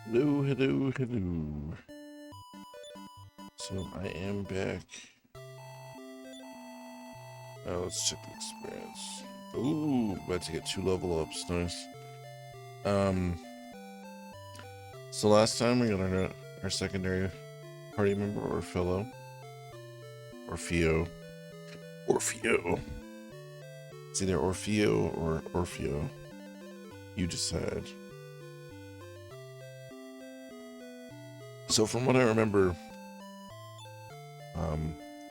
Hello, hello, hello. So I am back. Let's check the experience. Ooh, about to get 2 level ups. Nice. So last time we got our secondary party member, Orfeo. Orfeo. It's either Orfeo or Orfeo. You decide. So from what I remember,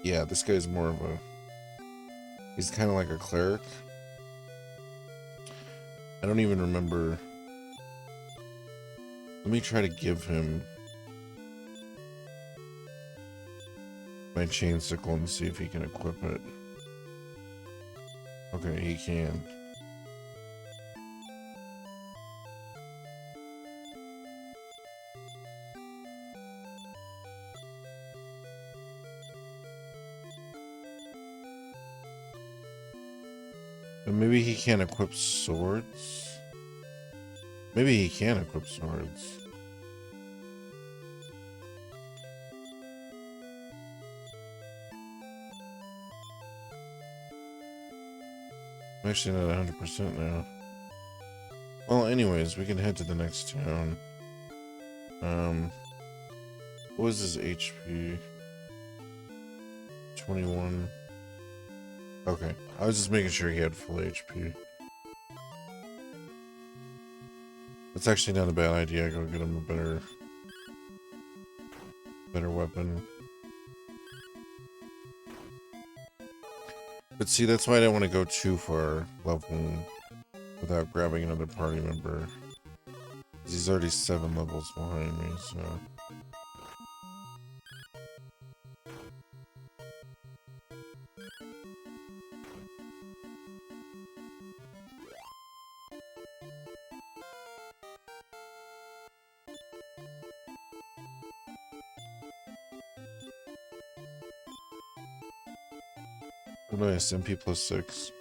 yeah, this guy's more of a... He's kind of like a cleric. I don't even remember... Let me try to give him my chain sickle and see if he can equip it. Okay, he can. But maybe he can't equip swords? Maybe he can equip swords. I'm actually not 100% now. Well, anyways, we can head to the next town. What was his HP? 21. Okay, I was just making sure he had full HP. That's actually not a bad idea. Go get him a better weapon. But see, that's why I don't want to go too far leveling without grabbing another party member. He's already 7 levels behind me, so... Oh, nice, MP plus 6.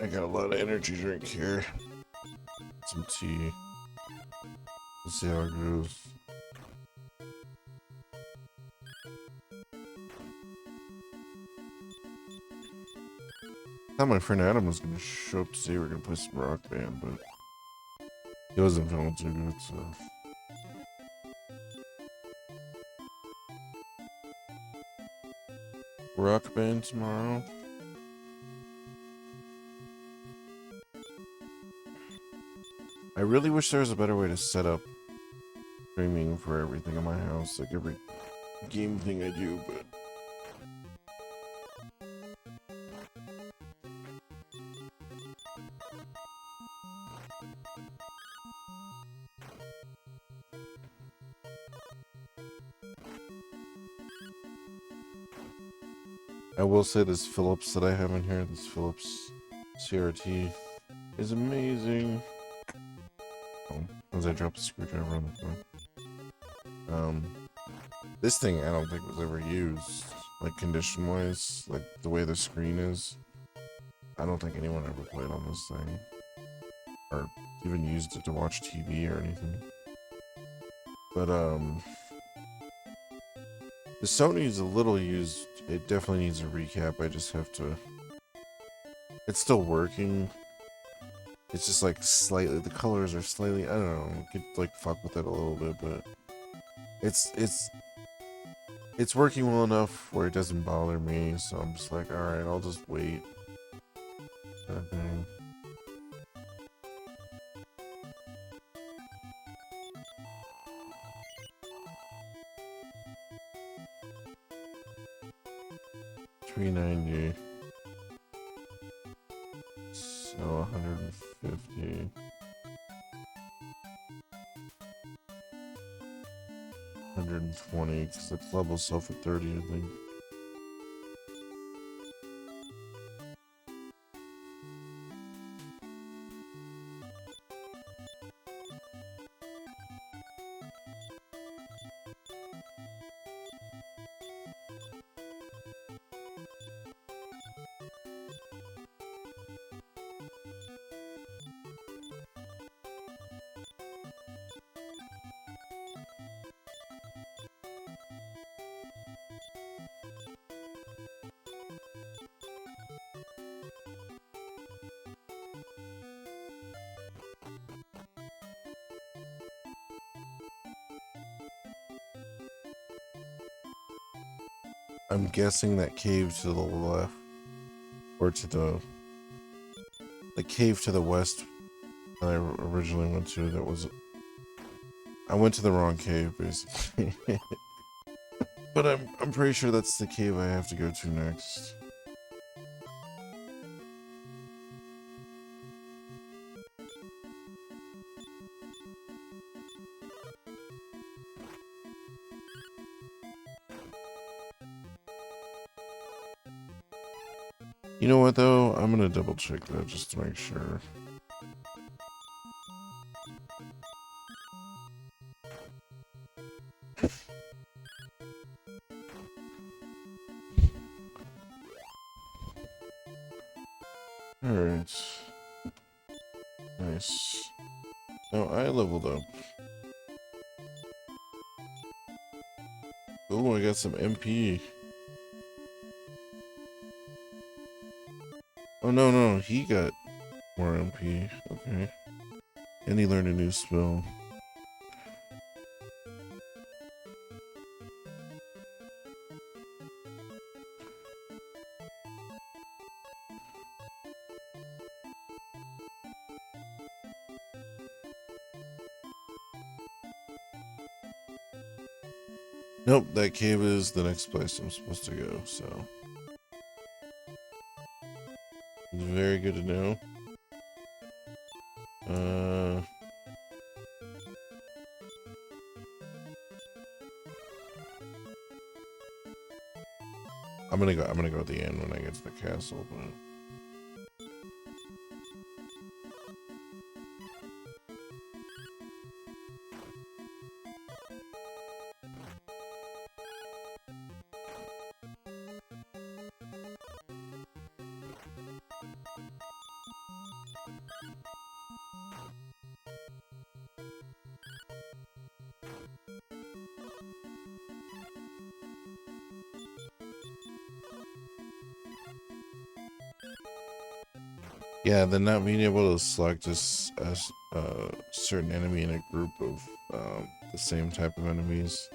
I got a lot of energy drink here. Some tea. Let's see how it goes. I thought my friend Adam was gonna show up to say we're gonna play some Rock Band, but he wasn't feeling too good, so... Rock Band tomorrow? I really wish there was a better way to set up streaming for everything in my house, like every game thing I do, but... I will say this Philips that I have in here, this Philips CRT, is amazing. Oh, as I drop the screwdriver on the floor. This thing I don't think was ever used, like condition-wise, like the way the screen is. I don't think anyone ever played on this thing, or even used it to watch TV or anything. But The Sony's a little used. It definitely needs a recap. I just have to. It's still working. It's just like slightly. The colors are slightly. I don't know. You could like fuck with it a little bit, but it's working well enough where it doesn't bother me. So I'm just like, all right, I'll just wait. Kind of thing. $390. So 150. 120, because the club will sell for 30, I think. I'm guessing that cave to the left, or to the cave to the west that I originally went to, that was, I went to the wrong cave, basically. But I'm pretty sure that's the cave I have to go to next. You know what though? I'm gonna double check that just to make sure. Alright. Nice. Now I leveled up. Oh, I got some MP. Oh no, he got more MP. Okay. And he learned a new spell. Nope, that cave is the next place I'm supposed to go, so. It's very good to know. I'm gonna go at the end when I get to the castle, but. Yeah, then not being able to select a certain enemy in a group of the same type of enemies,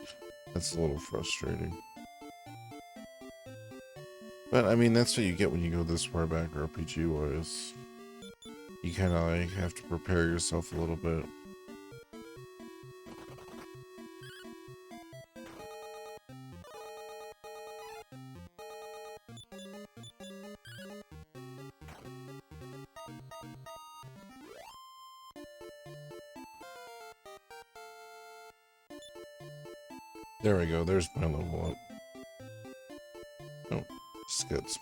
that's a little frustrating. But I mean, that's what you get when you go this far back RPG-wise. You kind of like have to prepare yourself a little bit. There we go, there's my level up. Oh, skits.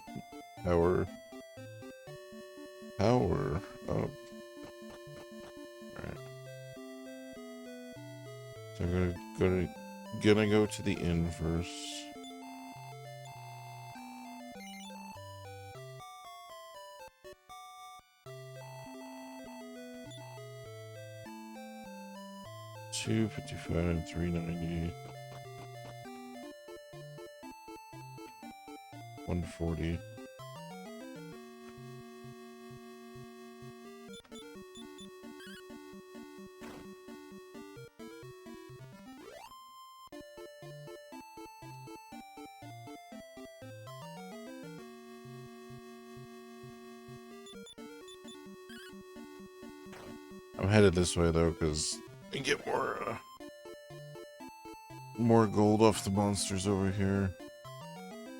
Power up. Alright. So I'm gonna go to the inn first. $255 and $390. 140. I'm headed this way though, because I can get more gold off the monsters over here.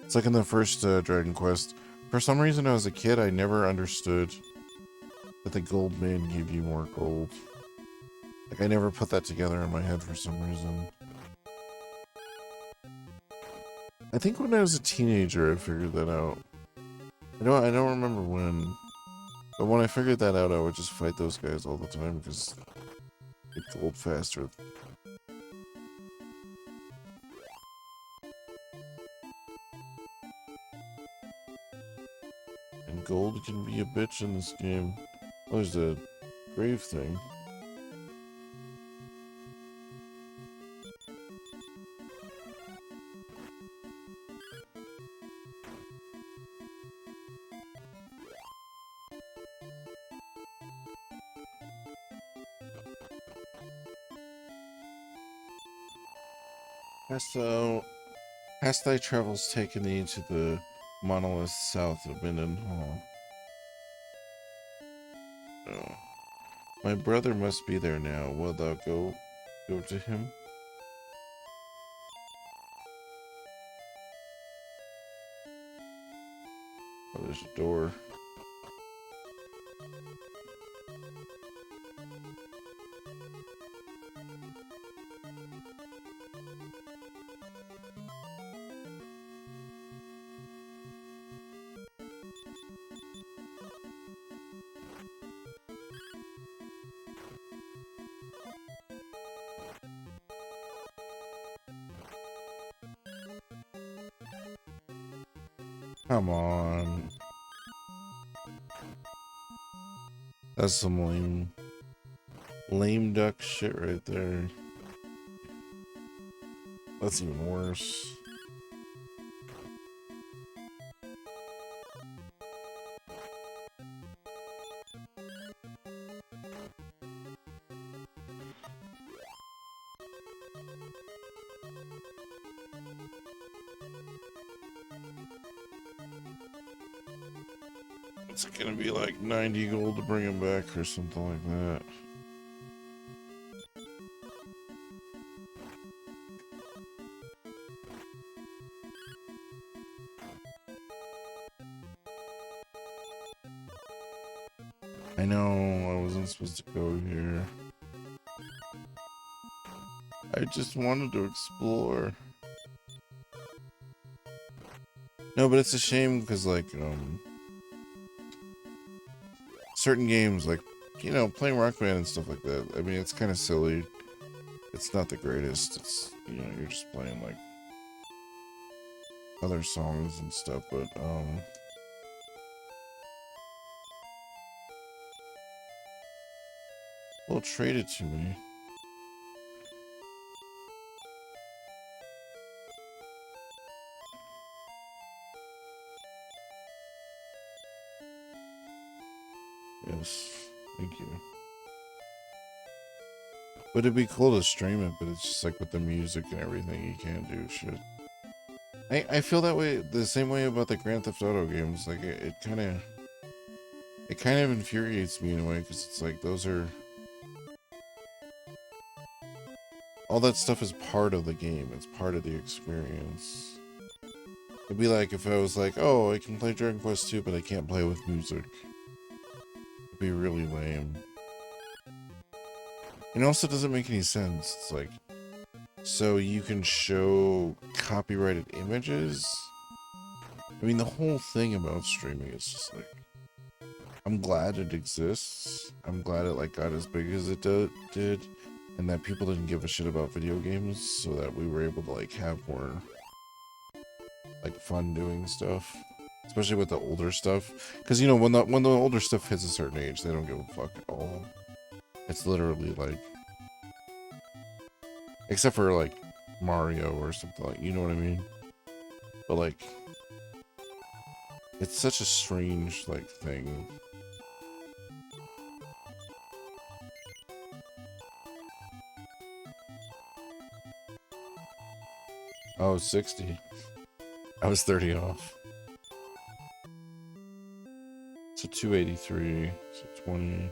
It's like in the first Dragon Quest. For some reason, as a kid, I never understood that the gold main gave you more gold. Like, I never put that together in my head for some reason. I think when I was a teenager, I figured that out. I don't remember when. But when I figured that out, I would just fight those guys all the time because they get gold faster. And gold can be a bitch in this game. Oh, there's a grave thing. Hast thy travels taken thee to the monolith south of Minden Hall? Oh. My brother must be there now. Wilt thou go to him? Oh, there's a door. Come on. That's some lame duck shit right there. That's even worse. It's gonna be like 90 gold to bring him back or something like that. I know, I wasn't supposed to go here. I just wanted to explore. No, but it's a shame because, like, certain games, like, you know, playing Rock Band and stuff like that, I mean, it's kind of silly. It's not the greatest. It's, you know, you're just playing, like, other songs and stuff, but, well, trade it to me. Yes, thank you. But it'd be cool to stream it, but it's just like with the music and everything, you can't do shit. I feel that way, the same way about the Grand Theft Auto games. Like, it kind of infuriates me in a way, because it's like, those are... all that stuff is part of the game. It's part of the experience. It'd be like if I was like, oh, I can play Dragon Quest 2, but I can't play with music. It'd be really lame. It also doesn't make any sense. It's like, so you can show copyrighted images? I mean, the whole thing about streaming is just like, I'm glad it exists. I'm glad it like got as big as it did, and that people didn't give a shit about video games, so that we were able to like have more like fun doing stuff, especially with the older stuff. Because, you know, when the older stuff hits a certain age, they don't give a fuck at all. It's literally like, except for like Mario or something, like, you know what I mean? But like, It's such a strange, like, thing. Oh, 60. I was 30 off. So 283. So 20.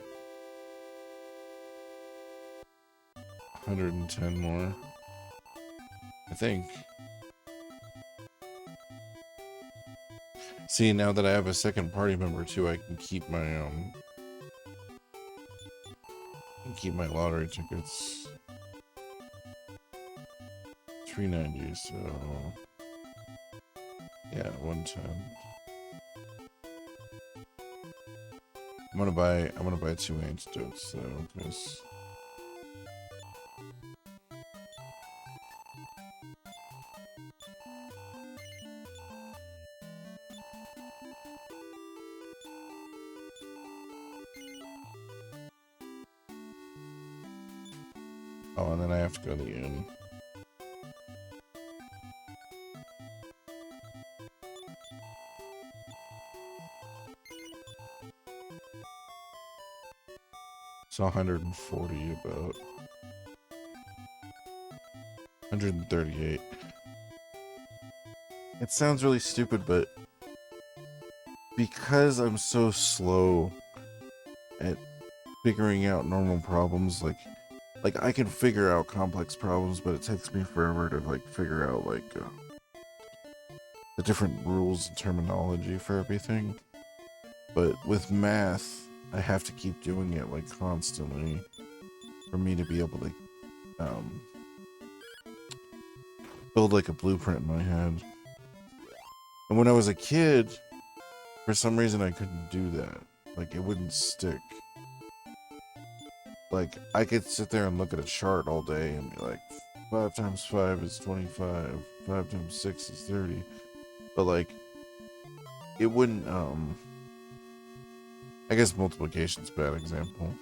110 more. I think. See, now that I have a second party member too, I can keep my lottery tickets. 390, so yeah, 110. I'm gonna buy 2 antidotes though, because oh, and then I have to go to the inn. So 140 about 138. It sounds really stupid, but because I'm so slow at figuring out normal problems, like I can figure out complex problems, but it takes me forever to like figure out like the different rules and terminology for everything. But with math, I have to keep doing it like constantly for me to be able to build like a blueprint in my head. And when I was a kid, for some reason I couldn't do that. Like it wouldn't stick. Like I could sit there and look at a chart all day and be like, 5 times 5 is 25, 5 times 6 is 30. But like it wouldn't I guess multiplication's a bad example,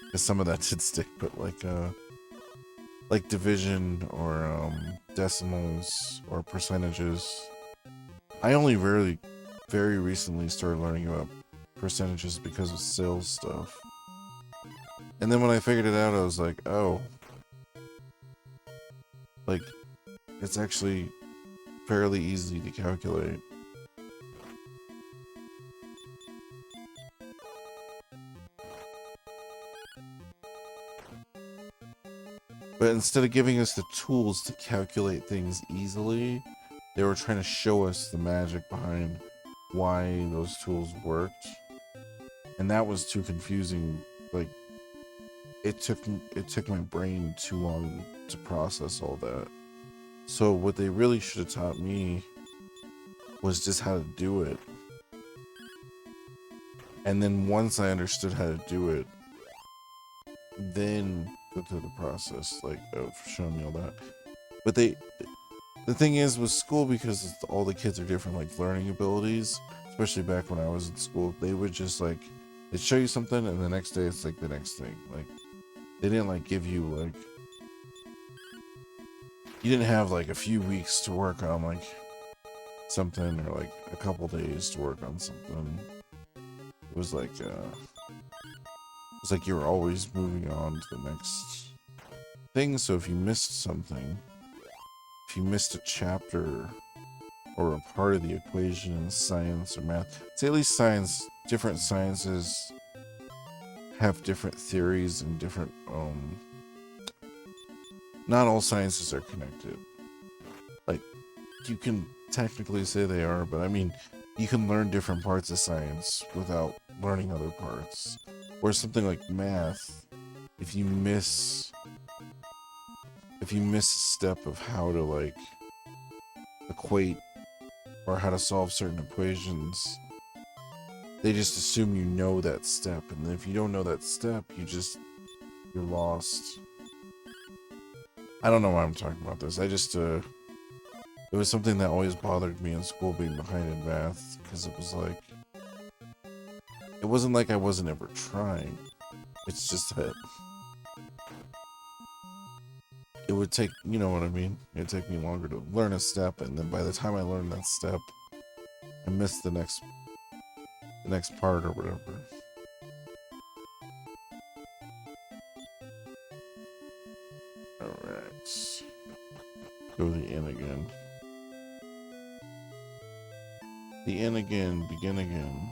because some of that did stick, but like division or decimals or percentages, I only very recently started learning about percentages because of sales stuff. And then when I figured it out, I was like, oh, like it's actually fairly easy to calculate. But instead of giving us the tools to calculate things easily, they were trying to show us the magic behind why those tools worked. And that was too confusing. Like, it took my brain too long to process all that. So what they really should have taught me was just how to do it. And then once I understood how to do it, then go through the process, like, of showing me all that. But the thing is with school, because all the kids are different, like, learning abilities, especially back when I was in school, they would just, like, they'd show you something, and the next day it's, like, the next thing. Like, they didn't, like, give you, like, you didn't have, like, a few weeks to work on, like, something, or, like, a couple days to work on something. It was, like, it's like you were always moving on to the next thing. So if you missed something, if you missed a chapter or a part of the equation in science or math, say at least science, different sciences have different theories and different, not all sciences are connected. Like, you can technically say they are, but I mean, you can learn different parts of science without learning other parts. Or something like math, if you miss a step of how to, like, equate or how to solve certain equations, they just assume you know that step, and if you don't know that step, you're lost. I don't know why I'm talking about this. I just it was something that always bothered me in school, being behind in math, because it was like, it wasn't like I wasn't ever trying. It's just that it would take, you know what I mean? It'd take me longer to learn a step, and then by the time I learned that step, I missed the next part or whatever. Alright. Go to the inn again. The inn again, begin again.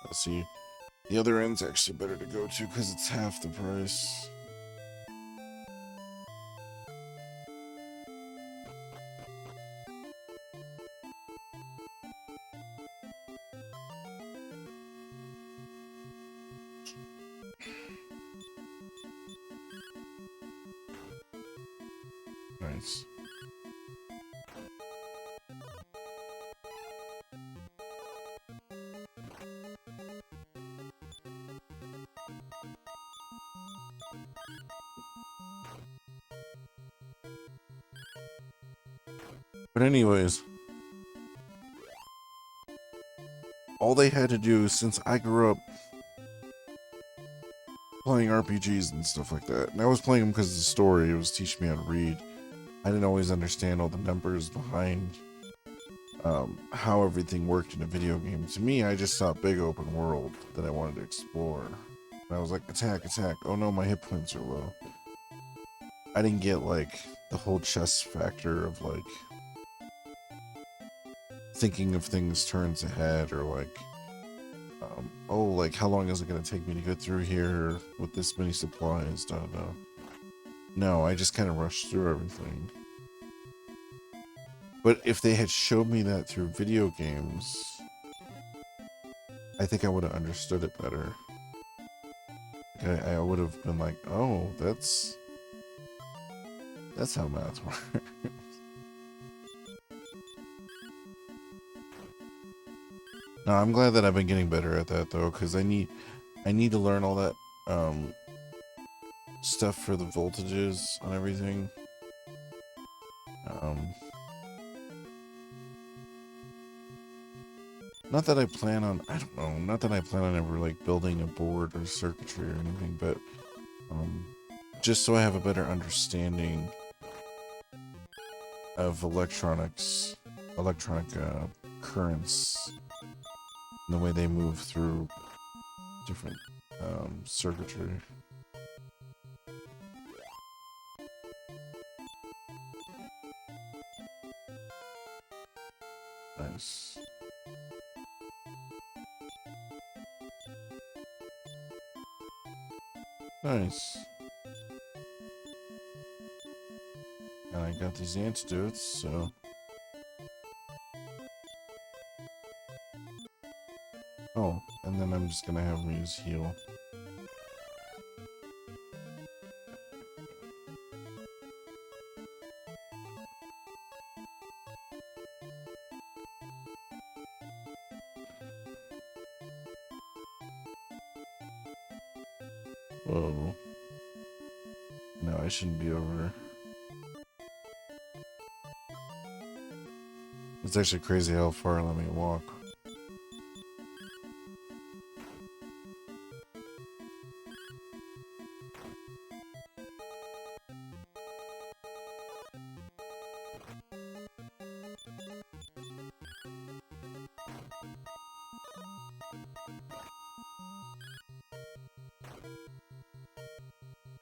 Let's see. The other end's actually better to go to because it's half the price. Nice. But anyways, all they had to do, since I grew up playing RPGs and stuff like that, and I was playing them because of the story, it was teaching me how to read. I didn't always understand all the numbers behind how everything worked in a video game. To me, I just saw a big open world that I wanted to explore. And I was like, attack, attack. Oh no, my hit points are low. I didn't get like the whole chess factor of like thinking of things turns ahead, or like, oh, like how long is it going to take me to get through here with this many supplies? No, I just kind of rushed through everything. But if they had showed me that through video games, I think I would have understood it better. I would have been like, oh, that's how math works. No, I'm glad that I've been getting better at that though, because I need to learn all that stuff for the voltages on everything. Not that I plan on, I don't know, not that I plan on ever like building a board or circuitry or anything, but just so I have a better understanding of electronic currents and the way they move through different circuitry. Nice. Nice. And I got these antidotes, so... Oh, and then I'm just gonna have them use heal. Whoa. No, I shouldn't be over. It's actually crazy how far it let me walk.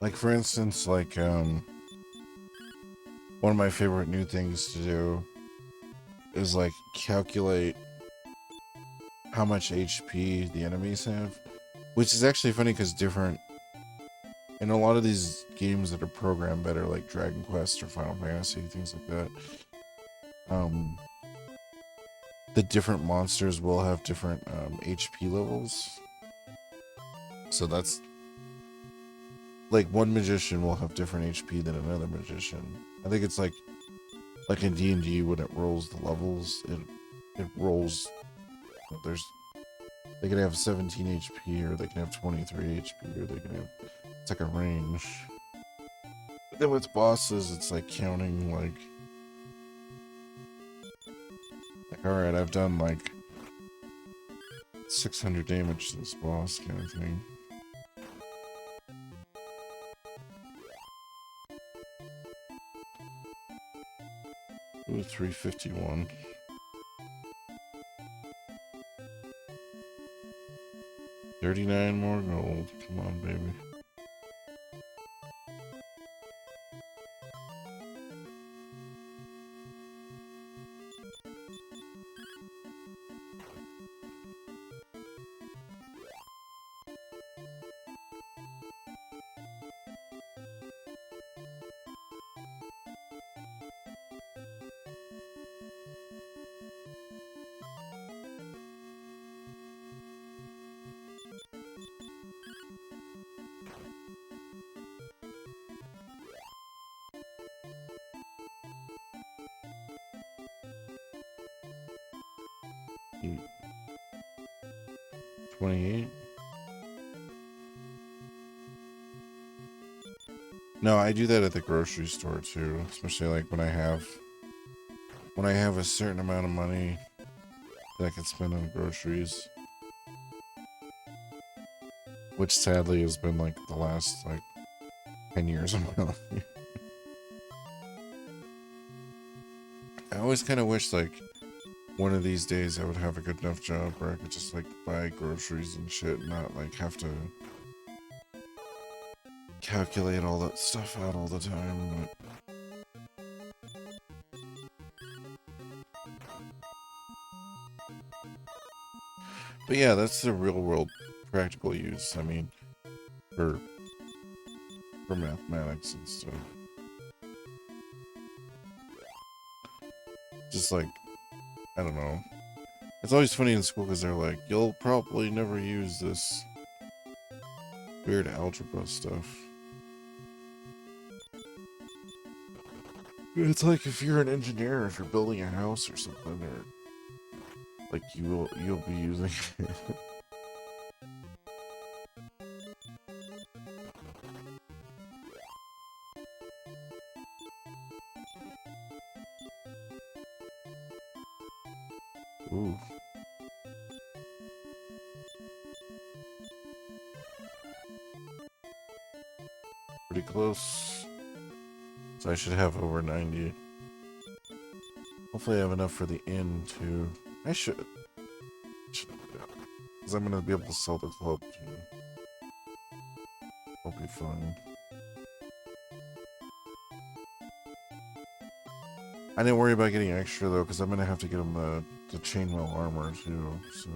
Like, for instance, like, one of my favorite new things to do is, like, calculate how much HP the enemies have. Which is actually funny because in a lot of these games that are programmed better, like Dragon Quest or Final Fantasy, things like that, the different monsters will have different HP levels. So that's... like, one magician will have different HP than another magician. I think it's like in D&D when it rolls the levels, it rolls... they can have 17 HP, or they can have 23 HP, or they can have... it's like a range. But then with bosses, it's like counting, like, alright, I've done like 600 damage to this boss kind of thing. Ooh, 351. $39 more gold. Come on, baby. Eight. 28. No, I do that at the grocery store too, especially like when I have a certain amount of money that I can spend on groceries, which sadly has been like the last like 10 years of my life. I always kind of wish like one of these days I would have a good enough job where I could just like buy groceries and shit and not like have to calculate all that stuff out all the time. But yeah, that's the real world practical use. I mean, for mathematics and stuff. Just like, I don't know. It's always funny in school because they're like, you'll probably never use this weird algebra stuff. It's like if you're an engineer, if you're building a house or something, or like you'll be using it. Ooh. Pretty close. So I should have over 90. Hopefully I have enough for the inn too. I should. Because I'm going to be able to sell the club too. I'll be fine. I didn't worry about getting extra though, because I'm going to have to get him the chainmail armor too, so...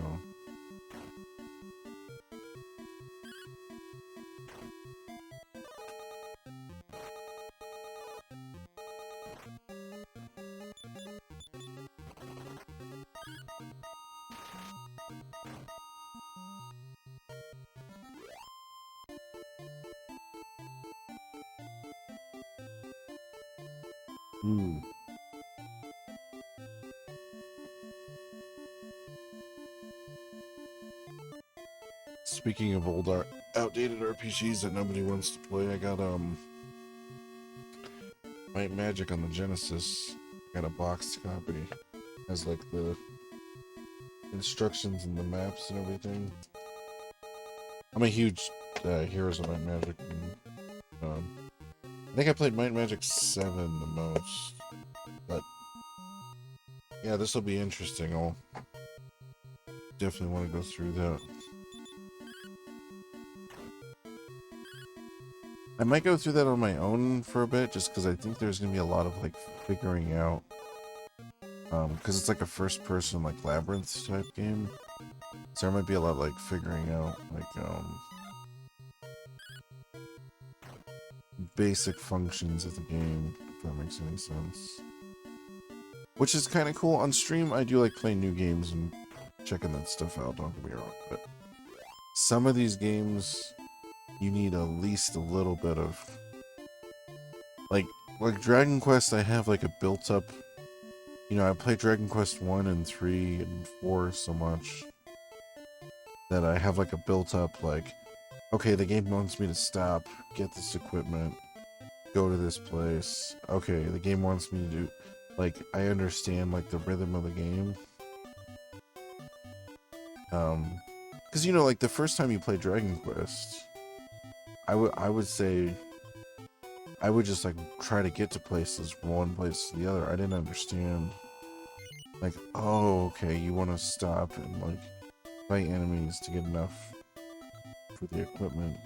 Ooh. Speaking of old outdated RPGs that nobody wants to play, I got Might and Magic on the Genesis. I got a boxed copy. Has like the instructions and the maps and everything. I'm a huge Heroes of Might and Magic. And, I think I played Might and Magic 7 the most. But yeah, this will be interesting. I'll definitely want to go through that. I might go through that on my own for a bit, just because I think there's going to be a lot of, like, figuring out. Because it's like a first-person, like, Labyrinth type game. So there might be a lot, like, figuring out, like, basic functions of the game, if that makes any sense. Which is kind of cool. On stream, I do like playing new games and checking that stuff out, don't get me wrong. But some of these games... you need at least a little bit of like Dragon Quest. I have like a built up, you know, I played Dragon Quest 1 and 3 and 4 so much that I have like a built up like, okay, the game wants me to stop, get this equipment, go to this place. Okay, the game wants me to do, like, I understand like the rhythm of the game. Because you know, like the first time you play Dragon Quest, I would say I would just like try to get to places from one place to the other. I didn't understand. Like, oh, okay, you want to stop and like fight enemies to get enough for the equipment.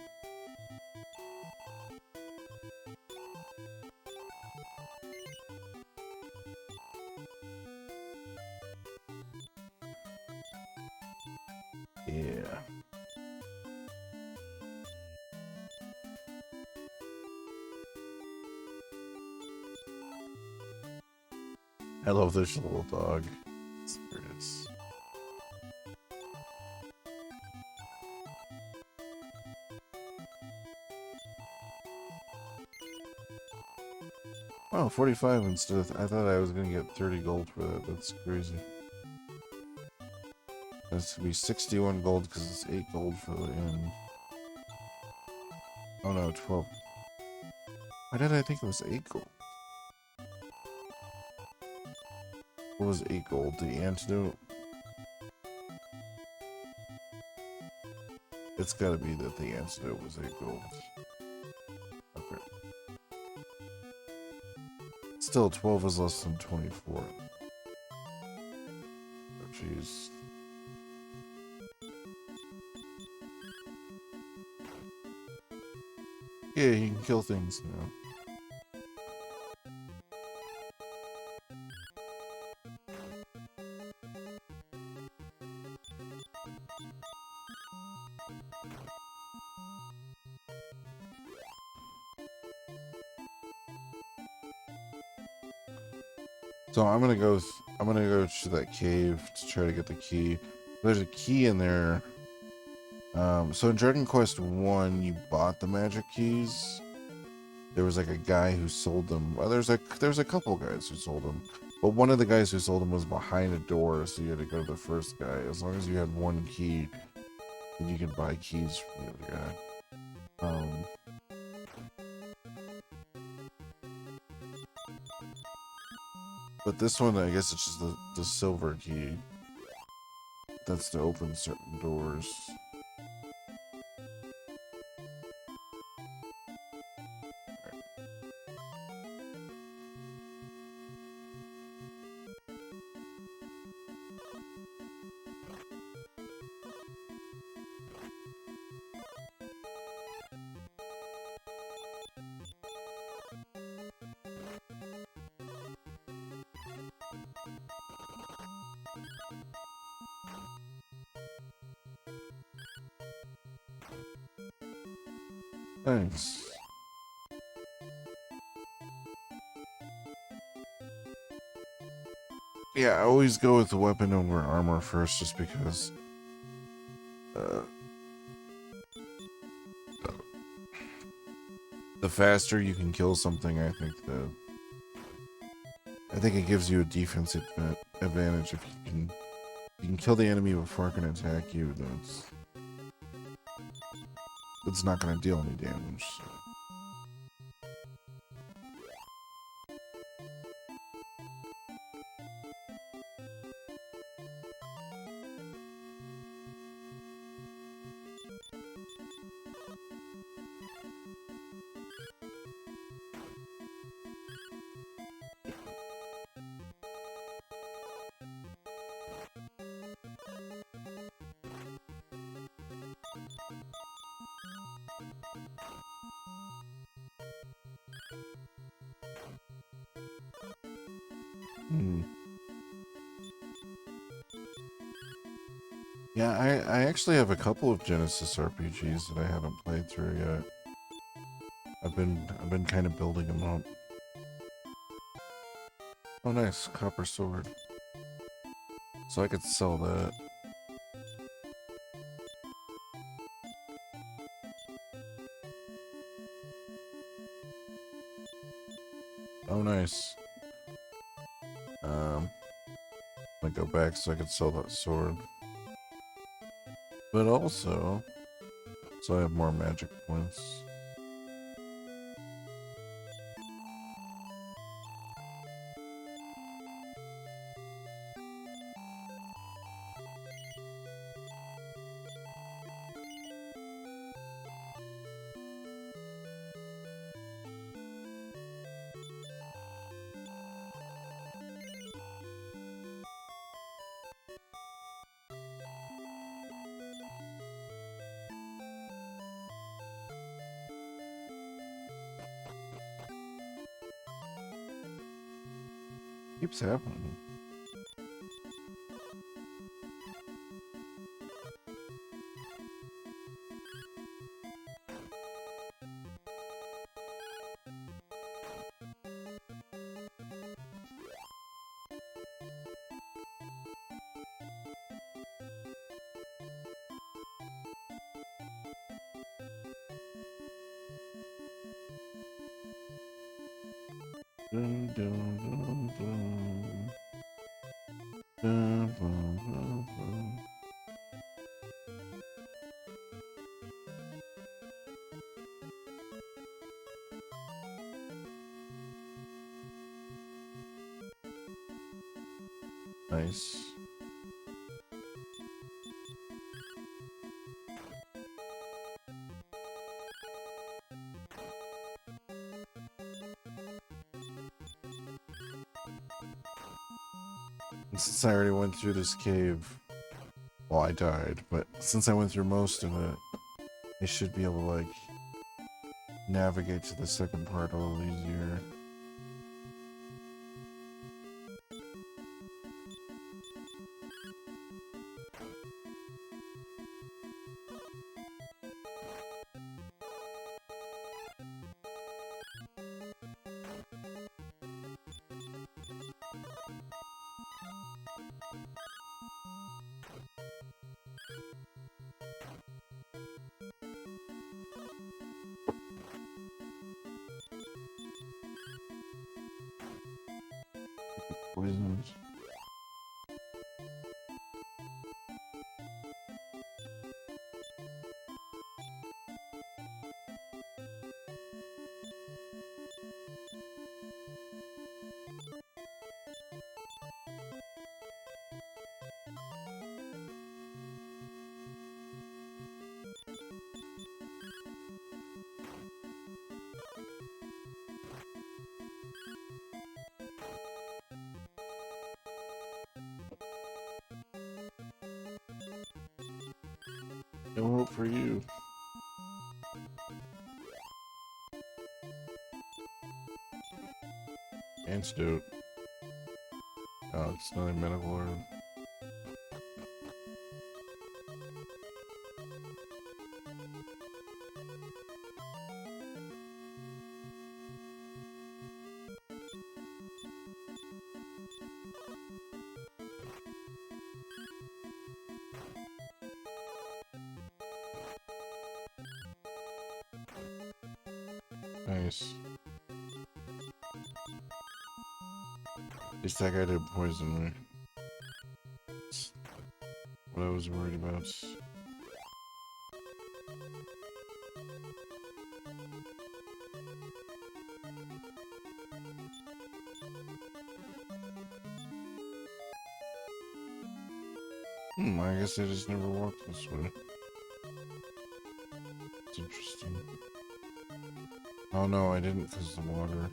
Yeah. I love this little dog. There it is. Oh, 45 instead of... I thought I was going to get 30 gold for that. That's crazy. That's to be 61 gold because it's 8 gold for the inn. Oh no, 12. Why did I think it was 8 gold? What was 8 gold? The antidote? It's gotta be that the antidote was 8 gold. Okay. Still, 12 is less than 24. Oh, jeez. Yeah, you can kill things now. So I'm gonna go to that cave to try to get the key. There's a key in there. So in Dragon Quest 1, you bought the magic keys. There was like a guy who sold them. Well, there's a couple guys who sold them, but one of the guys who sold them was behind a door, so you had to go to the first guy. As long as you had one key, then you could buy keys from the other guy. But this one, I guess it's just the silver key. That's to open certain doors. Thanks. Yeah, I always go with the weapon over armor first, just because the faster you can kill something, I think it gives you a defensive advantage. If you can kill the enemy before it can attack you, then it's not going to deal any damage. So. Yeah, I actually have a couple of Genesis RPGs that I haven't played through yet. I've been kind of building them up. Oh, nice, copper sword. So I could sell that. Oh, nice. I go back so I could sell that sword. But also, so I have more magic points. Keeps happening. Dun, dun, dun, dun. Dun, dun, dun, dun. Nice. And since I already went through this cave, well, I died, but since I went through most of it, I should be able to, like, navigate to the second part a little easier. Poisons. No hope for you. Antidote. Oh, it's not a medical herb. Nice. At least that guy didn't poison me. That's what I was worried about. I guess I just never walked this way. It's interesting. Oh no, I didn't because of the water.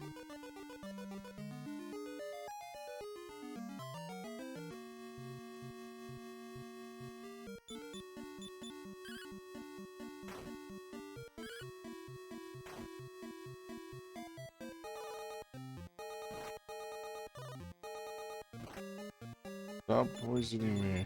Stop poisoning me.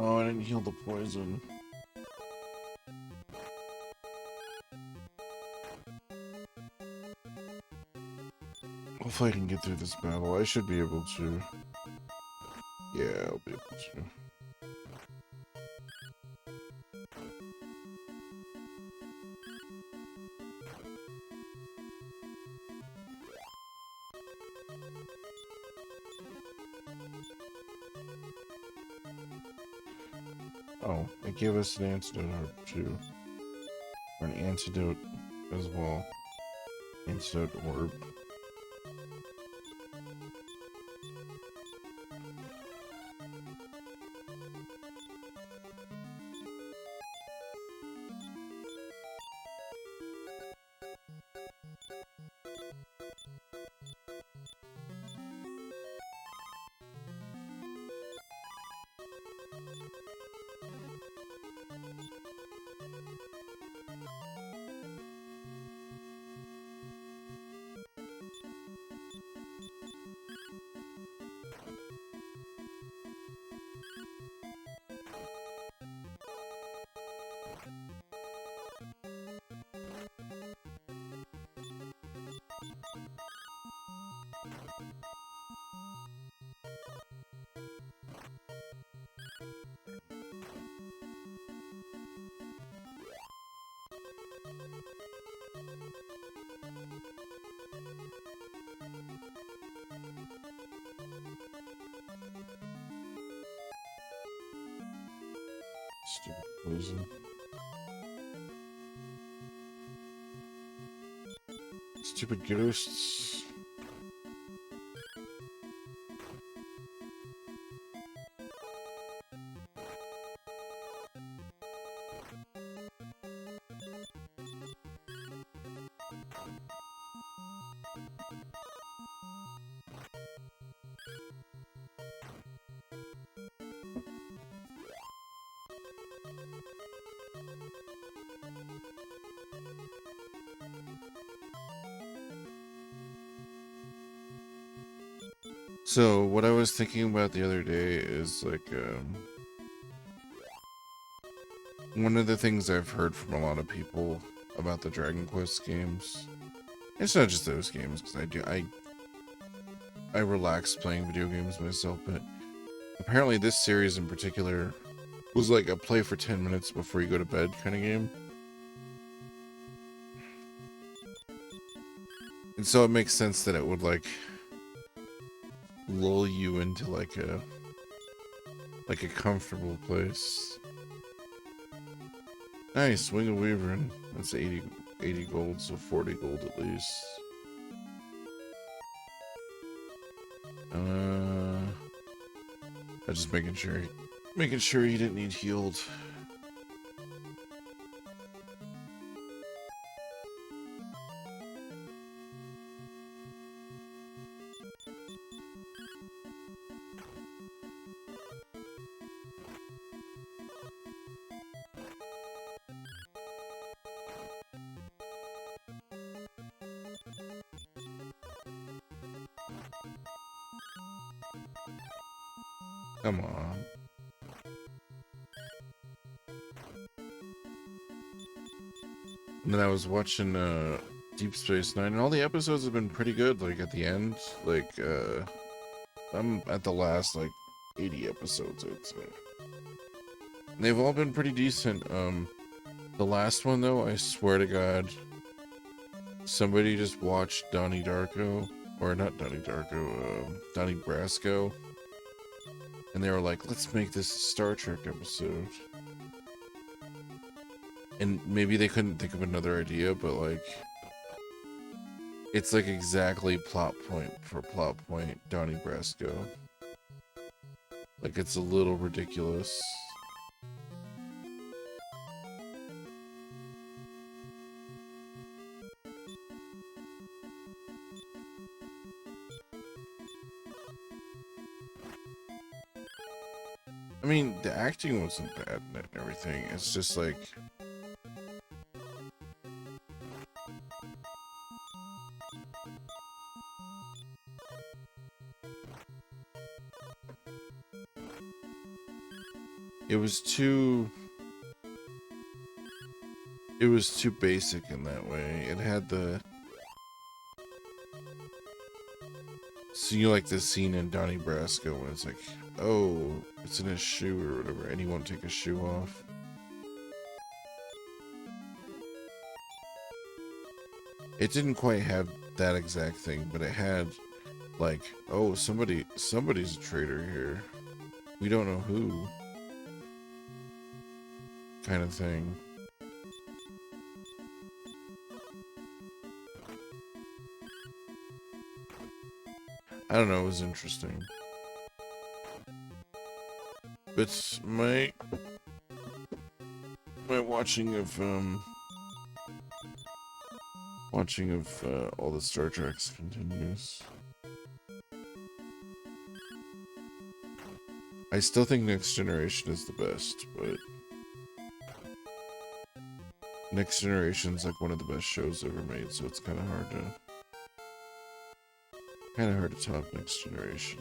Oh, I didn't heal the poison. Hopefully I can get through this battle. I should be able to. Yeah, I'll be able to. Oh, it gave us an antidote too. Or an antidote as well. Antidote orb. Stupid poison. Stupid ghosts. So what I was thinking about the other day is like one of the things I've heard from a lot of people about the Dragon Quest games. It's not just those games, because I relax playing video games myself, but apparently this series in particular was like a play for 10 minutes before you go to bed kind of game. And so it makes sense that it would like lull you into like a comfortable place. Nice, Wing of Weaver. That's 80 gold, so 40 gold at least. I'm just making sure you didn't need healed. Come on. And then I was watching Deep Space Nine, and all the episodes have been pretty good. Like at the end, like I'm at the last like 80 episodes, I'd say. And they've all been pretty decent. The last one though, I swear to God, somebody just watched Donnie Darko, or not Donnie Darko, Donnie Brasco, and they were like, "Let's make this a Star Trek episode." And maybe they couldn't think of another idea, but like, it's like exactly plot point for plot point Donnie Brasco. Like, it's a little ridiculous. I mean, the acting wasn't bad and everything. It's just like, it was too basic in that way. It had the, so you know, like this scene in Donnie Brasco when it's like, oh, it's in his shoe or whatever, and he won't take his shoe off. It didn't quite have that exact thing, but it had like, oh, somebody's a traitor here. We don't know who. Kind of thing. I don't know, it was interesting. But my watching of all the Star Treks continues. I still think Next Generation is the best, but Next Generation's like one of the best shows ever made, so it's kind of hard to top Next Generation.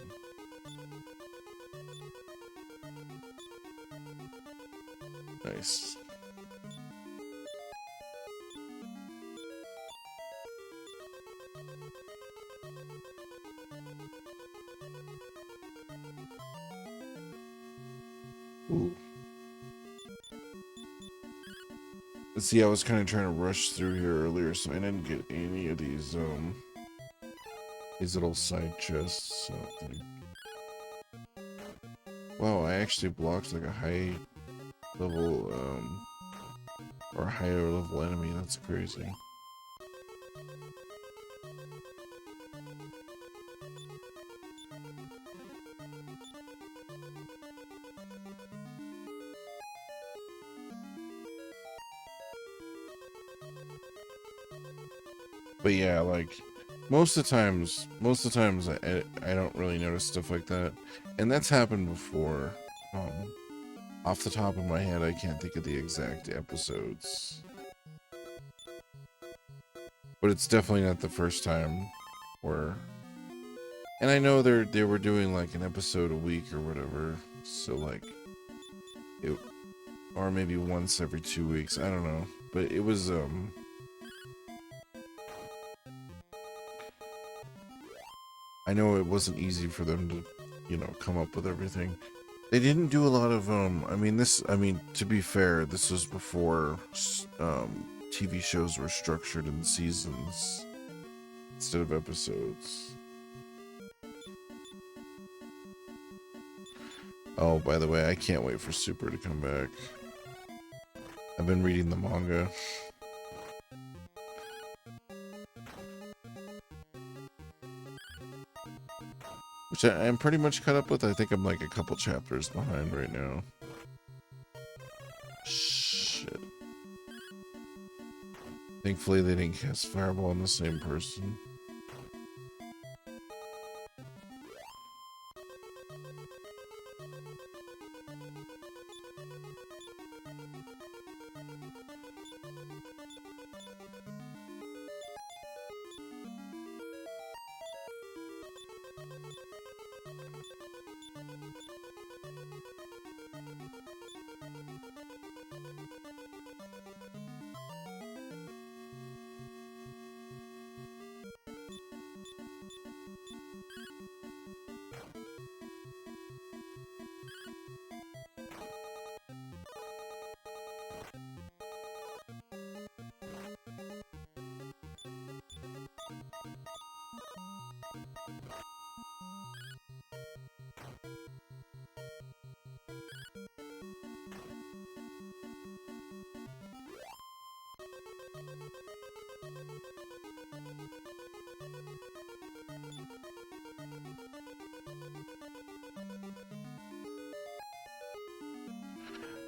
Nice. Ooh. See, I was kind of trying to rush through here earlier, so I didn't get any of these little side chests. So wow, I actually blocked like a high level, or a higher level enemy. That's crazy. But yeah, like most of the times I don't really notice stuff like that, and that's happened before. Off the top of my head, I can't think of the exact episodes, but it's definitely not the first time where. And I know they were doing like an episode a week or whatever, so like it, or maybe once every 2 weeks. I don't know, but it was I know it wasn't easy for them to, you know, come up with everything. They didn't do a lot of I mean, to be fair, this was before TV shows were structured in seasons instead of episodes. Oh, by the way, I can't wait for Super to come back. I've been reading the manga. Which I'm pretty much caught up with. I think I'm like a couple chapters behind right now. Shit. Thankfully they didn't cast Fireball on the same person.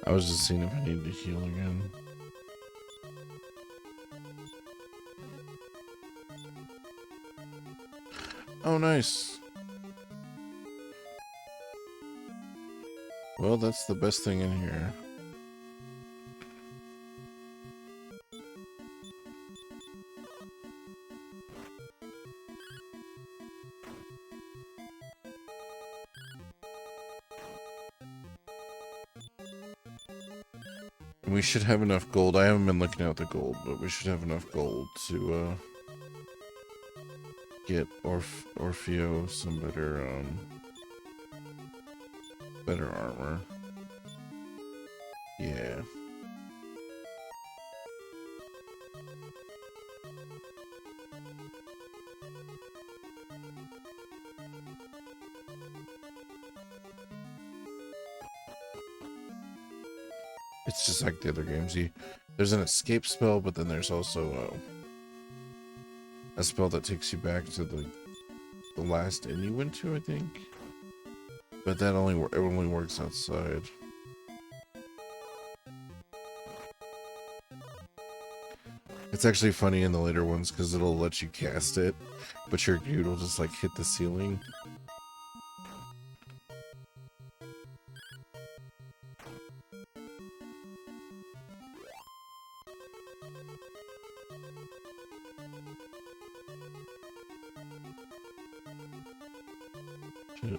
I was just seeing if I needed to heal again. Oh, nice. Well, that's the best thing in here. We should have enough gold. I haven't been looking at the gold, but we should have enough gold to get Orfeo some better armor. Yeah. It's just like the other games. There's an escape spell, but then there's also a spell that takes you back to the last inn you went to, I think. But that only works outside. It's actually funny in the later ones because it'll let you cast it, but your dude will just like hit the ceiling. Shit.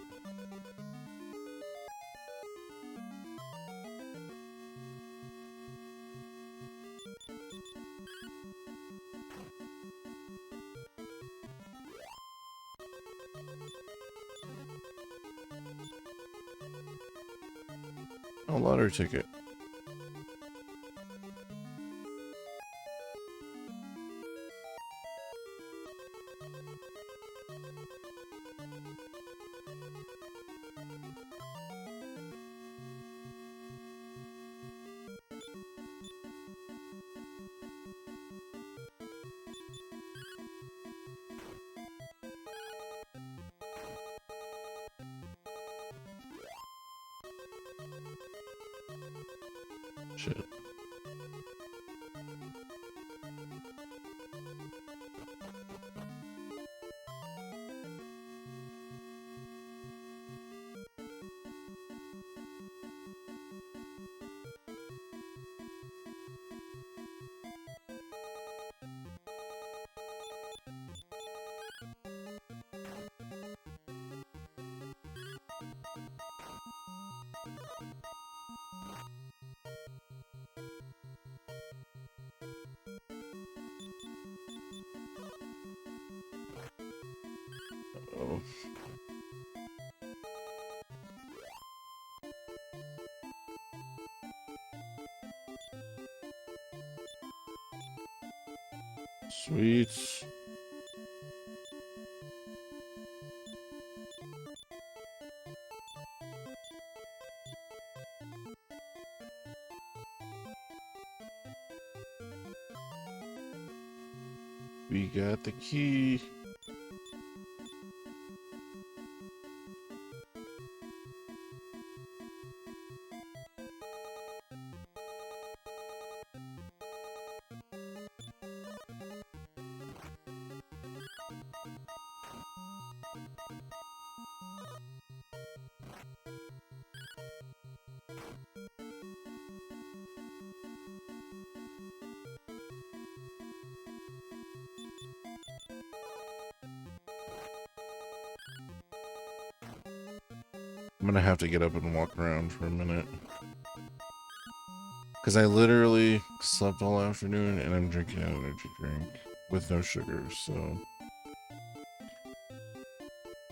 A lottery ticket. Shit. Oh. Sweet. We got the key. I'm gonna have to get up and walk around for a minute. Because I literally slept all afternoon and I'm drinking an energy drink with no sugar, so.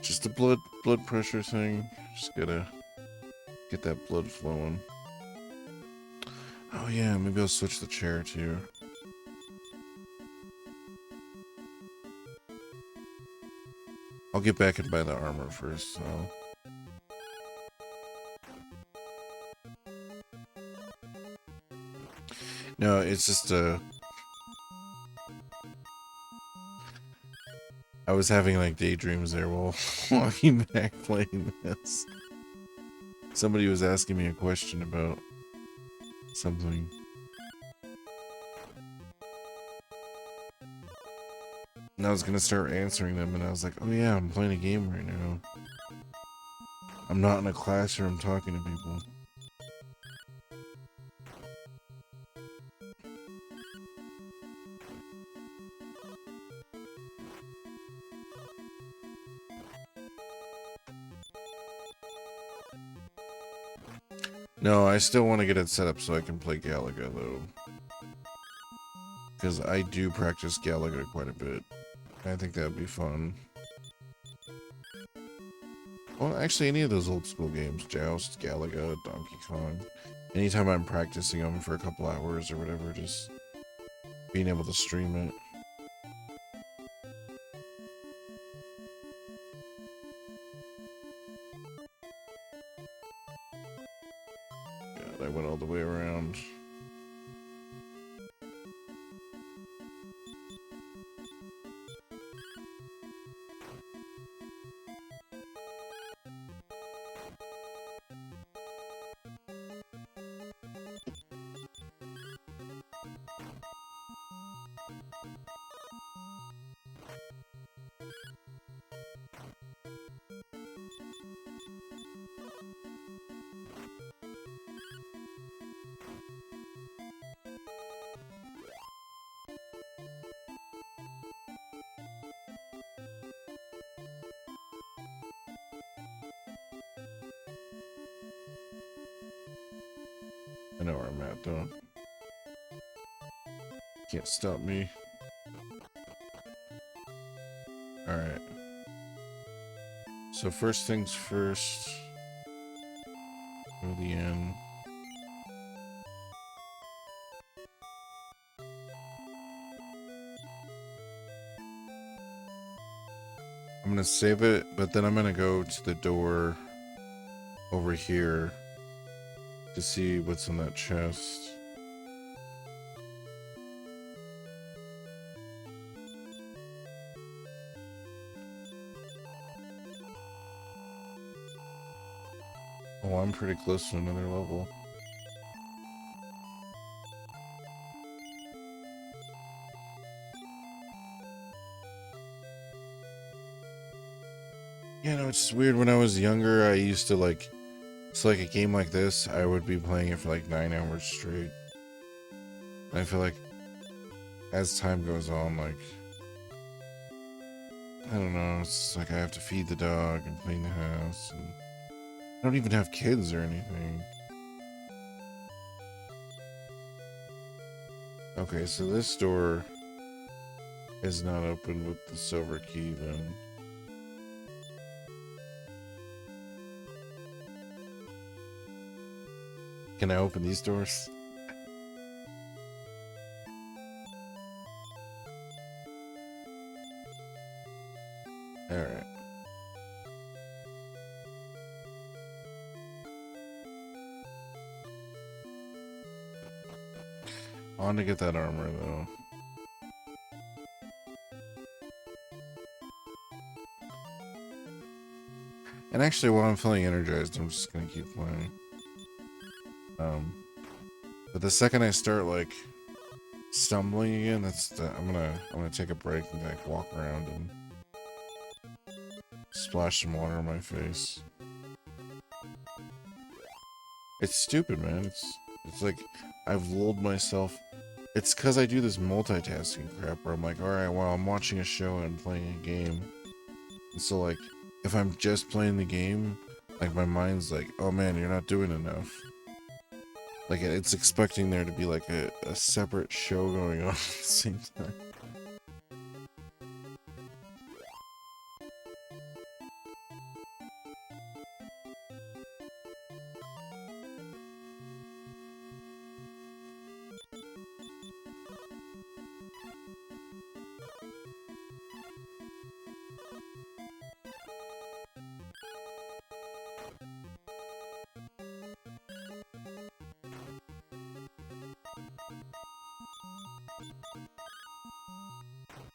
Just a blood pressure thing. Just gotta get that blood flowing. Oh yeah, maybe I'll switch the chair too. I'll get back and buy the armor first, so. No, it's just I was having like daydreams there while walking back playing this. Somebody was asking me a question about something. And I was gonna start answering them, and I was like, oh yeah, I'm playing a game right now. I'm not in a classroom talking to people. No, I still want to get it set up so I can play Galaga, though. Because I do practice Galaga quite a bit. I think that would be fun. Well, actually, any of those old school games. Joust, Galaga, Donkey Kong. Anytime I'm practicing them for a couple hours or whatever, just being able to stream it. God, I went all the way around. I know where I'm at, though. Can't stop me. Alright. So first things first. Go to the end. gonna save it, but then I'm gonna go to the door over here to see what's in that chest. Oh, I'm pretty close to another level. You know, it's just weird. When I was younger, I used to like, it's like a game like this, I would be playing it for like 9 hours straight. And I feel like as time goes on, like, I don't know, it's like I have to feed the dog and clean the house, and I don't even have kids or anything. Okay, so this door is not open with the silver key then. Can I open these doors? Alright. I want to get that armor though. And actually, while I'm feeling energized, I'm just gonna keep playing. But the second I start like stumbling again, I'm gonna take a break and like walk around and splash some water on my face. It's stupid, man. It's like I've lulled myself. It's because I do this multitasking crap where I'm like, alright, well, I'm watching a show and playing a game. And so, like, if I'm just playing the game, like, my mind's like, oh man, you're not doing enough. Like, it's expecting there to be, like, a separate show going on at the same time.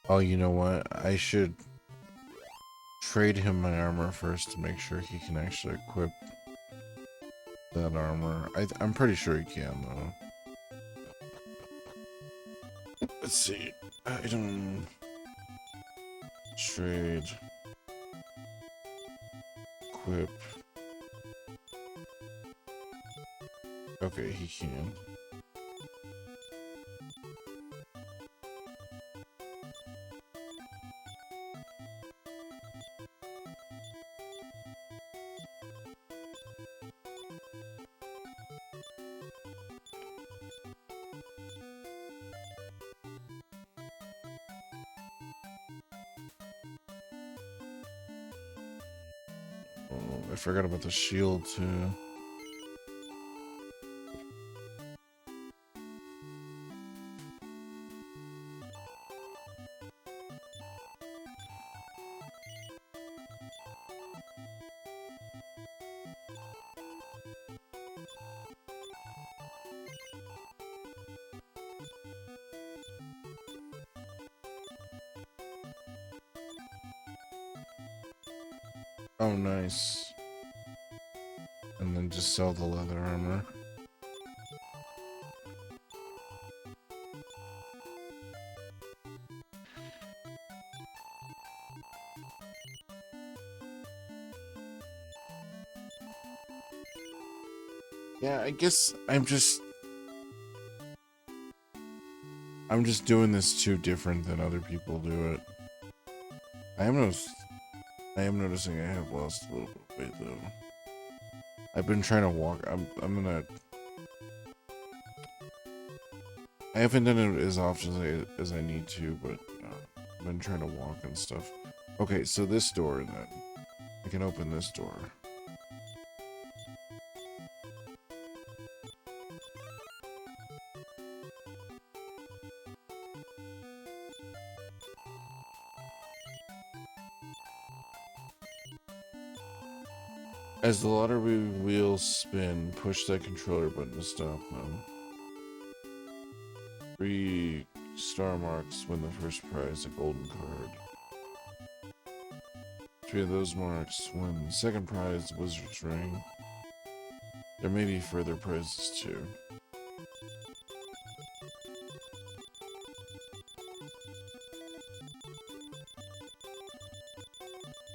Oh, you know what? I should trade him my armor first to make sure he can actually equip that armor. I'm pretty sure he can, though. Let's see. Item. Trade. Equip. Okay, he can. Oh, I forgot about the shield too. Oh, nice. And then just sell the leather armor. Yeah, I guess I'm just doing this too different than other people do it. I am noticing I have lost a little bit of weight though. I've been trying to walk. I haven't done it as often as I need to, but I've been trying to walk and stuff. Okay, so this door then. I can open this door. As the lottery wheels spin, push that controller button to stop them. 3 star marks win the first prize, a golden card. 3 of those marks win the second prize, the wizard's ring. There may be further prizes too.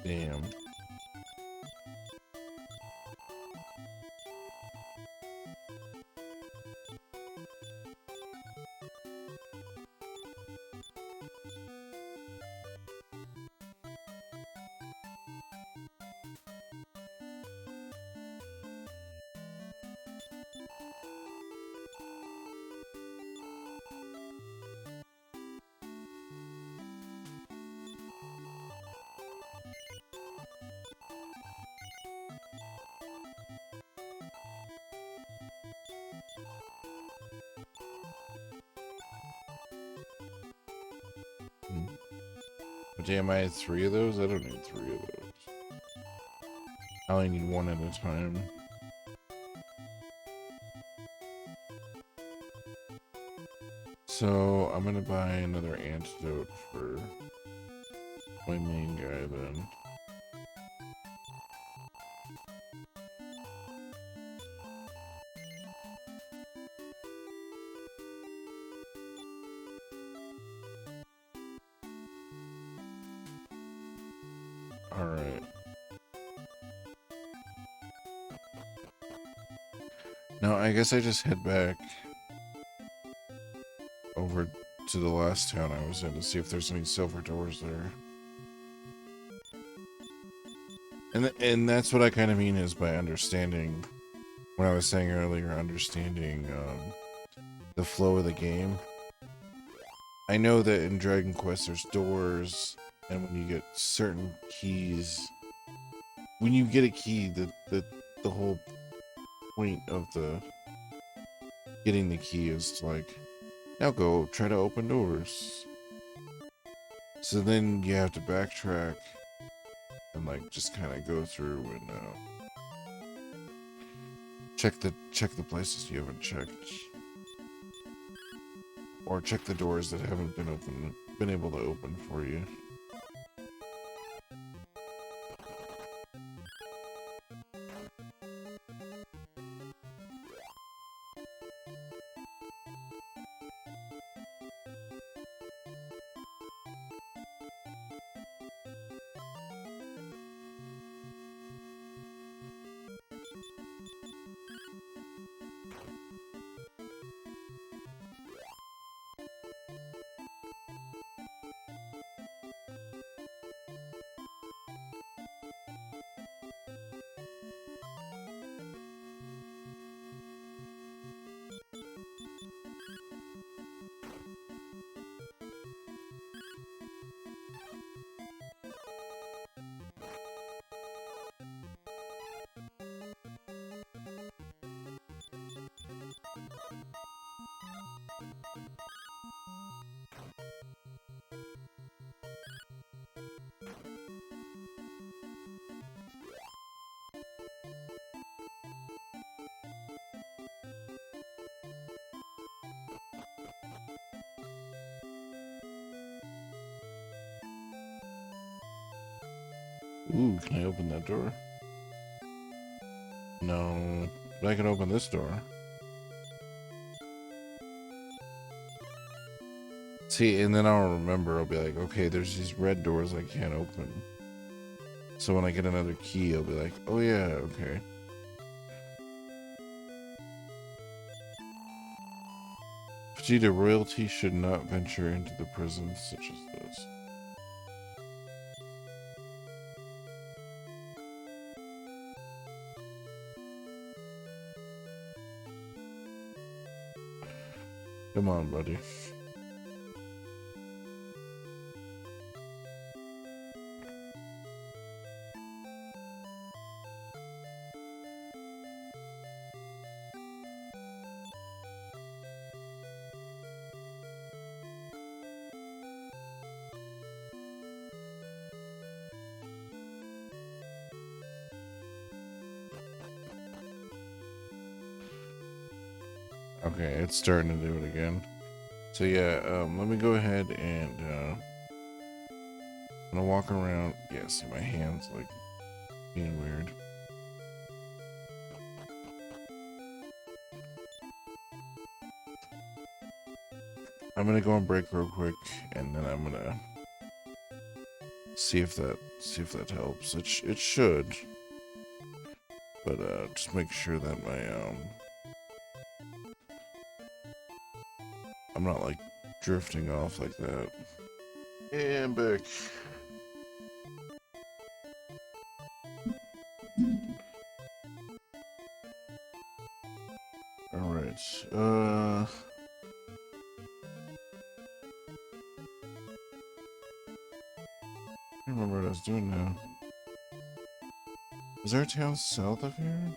Damn. But damn, I had 3 of those? I don't need 3 of those. I only need 1 at a time. So, I'm gonna buy another antidote for my main guy then. Alright. Now, I guess I just head back over to the last town I was in to see if there's any silver doors there. And that's what I kind of mean is by understanding, when I was saying earlier, understanding the flow of the game. I know that in Dragon Quest there's doors, and when you get certain keys, when you get a key, the whole point of getting the key is to, like, now go try to open doors. So then you have to backtrack and, like, just kind of go through and check the places you haven't checked, or check the doors that haven't been able to open for you. Ooh, can I open that door? No, but I can open this door. See, and then I'll remember, I'll be like, okay, there's these red doors I can't open. So when I get another key, I'll be like, oh yeah, okay. Vegeta, royalty should not venture into the prisons such as this. Come on, buddy. Okay, it's starting to do it again. So yeah, let me go ahead and I'm gonna walk around. Yeah, see my hands like being weird. I'm gonna go on break real quick, and then I'm gonna see if that helps. It should, but just make sure that my I'm not like drifting off like that. And back. All right. I don't remember what I was doing now. Is there a town south of here?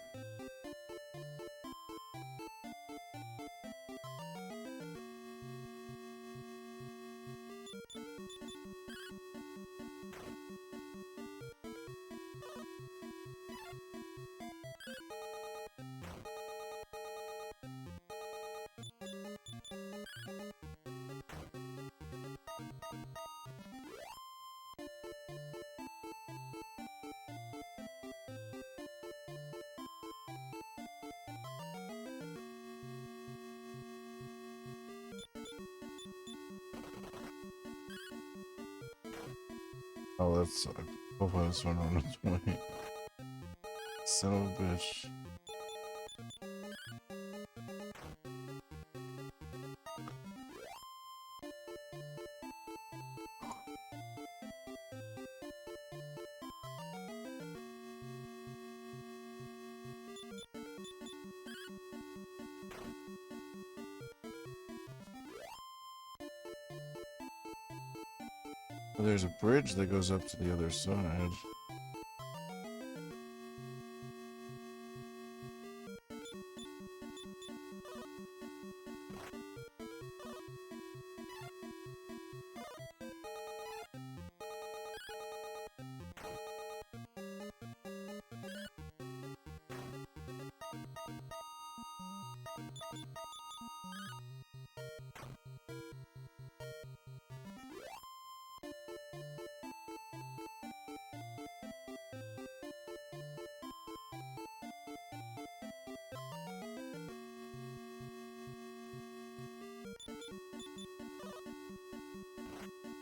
Oh, that sucked. Hopefully this one on its way. Son of a bitch. Well, there's a bridge that goes up to the other side.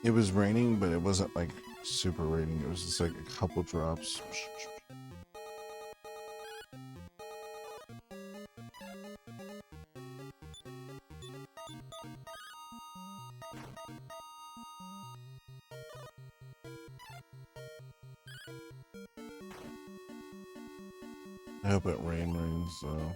It was raining, but it wasn't like super raining. It was just like a couple drops. I hope it rains though.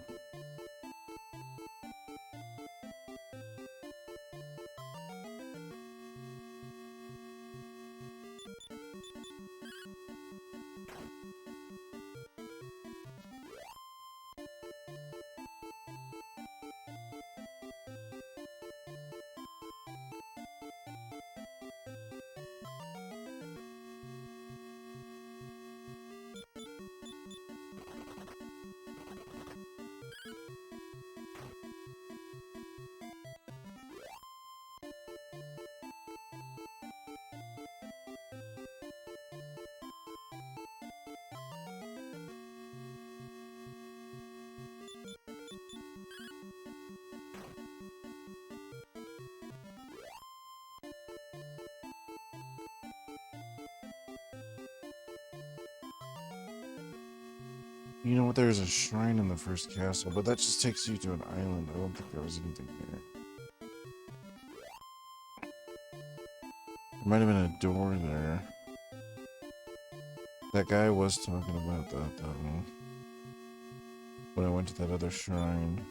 You know what? There's a shrine in the first castle, but that just takes you to an island. I don't think there was anything there. There might have been a door there. That guy was talking about that though. When I went to that other shrine.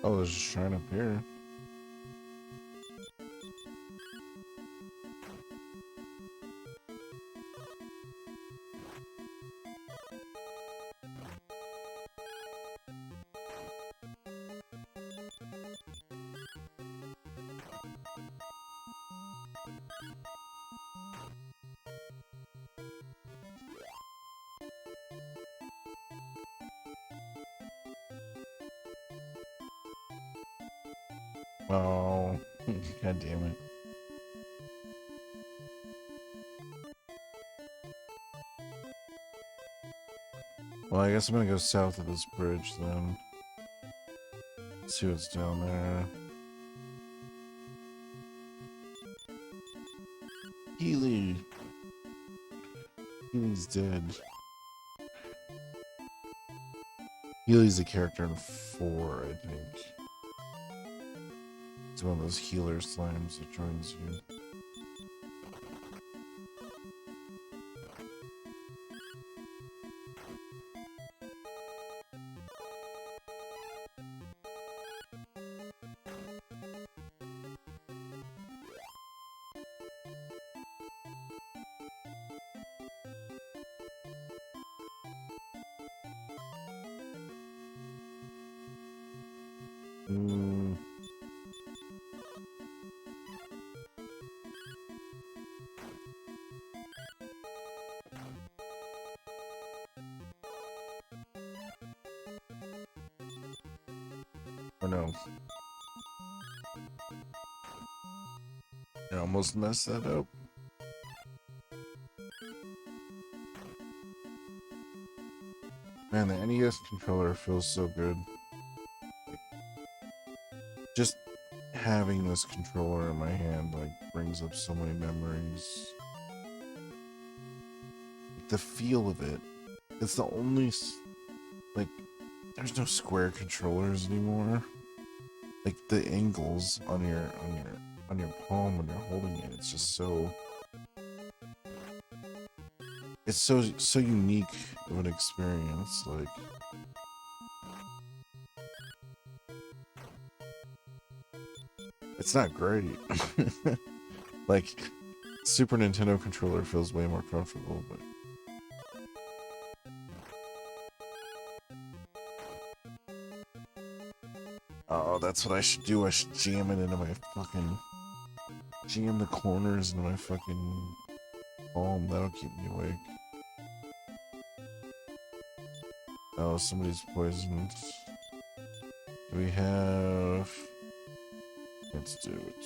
Oh, there's a shrine up here. Oh, god damn it. Well, I guess I'm gonna go south of this bridge then. See what's down there. Healy. Healy's dead. Healy's a character in 4, I think. It's one of those healer slimes that joins you. Or no. I almost messed that up. Man, the NES controller feels so good. Just having this controller in my hand like brings up so many memories. The feel of it. It's the only like there's no square controllers anymore. Like the angles on your palm when you're holding it, it's just so so unique of an experience. Like it's not great. Like Super Nintendo controller feels way more comfortable, but oh, that's what I should do. I should jam it into my fucking jam the corners into my fucking palm. That'll keep me awake. Oh, somebody's poisoned. Do we have... Let's do it.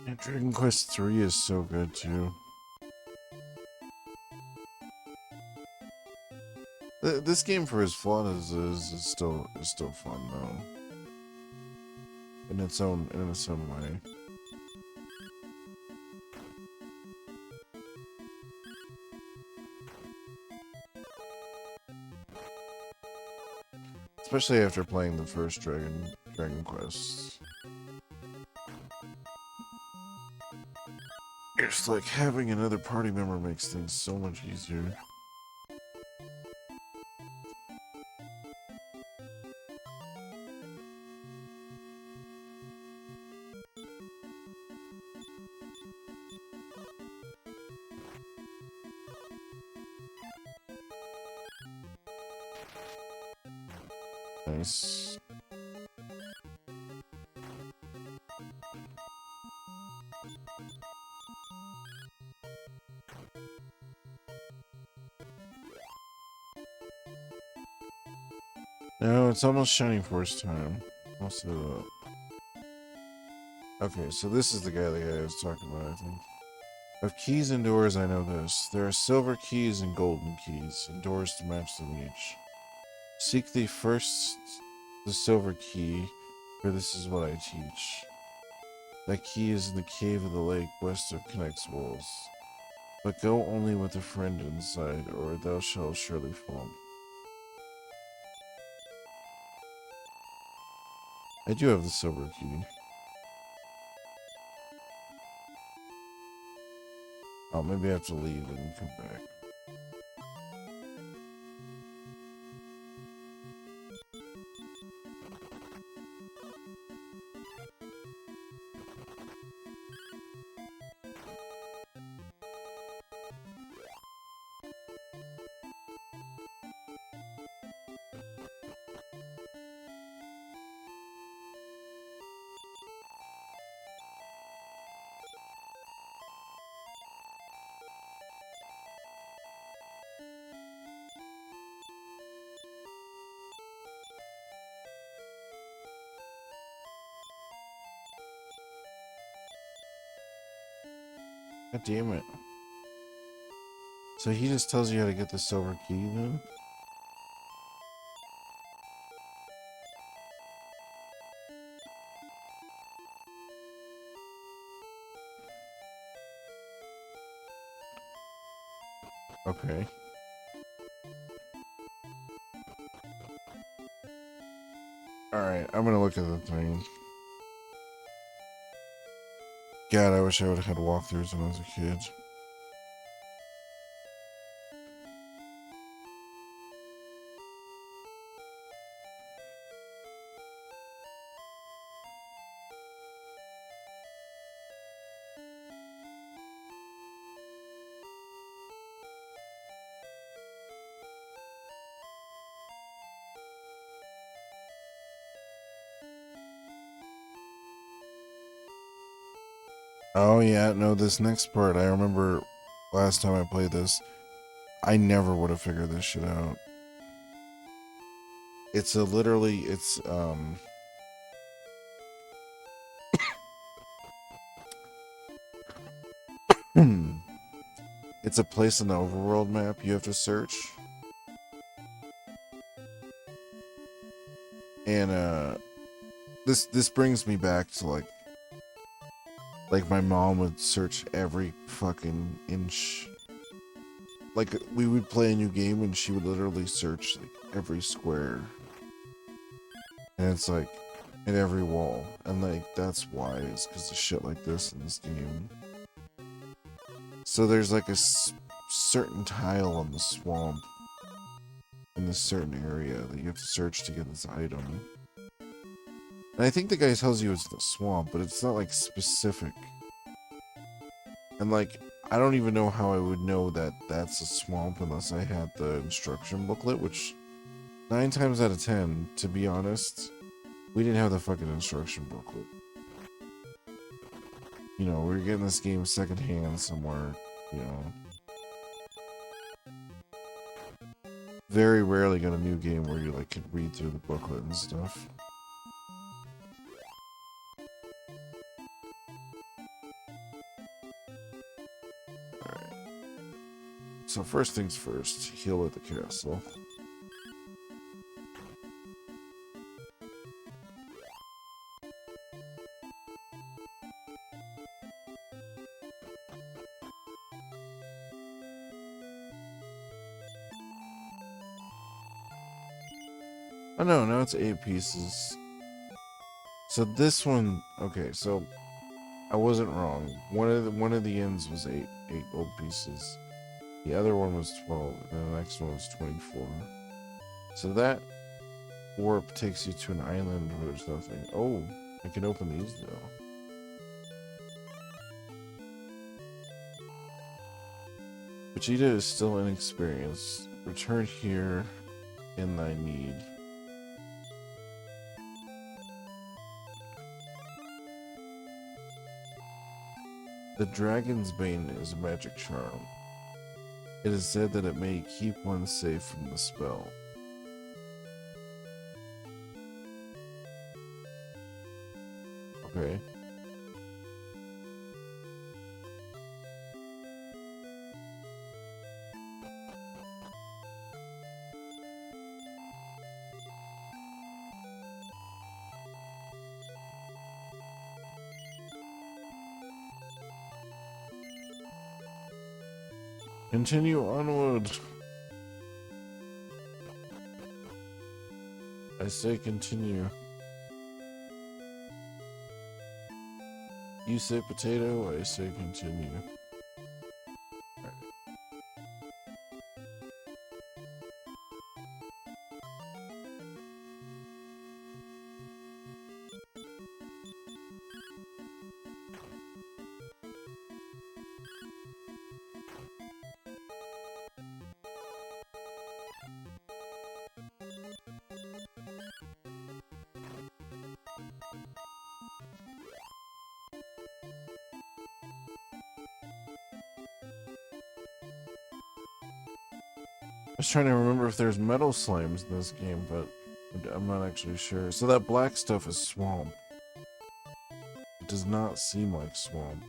Yeah, Dragon Quest 3 is so good too. This game, for as flawed as it is still fun though. In its own way. Especially after playing the first Dragon Quest. It's like having another party member makes things so much easier. Nice. No, it's almost Shining Force time. Also, okay, so this is the guy I was talking about, I think. Of keys and doors, I know this. There are silver keys and golden keys, and doors to match them each. Seek thee first the silver key, for this is what I teach. That key is in the cave of the lake west of Connect's Walls. But go only with a friend inside, or thou shalt surely fall. I do have the silver key. Oh, maybe I have to leave and come back. God damn it. So he just tells you how to get the silver key then? Okay. Alright, I'm gonna look at the thing. God, I wish I would have had walkthroughs when I was a kid. Oh yeah, no, this next part, I remember last time I played this, I never would have figured this shit out. It's a literally, it's a place on the overworld map you have to search. And, this brings me back to, like my mom would search every fucking inch. Like, we would play a new game and she would literally search, like, every square. And it's like, in every wall. And, like, that's why, it's because of shit like this in this game. So there's, like, a certain tile on the swamp in this certain area that you have to search to get this item. And I think the guy tells you it's the swamp, but it's not, like, specific. And, like, I don't even know how I would know that that's a swamp unless I had the instruction booklet, which 9 times out of 10, to be honest, we didn't have the fucking instruction booklet. You know, we were getting this game secondhand somewhere, you know. Very rarely got a new game where you, like, could read through the booklet and stuff. Alright. So first things first, heal at the castle. Oh no, now it's 8 pieces. So this one, okay, so I wasn't wrong. One of the ends was 8 gold pieces. The other one was 12, and the next one was 24. So that warp takes you to an island where there's nothing. Oh, I can open these though. Vegeta is still inexperienced. Return here in thy need. The Dragon's Bane is a magic charm. It is said that it may keep one safe from the spell. Okay. Continue onward. I say continue. You say potato, I say continue. I was trying to remember if there's metal slimes in this game, but I'm not actually sure. So that black stuff is swamp. It does not seem like swamp.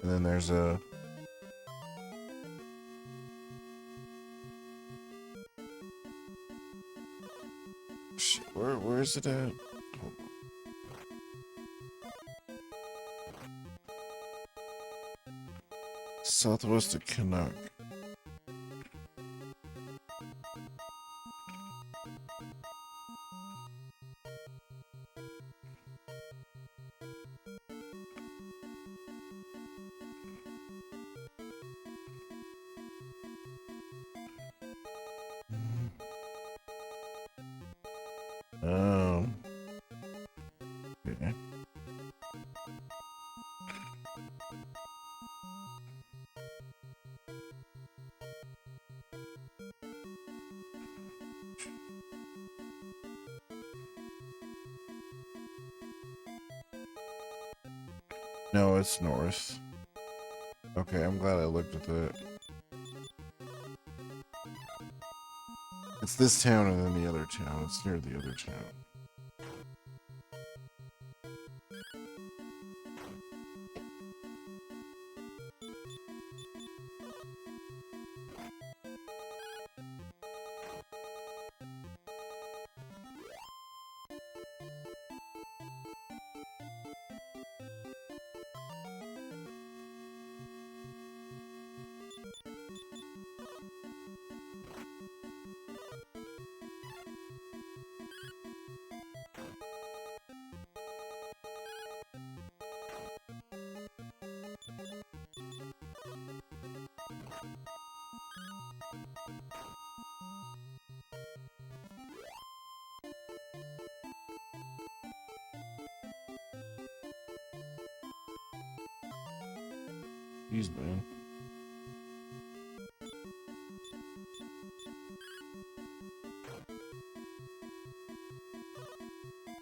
And then there's a... Where is it at? Southwest of Canuck. Okay. No, it's north. Okay, I'm glad I looked at that. It's this town and then the other town. It's near the other town. Jeez, man.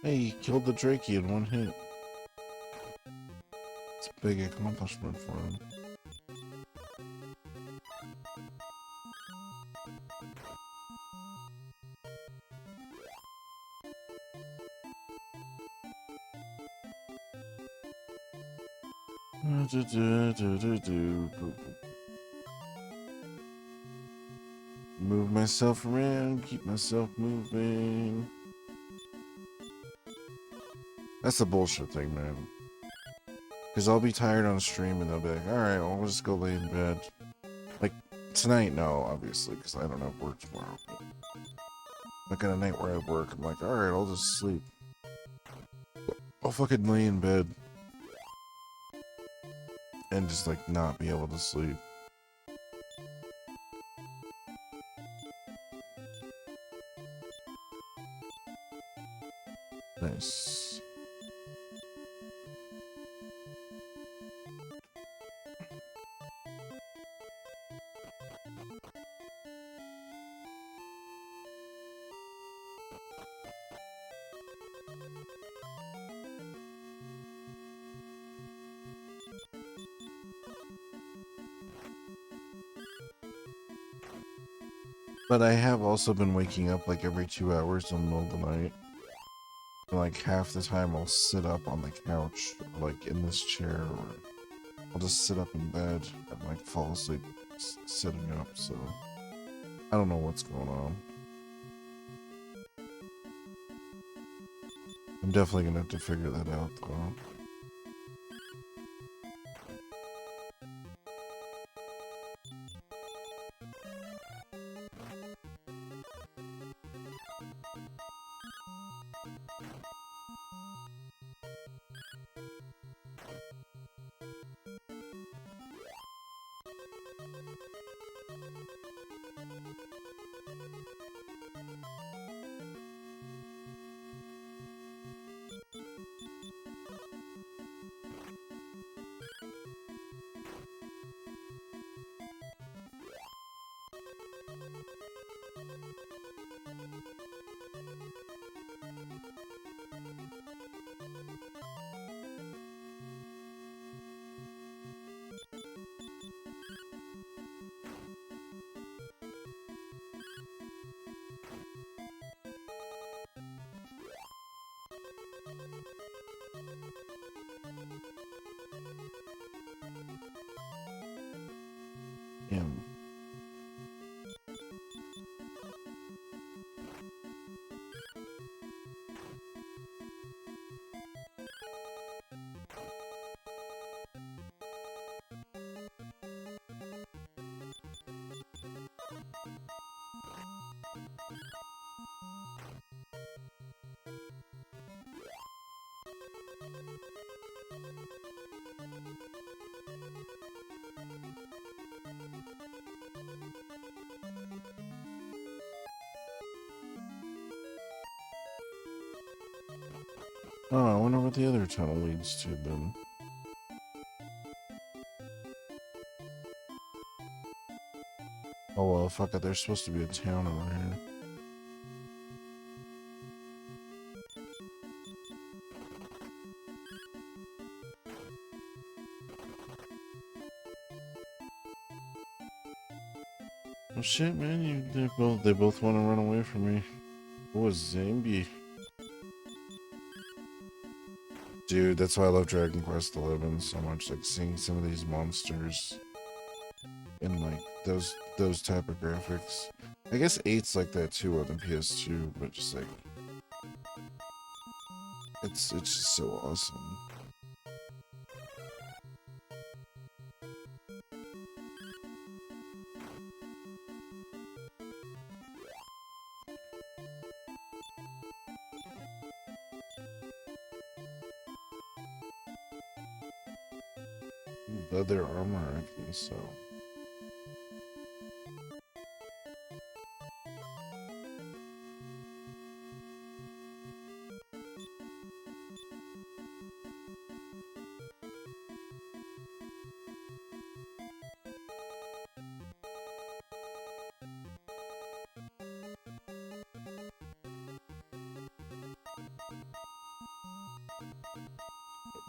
Hey, he killed the Drakey in one hit. It's a big accomplishment for him. Move myself around, keep myself moving. That's the bullshit thing, man. Because I'll be tired on stream and they'll be like, alright, well, we'll just go lay in bed. Like, tonight, no, obviously, because I don't have work tomorrow. Like, on a night where I work, I'm like, alright, I'll just sleep. I'll fucking lay in bed. And just, like, not be able to sleep. Nice. But I have also been waking up like every 2 hours in the middle of the night. And like half the time I'll sit up on the couch, or like in this chair, or I'll just sit up in bed and like fall asleep sitting up, so I don't know what's going on. I'm definitely gonna have to figure that out though. Damn. Oh, I wonder what the other tunnel leads to then. Oh well, fuck it, there's supposed to be a town over here. Oh shit, man, they both want to run away from me. What was Zambi? Dude, that's why I love Dragon Quest XI so much. Like seeing some of these monsters in like those type of graphics. I guess 8's like that too on the PS2, but just like it's just so awesome. Leather armor, I think so.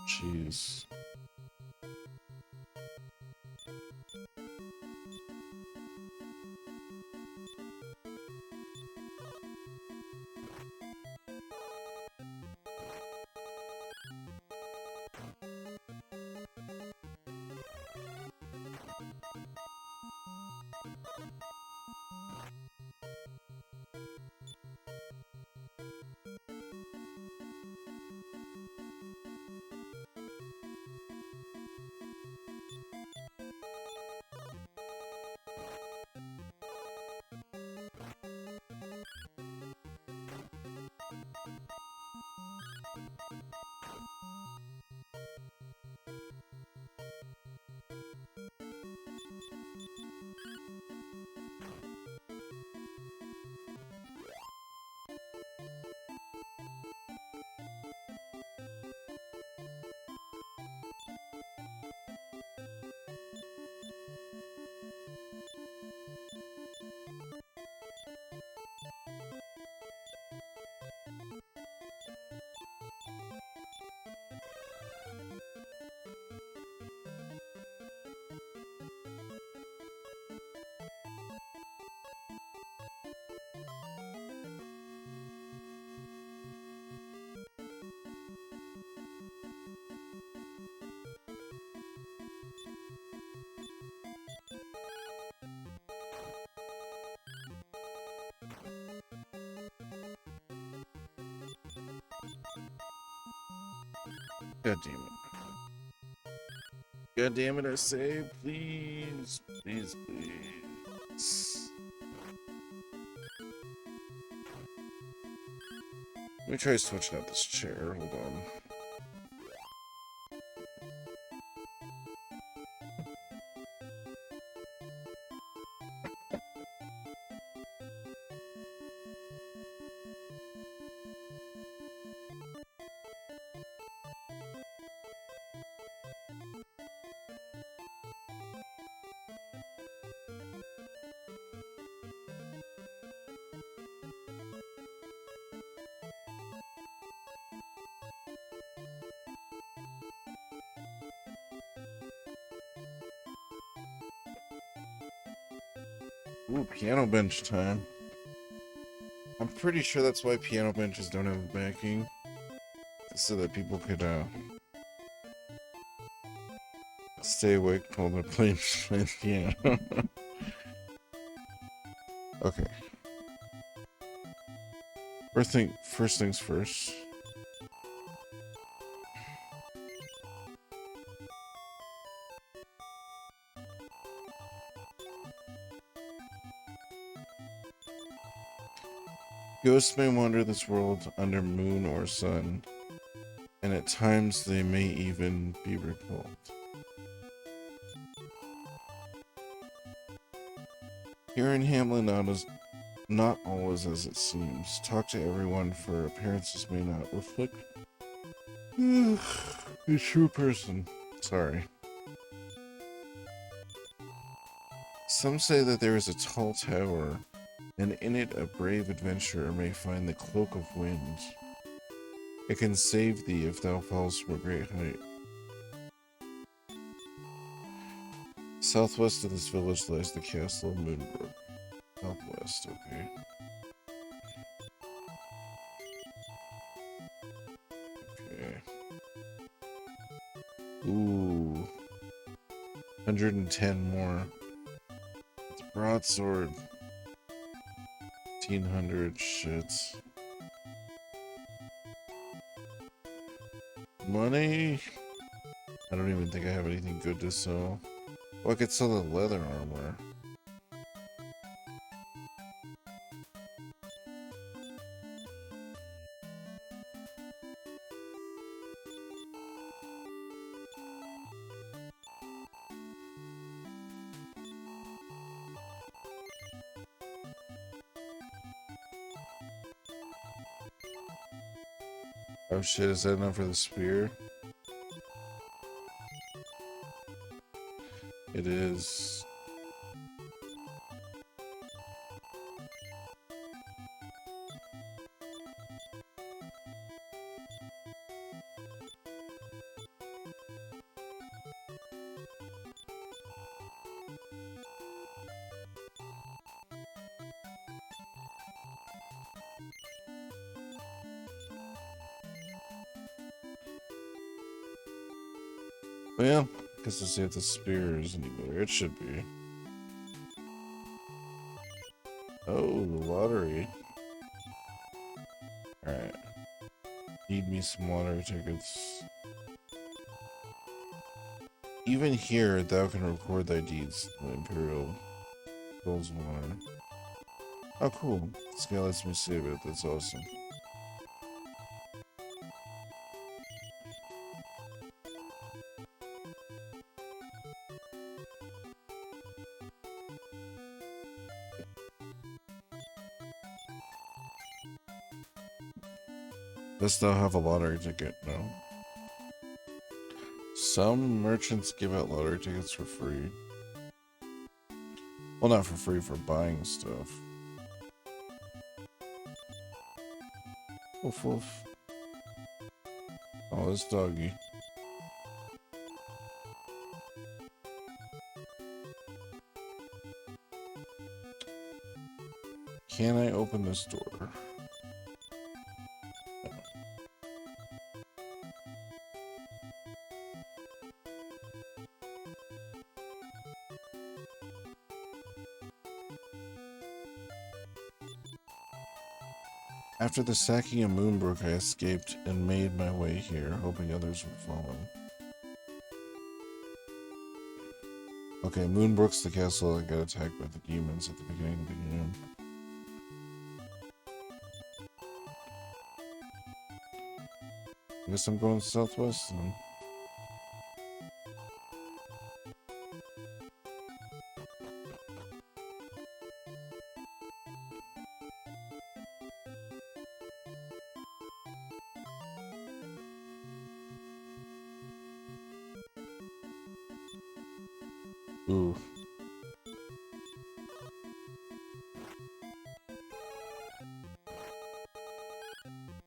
Jeez. God damn it. God damn it, I say, please, please, please. Let me try switching out this chair, hold on. Ooh, piano bench time. I'm pretty sure that's why piano benches don't have backing. so that people could stay awake while they're playing piano. Okay. First things first. Ghosts may wander this world under moon or sun, and at times they may even be recalled. Here in Hamlin, not always as it seems. Talk to everyone, for appearances may not reflect a true person. Sorry. Some say that there is a tall tower, and in it a brave adventurer may find the cloak of wind. It can save thee if thou fallst from a great height. Southwest of this village lies the castle of Moonbrook. Southwest, okay. Okay. Ooh. 110 more. It's broadsword. 1500 shit. Money? I don't even think I have anything good to sell. Oh, I could sell the leather armor. Oh shit, is that enough for the spear? It is. Well, I guess to see if the spear is any better. It should be. Oh, the lottery. Alright. Need me some lottery tickets. Even here, thou can record thy deeds. The Imperial Goals War. Oh, cool. This guy lets me save it. That's awesome. Dost thou have a lottery ticket? No. Some merchants give out lottery tickets for free. Well, not for free, for buying stuff. Woof woof. Oh, this doggy. Can I open this door? After the sacking of Moonbrook, I escaped and made my way here, hoping others would follow. Okay, Moonbrook's the castle that got attacked by the demons at the beginning of the game. I guess I'm going southwest then. Ooh.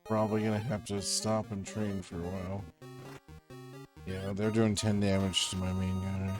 Probably gonna have to stop and train for a while. Yeah, they're doing 10 damage to my main guy.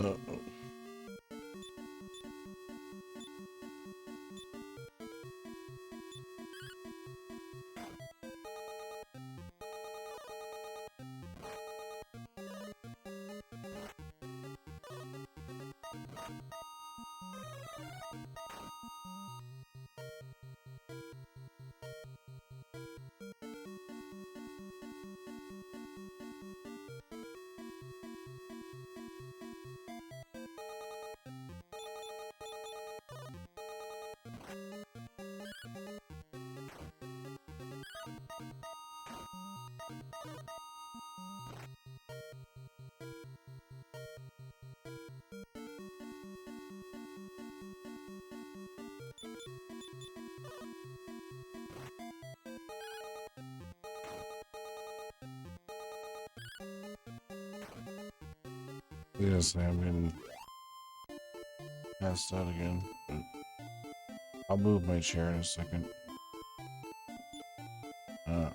Uh, yes, I'm getting passed out again. But I'll move my chair in a second.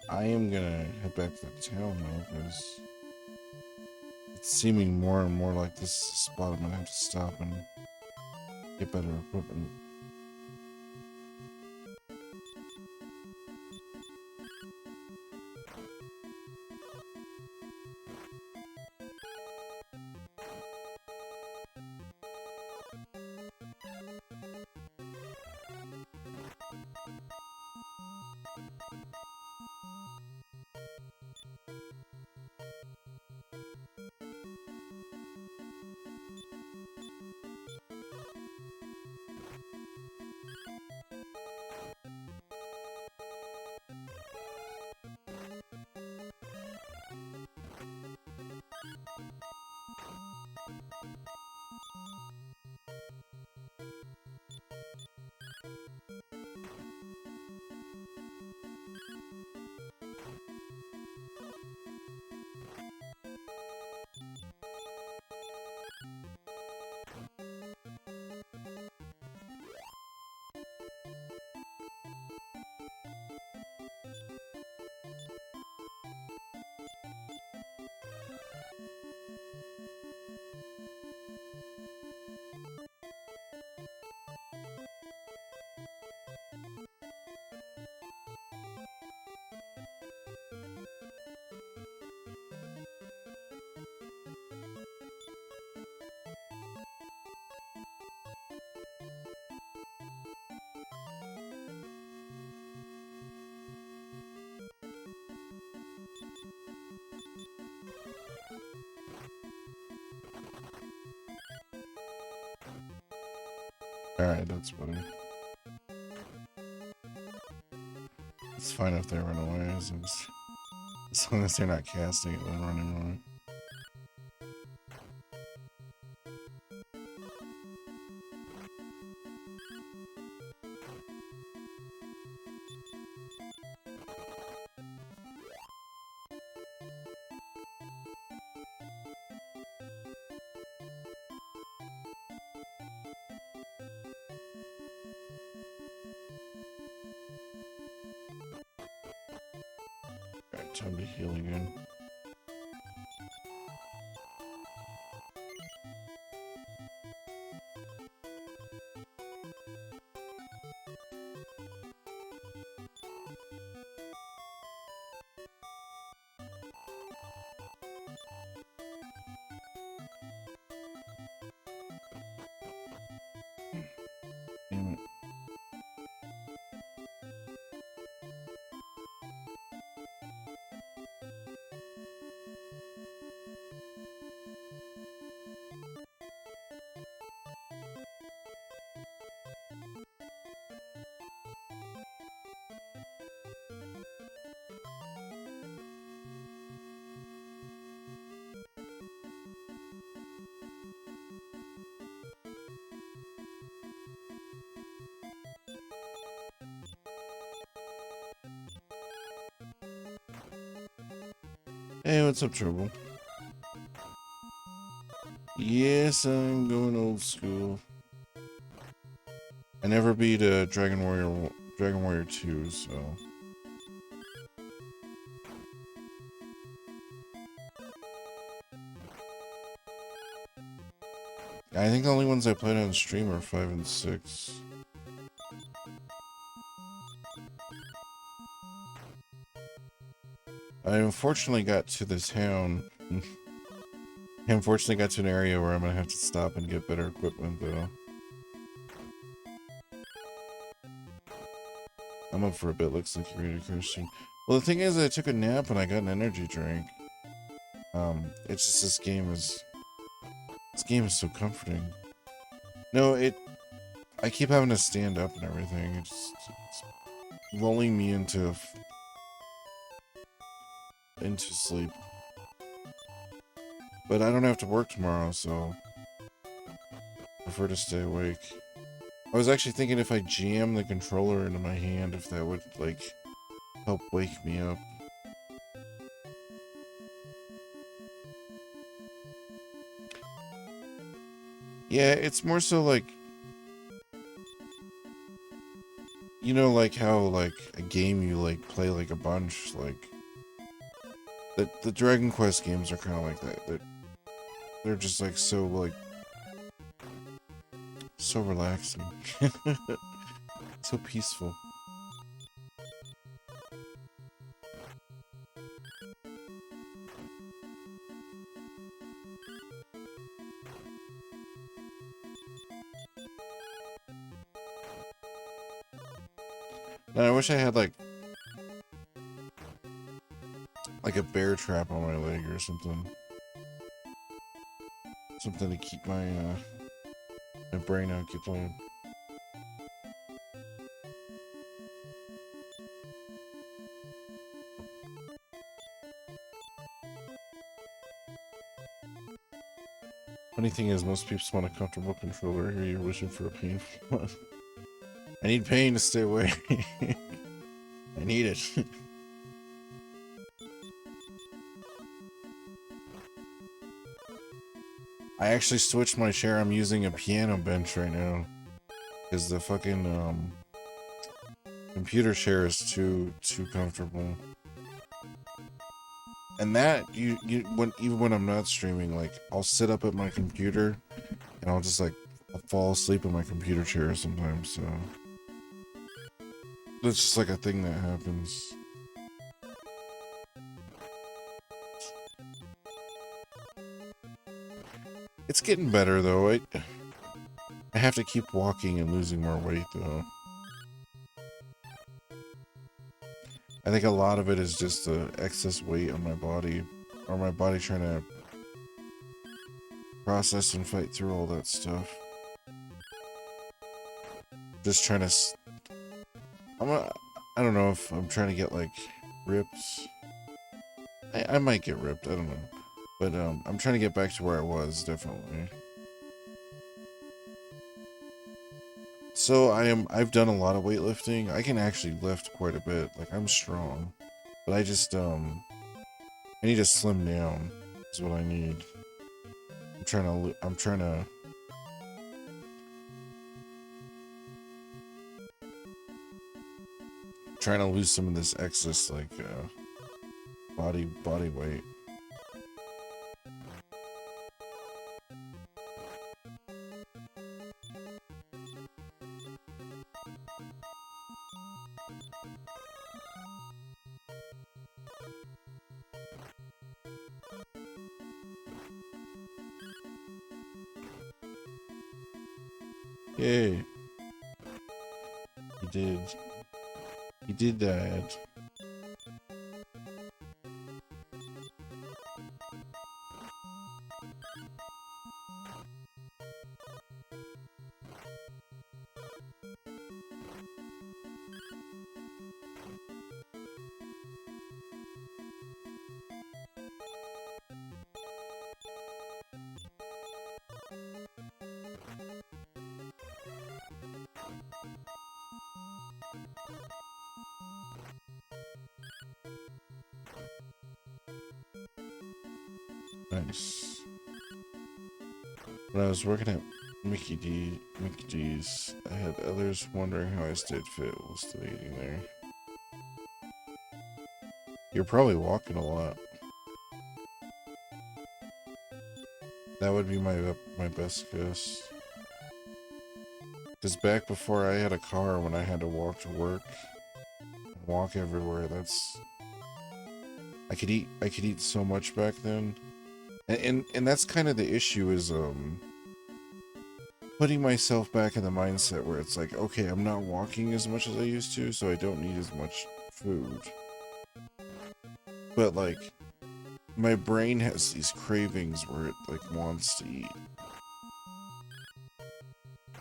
I am gonna head back to the town now because it's seeming more and more like this spot I'm gonna have to stop and get better equipment. Alright, that's better. It's fine if they run away, as long as they're not casting it and running away. Alright, time to heal again. Damn it. Hey, what's up, Trouble? Yes, I'm going old school. I never beat Dragon Warrior 2, so I think the only ones I played on stream are 5 and 6. I unfortunately got to the town. I unfortunately got to an area where I'm gonna have to stop and get better equipment, though. I'm up for a bit, looks like you're ready to Christian. Well, the thing is, I took a nap and I got an energy drink. It's just this game is so comforting. No, I keep having to stand up and everything. It's lulling me into sleep. But I don't have to work tomorrow, so I prefer to stay awake. I was actually thinking if I jam the controller into my hand, if that would, like, help wake me up. Yeah, it's more so like, you know, like how, like, a game you, like, play, like, a bunch, like, the Dragon Quest games are kind of like that. They're just, like, so, like, so relaxing. So peaceful. Now, I wish I had, like a bear trap on my leg or something. Something to keep my brain occupied. Funny thing is, most people want a comfortable controller. Here you're wishing for a painful one. I need pain to stay away. I need it. I actually switched my chair. I'm using a piano bench right now. Because the fucking, computer chair is too comfortable. And that, even when I'm not streaming, like, I'll sit up at my computer, and I'll just, like, I'll fall asleep in my computer chair sometimes, so. It's just, like, a thing that happens. It's getting better, though. I have to keep walking and losing more weight, though. I think a lot of it is just the excess weight on my body, or my body trying to process and fight through all that stuff. Just trying to... I don't know if I'm trying to get, like, ripped. I might get ripped, I don't know. But, I'm trying to get back to where I was, definitely. So, I've done a lot of weightlifting. I can actually lift quite a bit. Like, I'm strong. But I just, I need to slim down, is what I need. I'm trying to lose some of this excess, like, body weight. Yay. He did. He did that. Nice. When I was working at Mickey D's, I had others wondering how I stayed fit while still eating there. You're probably walking a lot. That would be my best guess. Because back before I had a car, when I had to walk to work, walk everywhere, I could eat so much back then. And that's kind of the issue is putting myself back in the mindset where it's like, okay, I'm not walking as much as I used to, so I don't need as much food. But like my brain has these cravings where it like wants to eat.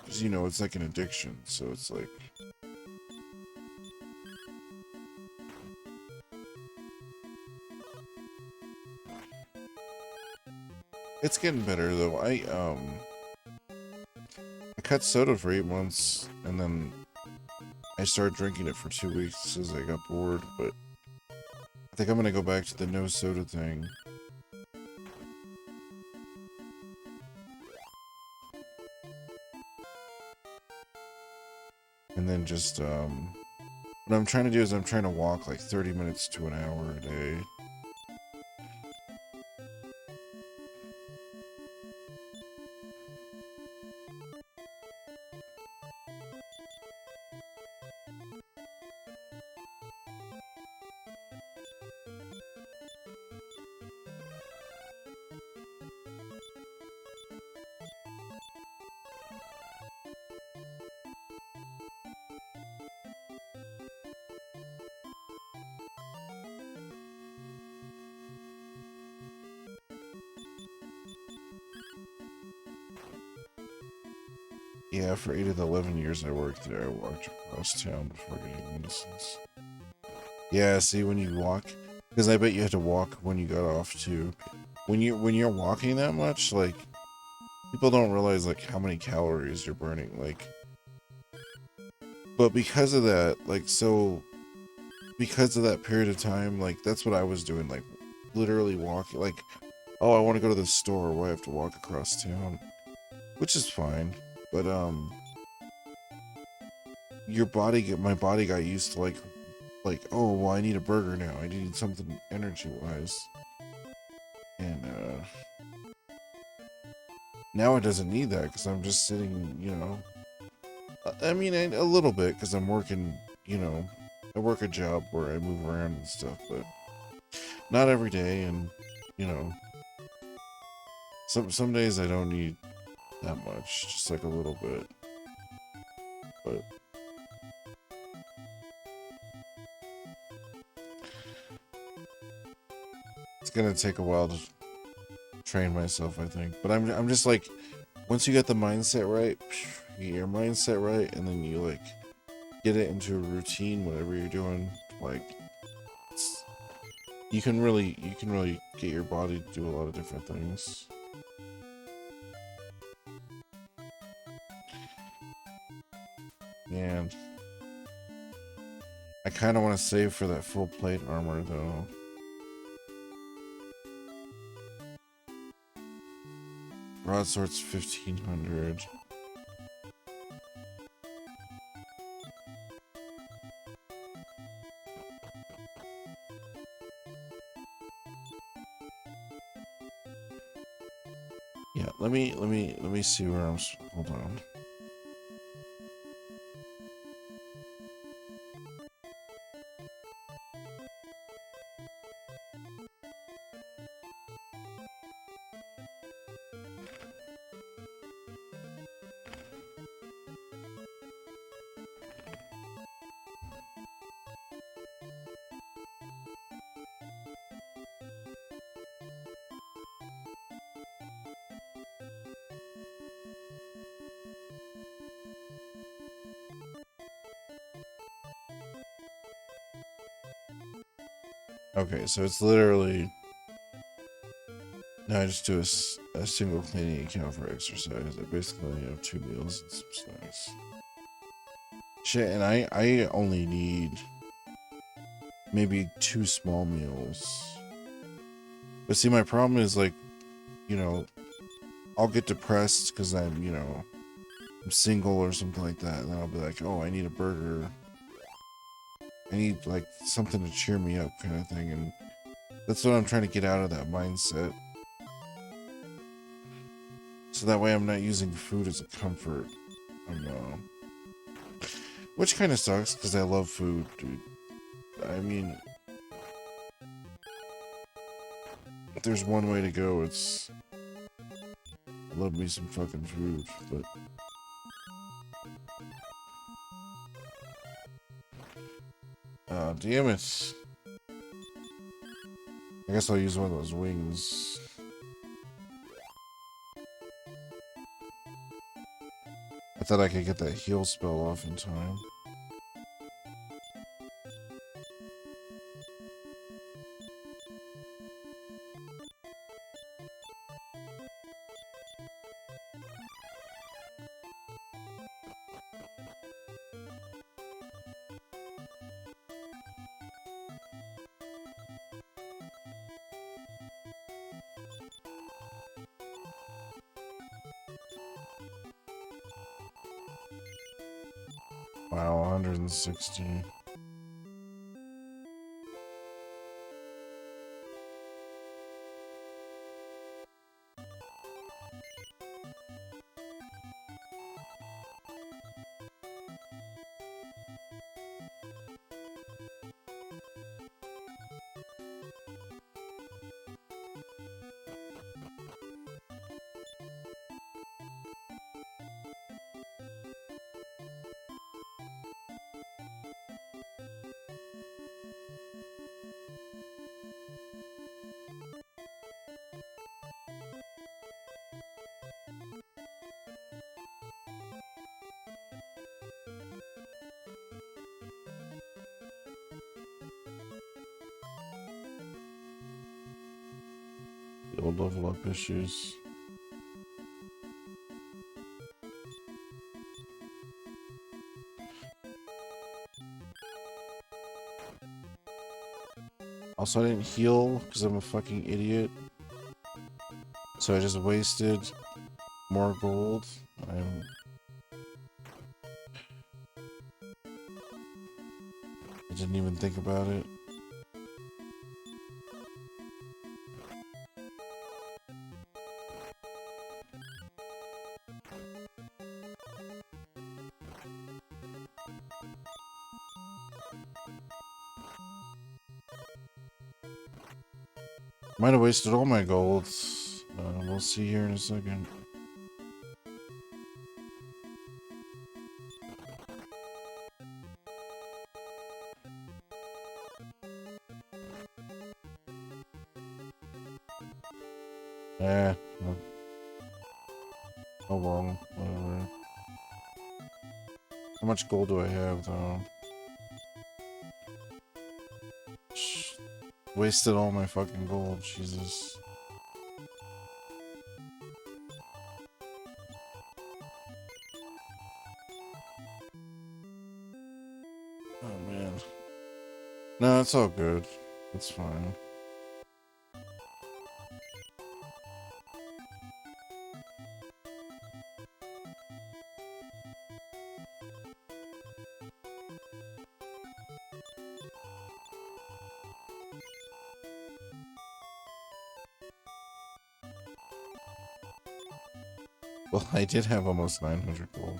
'Cause, you know, it's like an addiction, so it's like it's getting better though. I cut soda for 8 months and then I started drinking it for 2 weeks as I got bored, but I think I'm gonna go back to the no soda thing. And then just what I'm trying to do is I'm trying to walk like 30 minutes to an hour a day. Yeah, for 8 of the 11 years I worked there, I walked across town before getting a license. Yeah, see, when you walk, because I bet you had to walk when you got off too. When you're walking that much, like, people don't realize like how many calories you're burning, like. But because of that, like, so because of that period of time, like, that's what I was doing, like, literally walking, like, oh, I want to go to the store, well, I have to walk across town, which is fine, but my body got used to like, oh, well, I need a burger now, I need something energy wise, and now it doesn't need that because I'm just sitting, you know. I mean, a little bit because I'm working, you know, I work a job where I move around and stuff, but not every day, and you know, some days I don't need that much, just like a little bit, but it's gonna take a while to train myself, I think. But I'm just like, once you get the mindset right, you get your mindset right, and then you like get it into a routine, whatever you're doing, like you can really get your body to do a lot of different things. And I kind of want to save for that full plate armor though. Broadsword's 1500. Yeah, let me see where I'm. Hold on. Okay, so it's literally. Now I just do a single cleaning account for exercise. I basically only have 2 meals and some snacks. Shit, and I only need maybe 2 small meals. But see, my problem is like, you know, I'll get depressed because I'm, you know, I'm single or something like that, and then I'll be like, oh, I need a burger. I need like something to cheer me up, kind of thing, and that's what I'm trying to get out of that mindset. So that way I'm not using food as a comfort. Which kind of sucks, because I love food, dude. I mean, if there's one way to go, it's... I love me some fucking food, but... Damn it. I guess I'll use one of those wings. I thought I could get that heal spell off in time. Wow, 160. The old level up issues. Also, I didn't heal because I'm a fucking idiot. So I just wasted more gold. I didn't even think about it. Might have wasted all my gold. We'll see here in a second. Well, how long? Whatever. How much gold do I have, though? Wasted all my fucking gold, Jesus. Oh, man. No, it's all good. It's fine. Well, I did have almost 900 gold.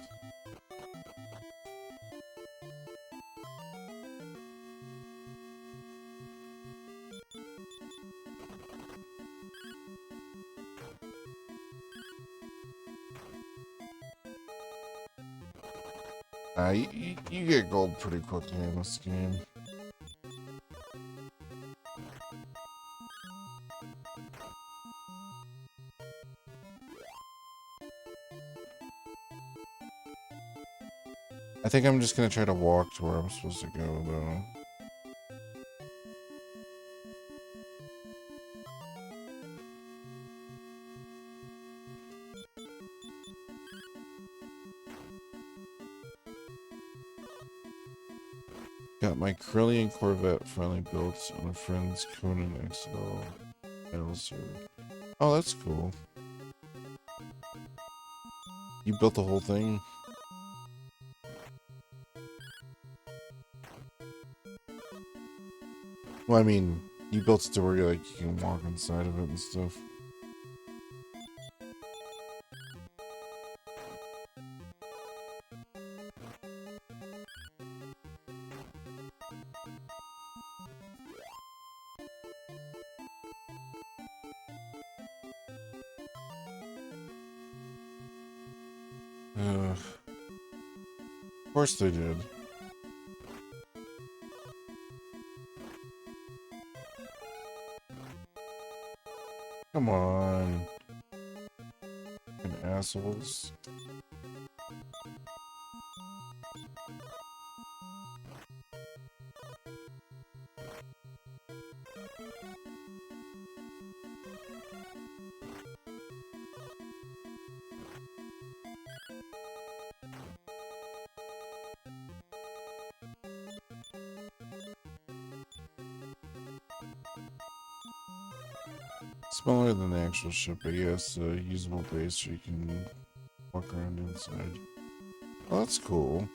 You get gold pretty quickly in this game. I think I'm just gonna try to walk to where I'm supposed to go, though. Got my Corellian Corvette finally built on a friend's Conan XL battle server. Oh, that's cool. You built the whole thing? Well, I mean, you built it to where you can walk inside of it and stuff. Of course they did. Come on. Fucking assholes. Smaller than the actual ship, but yes, a usable base so you can walk around inside. Oh, that's cool.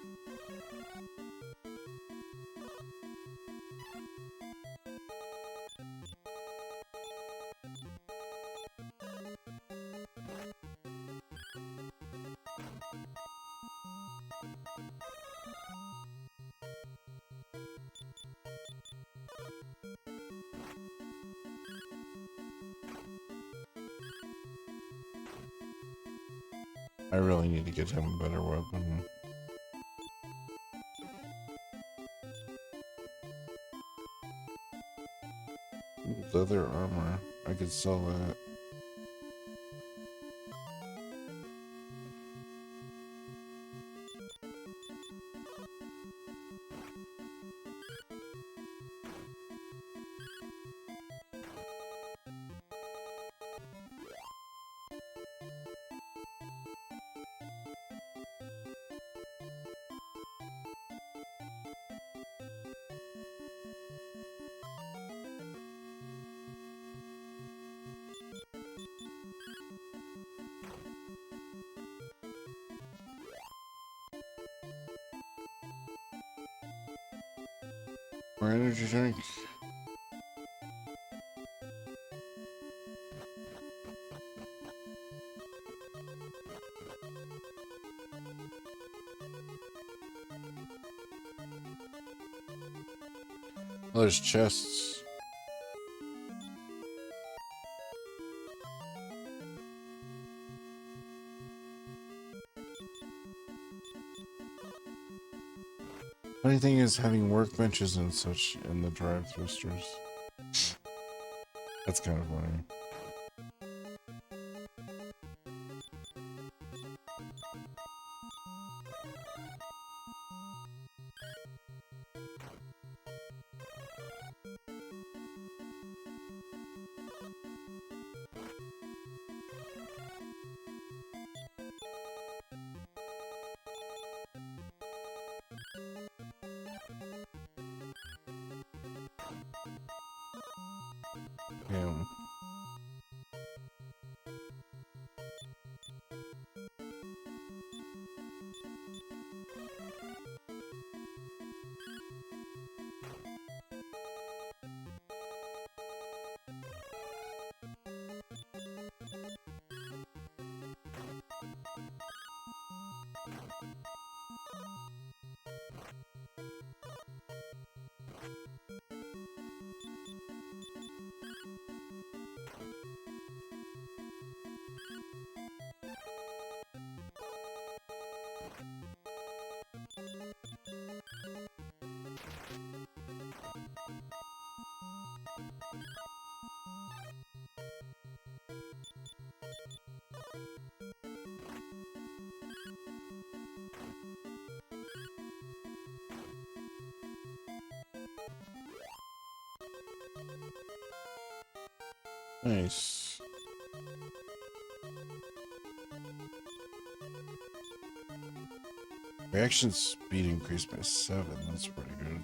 I really need to get him a better weapon. Ooh, leather armor. I could sell that. More energy drink. Oh, there's chests. Funny thing is having workbenches and such in the drive-thru stores. That's kind of funny. Yeah. Nice. Reaction speed increased by 7. That's pretty good.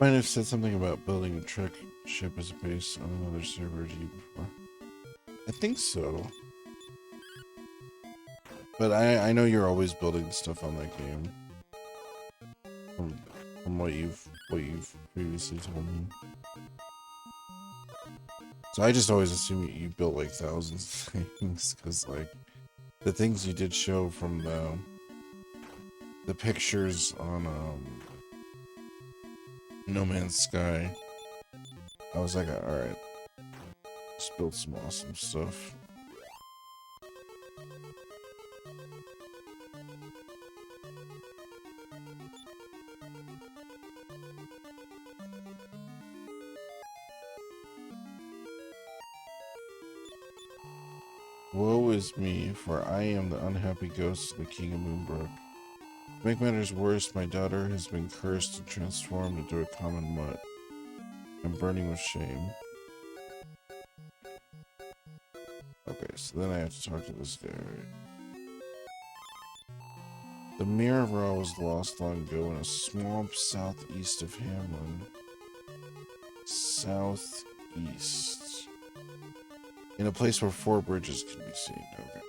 Might have said something about building a trick ship as a base on another server to you before. think so. But I know you're always building stuff on that game. From what you've previously told me. So I just always assume you built like thousands of things, because like the things you did show from the pictures on No Man's Sky, I was like, all right, just build some awesome stuff. Woe is me, for I am the unhappy ghost of the King of Moonbrook. To make matters worse, my daughter has been cursed and transformed into a common mutt. I'm burning with shame. Okay, so then I have to talk to this guy, right? The Mirror of Ra was lost long ago in a swamp southeast of Hamlin. Southeast. In a place where 4 bridges can be seen. Okay.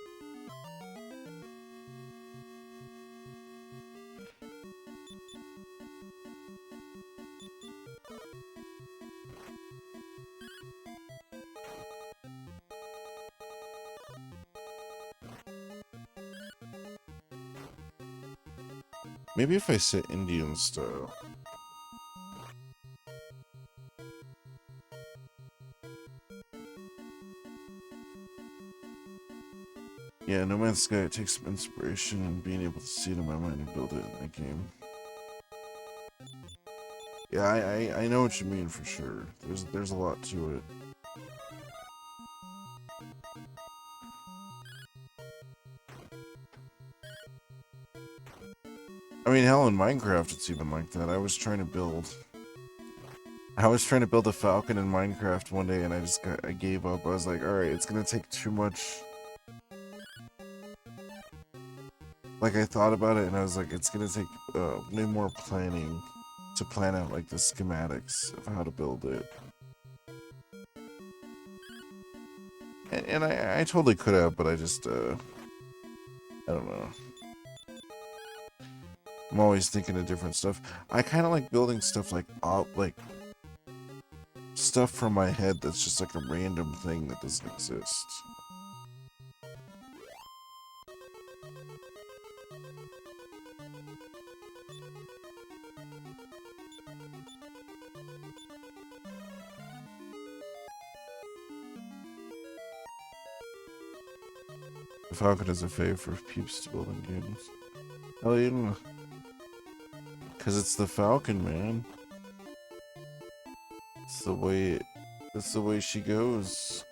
Maybe if I sit Indian style. Yeah, No Man's Sky, it takes some inspiration and being able to see it in my mind and build it in that game. Yeah, I know what you mean for sure. There's a lot to it. I mean, hell, in Minecraft it's even like that. I was trying to build a falcon in Minecraft one day and I gave up. I was like, alright, it's gonna take too much. Like, I thought about it and I was like, it's gonna take way more planning to plan out like the schematics of how to build it. And I totally could have, but I just I don't know. I'm always thinking of different stuff. I kind of like building stuff like stuff from my head that's just like a random thing that doesn't exist. The Falcon is a fave for peeps to build in games. Hell yeah. Cause it's the Falcon, man. It's the way that's the way she goes.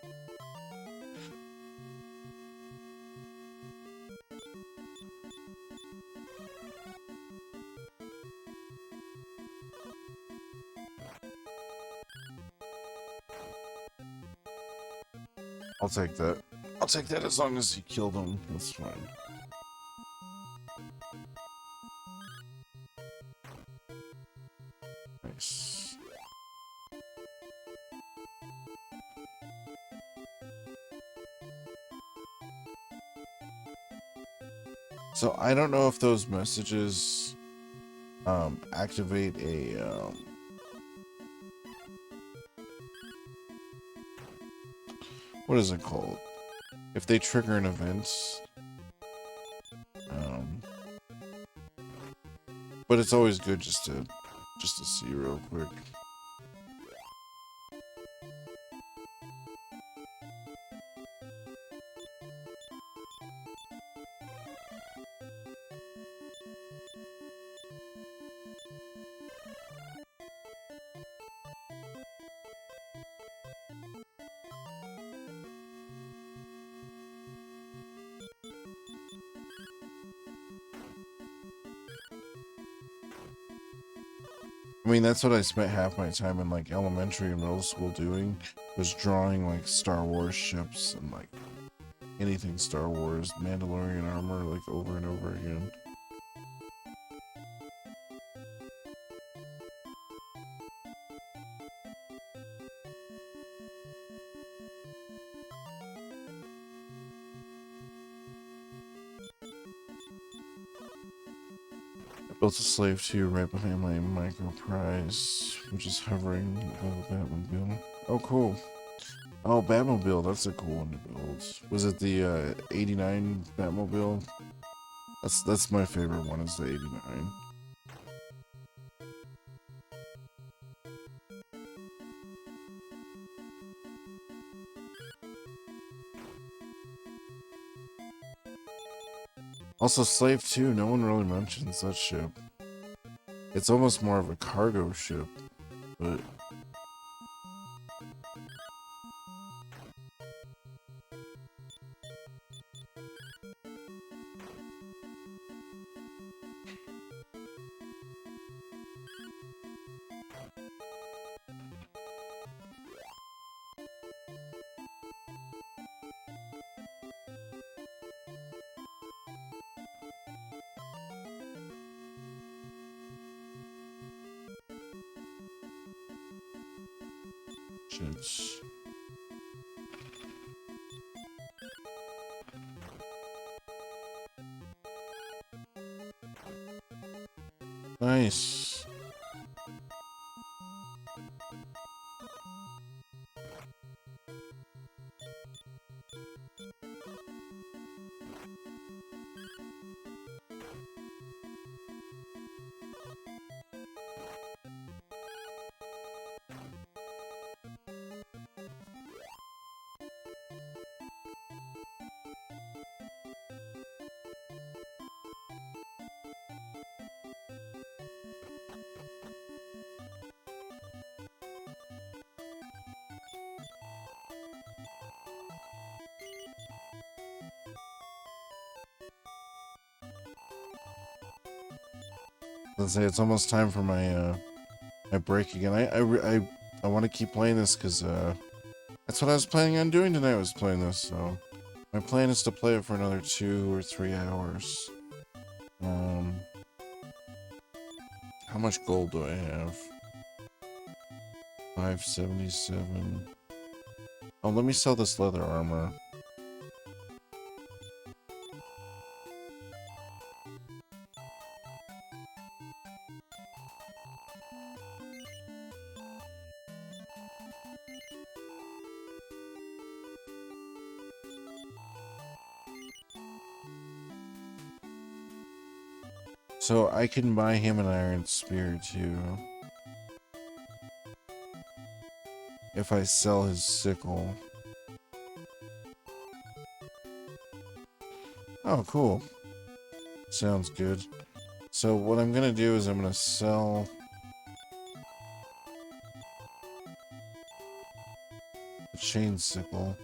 I'll take that. I'll take that as long as you kill them. That's fine. Nice. So I don't know if those messages activate a what is it called? If they trigger an event. But it's always good just to see real quick. I mean, that's what I spent half my time in like elementary and middle school doing, was drawing like Star Wars ships and like anything Star Wars, Mandalorian armor, like over and over again. Built a slave 2 right behind my micro prize, which is hovering above the Batmobile. Oh, cool. Oh, Batmobile, that's a cool one to build. Was it the 89 Batmobile? That's my favorite one, is the 89. Also, Slave 2, no one really mentions that ship. It's almost more of a cargo ship, but... shits. Nice. Let's say it's almost time for my my break again. I want to keep playing this because that's what I was planning on doing tonight. Was playing this, so my plan is to play it for another 2 or 3 hours. How much gold do I have? 577. Oh, let me sell this leather armor. So I can buy him an iron spear too. If I sell his sickle. Oh, cool. Sounds good. So what I'm gonna do is I'm gonna sell the chain sickle.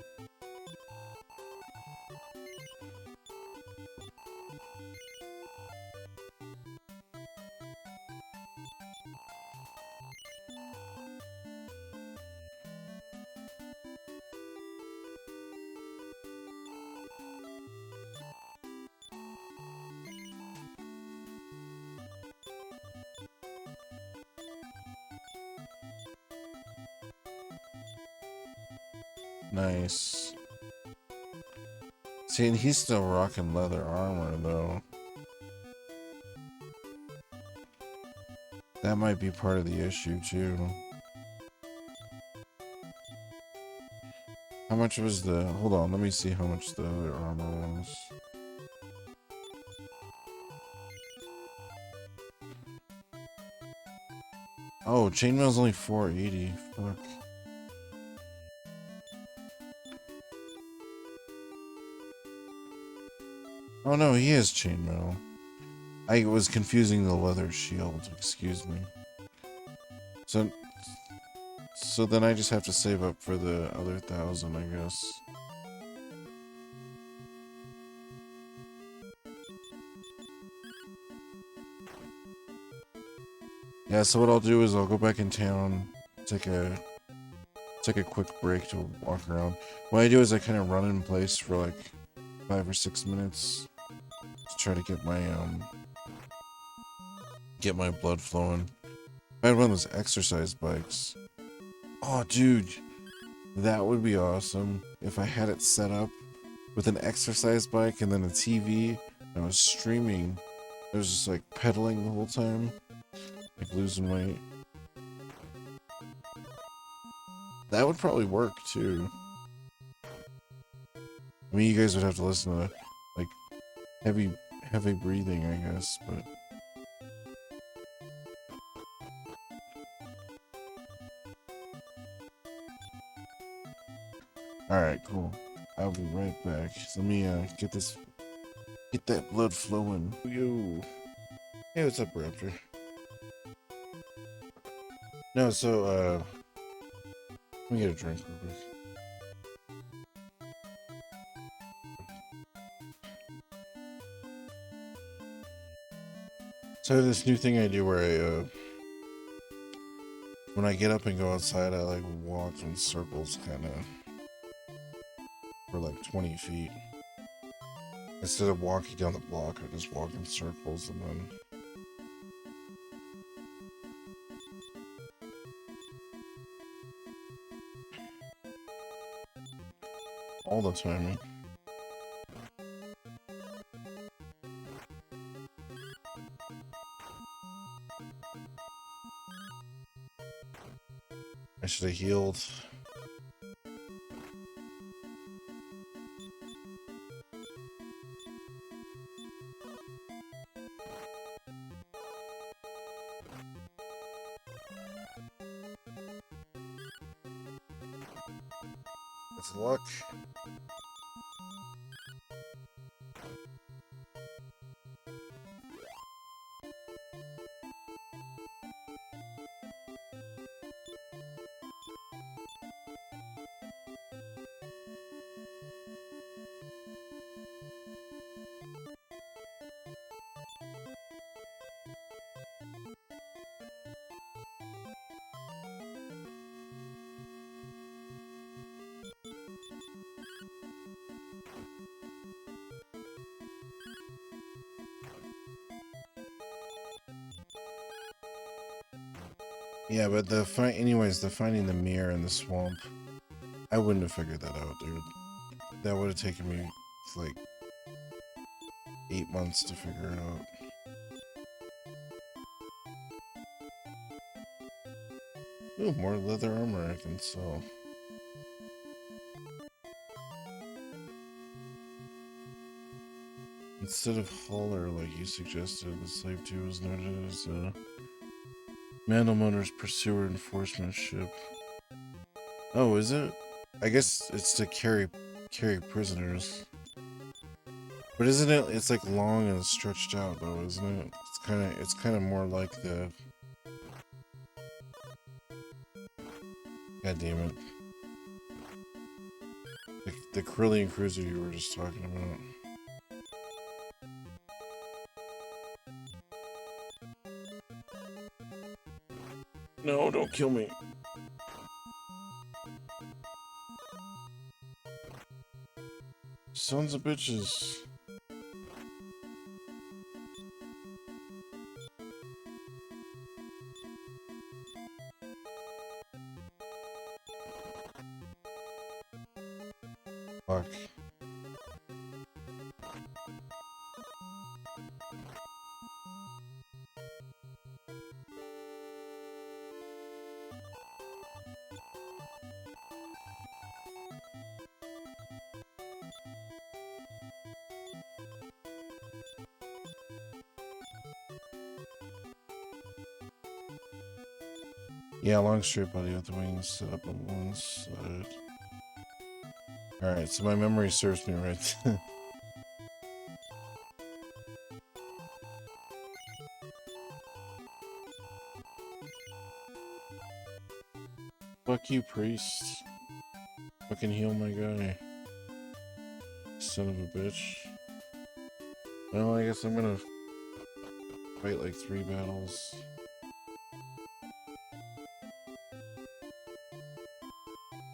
Nice. See, and he's still rocking leather armor, though. That might be part of the issue, too. How much was the... Hold on, let me see how much the other armor was. Oh, chainmail's only 480. Fuck. Oh no, he has chainmail. I was confusing the leather shield, excuse me. So then I just have to save up for the other 1,000, I guess. Yeah, so what I'll do is I'll go back in town, take a quick break to walk around. What I do is I kind of run in place for like 5 or 6 minutes to try to get my blood flowing. I had one of those exercise bikes. Oh, dude, that would be awesome if I had it set up with an exercise bike and then a TV and I was streaming I was just like pedaling the whole time, like losing weight. That would probably work too. I mean, you guys would have to listen to like heavy breathing, I guess, but. Alright, cool. I'll be right back. Let me get that blood flowing. Yo. Hey, what's up, Raptor? No, so let me get a drink real quick. So I have this new thing I do where I when I get up and go outside, I like walk in circles kinda for like 20 feet. Instead of walking down the block, I just walk in circles and then all the time. I should have healed. That's luck. Yeah, but the finding the mirror in the swamp, I wouldn't have figured that out, dude. That would have taken me like 8 months to figure it out. Ooh, more leather armor I can sell. Instead of hauler, like you suggested, the slave 2 was noted as a Mandalmotor's pursuer enforcement ship. Oh, is it? I guess it's to carry prisoners. But isn't it? It's like long and stretched out, though, isn't it? It's kind of more like the. God damn it! The Carillion cruiser you were just talking about. No, don't kill me. Sons of bitches. Fuck. Yeah, long straight body with the wings set up on one side. Alright, so my memory serves me right. Fuck you, priest. Fucking heal my guy. Son of a bitch. Well, I guess I'm gonna fight like 3 battles.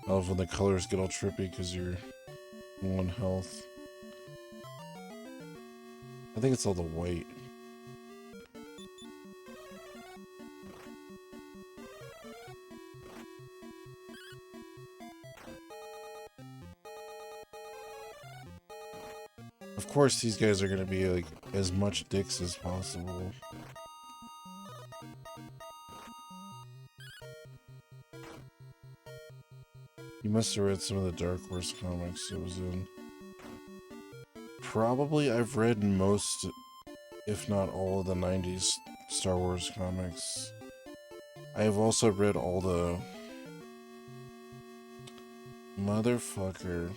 I love when the colors get all trippy because you're 1 health. I think it's all the white. Of course these guys are gonna be like as much dicks as possible. You must have read some of the Dark Horse comics it was in. Probably I've read most, if not all, of the 90s Star Wars comics. I have also read all the... Motherfucker.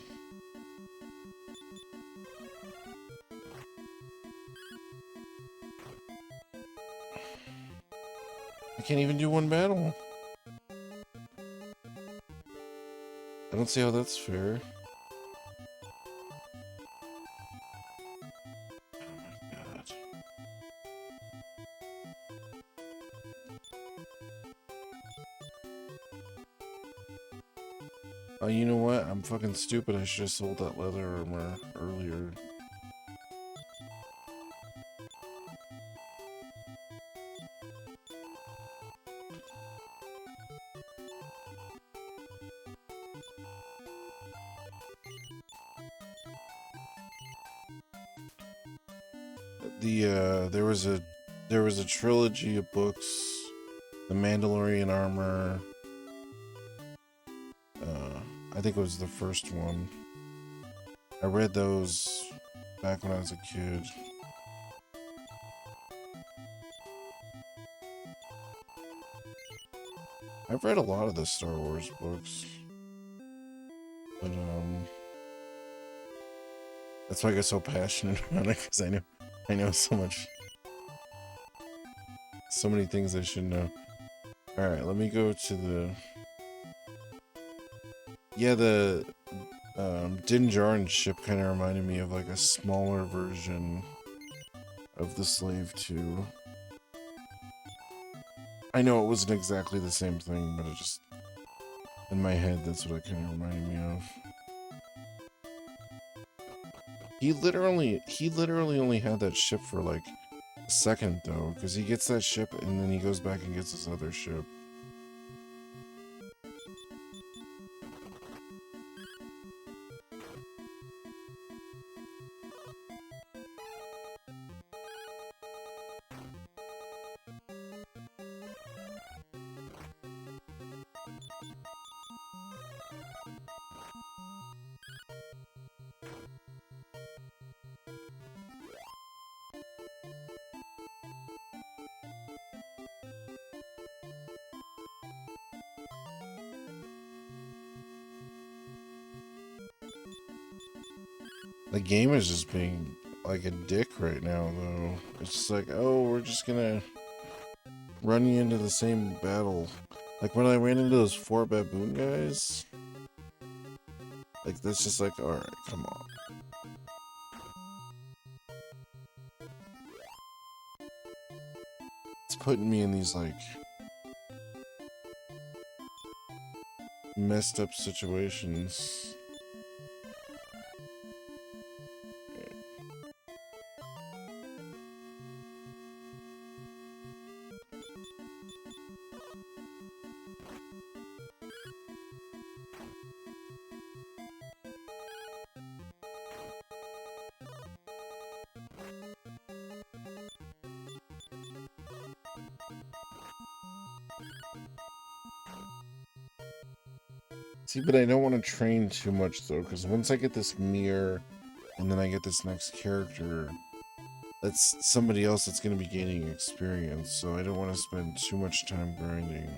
I can't even do one battle. I don't see how that's fair. Oh, you know what? I'm fucking stupid. I should have sold that leather armor earlier. There was a trilogy of books, The Mandalorian armor. I think it was the first one. I read those back when I was a kid. I've read a lot of the Star Wars books. But, that's why I get so passionate about it, because I know so much. So many things I should know. Alright, let me go to the... Yeah, the Din Djarin ship kind of reminded me of like a smaller version of the Slave 2. I know it wasn't exactly the same thing, but it just... In my head, that's what it kind of reminded me of. He literally only had that ship for like a second though, because he gets that ship and then he goes back and gets his other ship. The game is just being like a dick right now, though. It's just like, oh, we're just gonna run you into the same battle. Like when I ran into those 4 baboon guys, like that's just like, alright, come on. It's putting me in these like messed up situations. See, but I don't want to train too much though, because once I get this mirror and then I get this next character, that's somebody else that's going to be gaining experience, so I don't want to spend too much time grinding.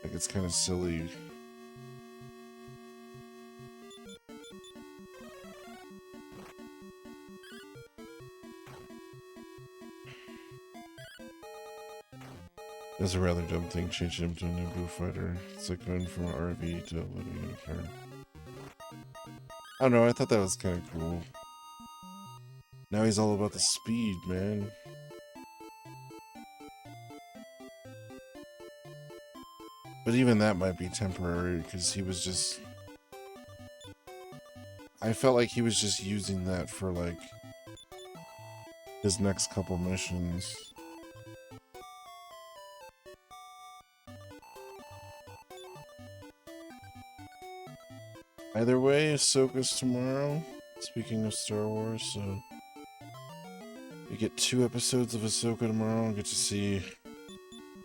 Like, it's kind of silly. That's a rather dumb thing, changing him to a Naboo fighter. It's like going from RV to living in a car. I don't know, I thought that was kind of cool. Now he's all about the speed, man. But even that might be temporary, because he was just... I felt like he was just using that for, like, his next couple missions. Either way, Ahsoka's tomorrow. Speaking of Star Wars, so we get 2 episodes of Ahsoka tomorrow and get to see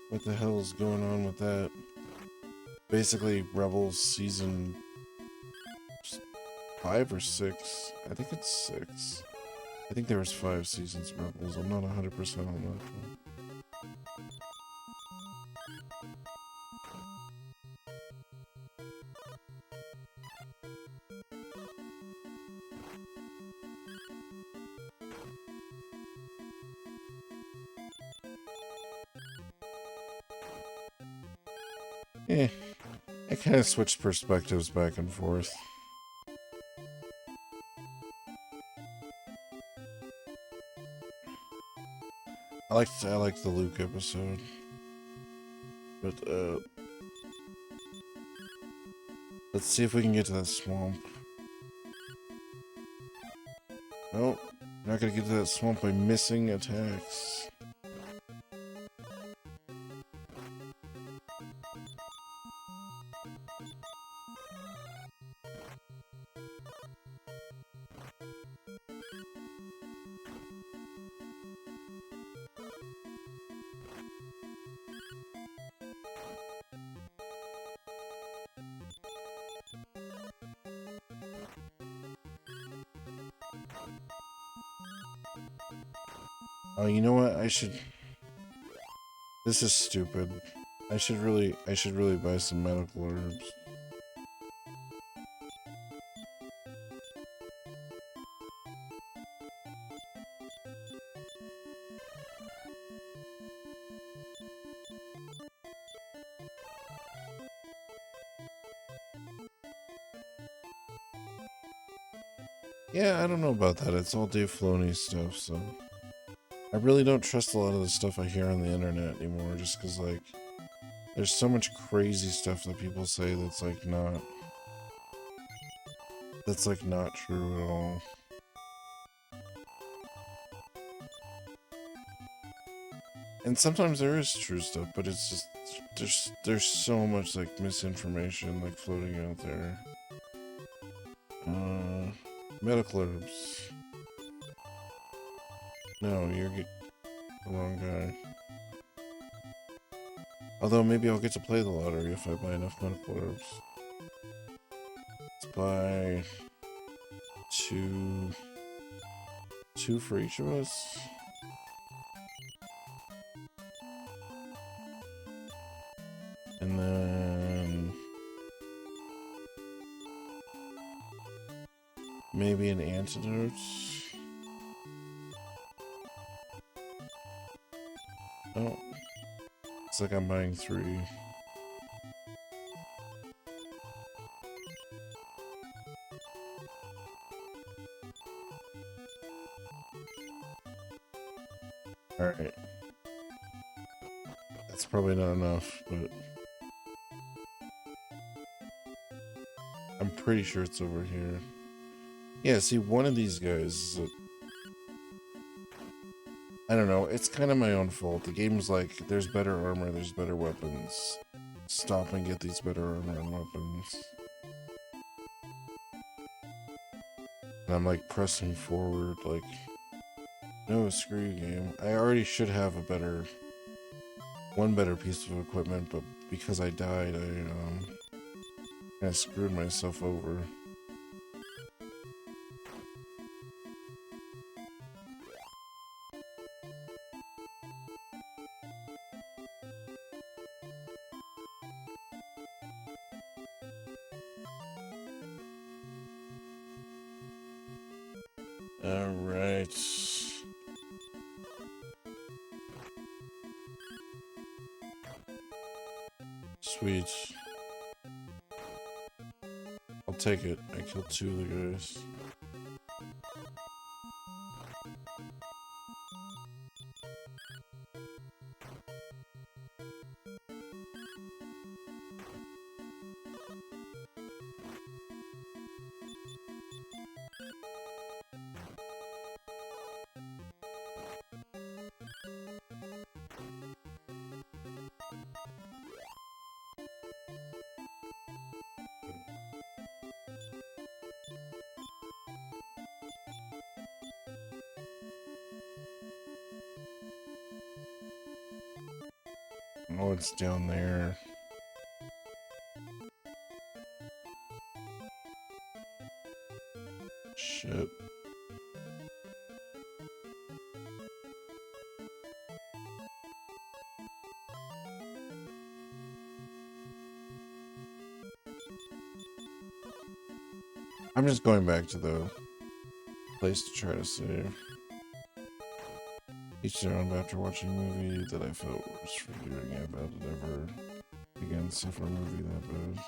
what the hell is going on with that. Basically, Rebels season 5 or 6. I think it's 6. I think there was 5 seasons of Rebels. I'm not 100% on that one. I kind of switched perspectives back and forth. I liked the Luke episode, but let's see if we can get to that swamp. Nope, we're not gonna get to that swamp by missing attacks. Oh, you know what? This is stupid. I should really buy some medical herbs. Yeah, I don't know about that. It's all Dave Filoni stuff, so I really don't trust a lot of the stuff I hear on the internet anymore, just because, like, there's so much crazy stuff that people say that's not true at all. And sometimes there is true stuff, but it's just there's so much like misinformation like floating out there. Medical herbs. No, you're the wrong guy. Although maybe I'll get to play the lottery if I buy enough medical herbs. Let's buy two for each of us. And then maybe an antidote. Oh, it's like I'm buying 3. Alright. That's probably not enough, but I'm pretty sure it's over here. Yeah, see, one of these guys is I don't know, it's kind of my own fault. The game's like, there's better armor, there's better weapons. Stop and get these better armor and weapons. And I'm like pressing forward, like, no, screw you, game. I already should have one better piece of equipment, but because I died, I kind of screwed myself over. Alright. Sweet. I'll take it. I killed 2 of the guys. Oh, it's down there. Shit. I'm just going back to the place to try to save. Each round after watching a movie that I felt worse for doing it about it ever again, see for a movie that bad.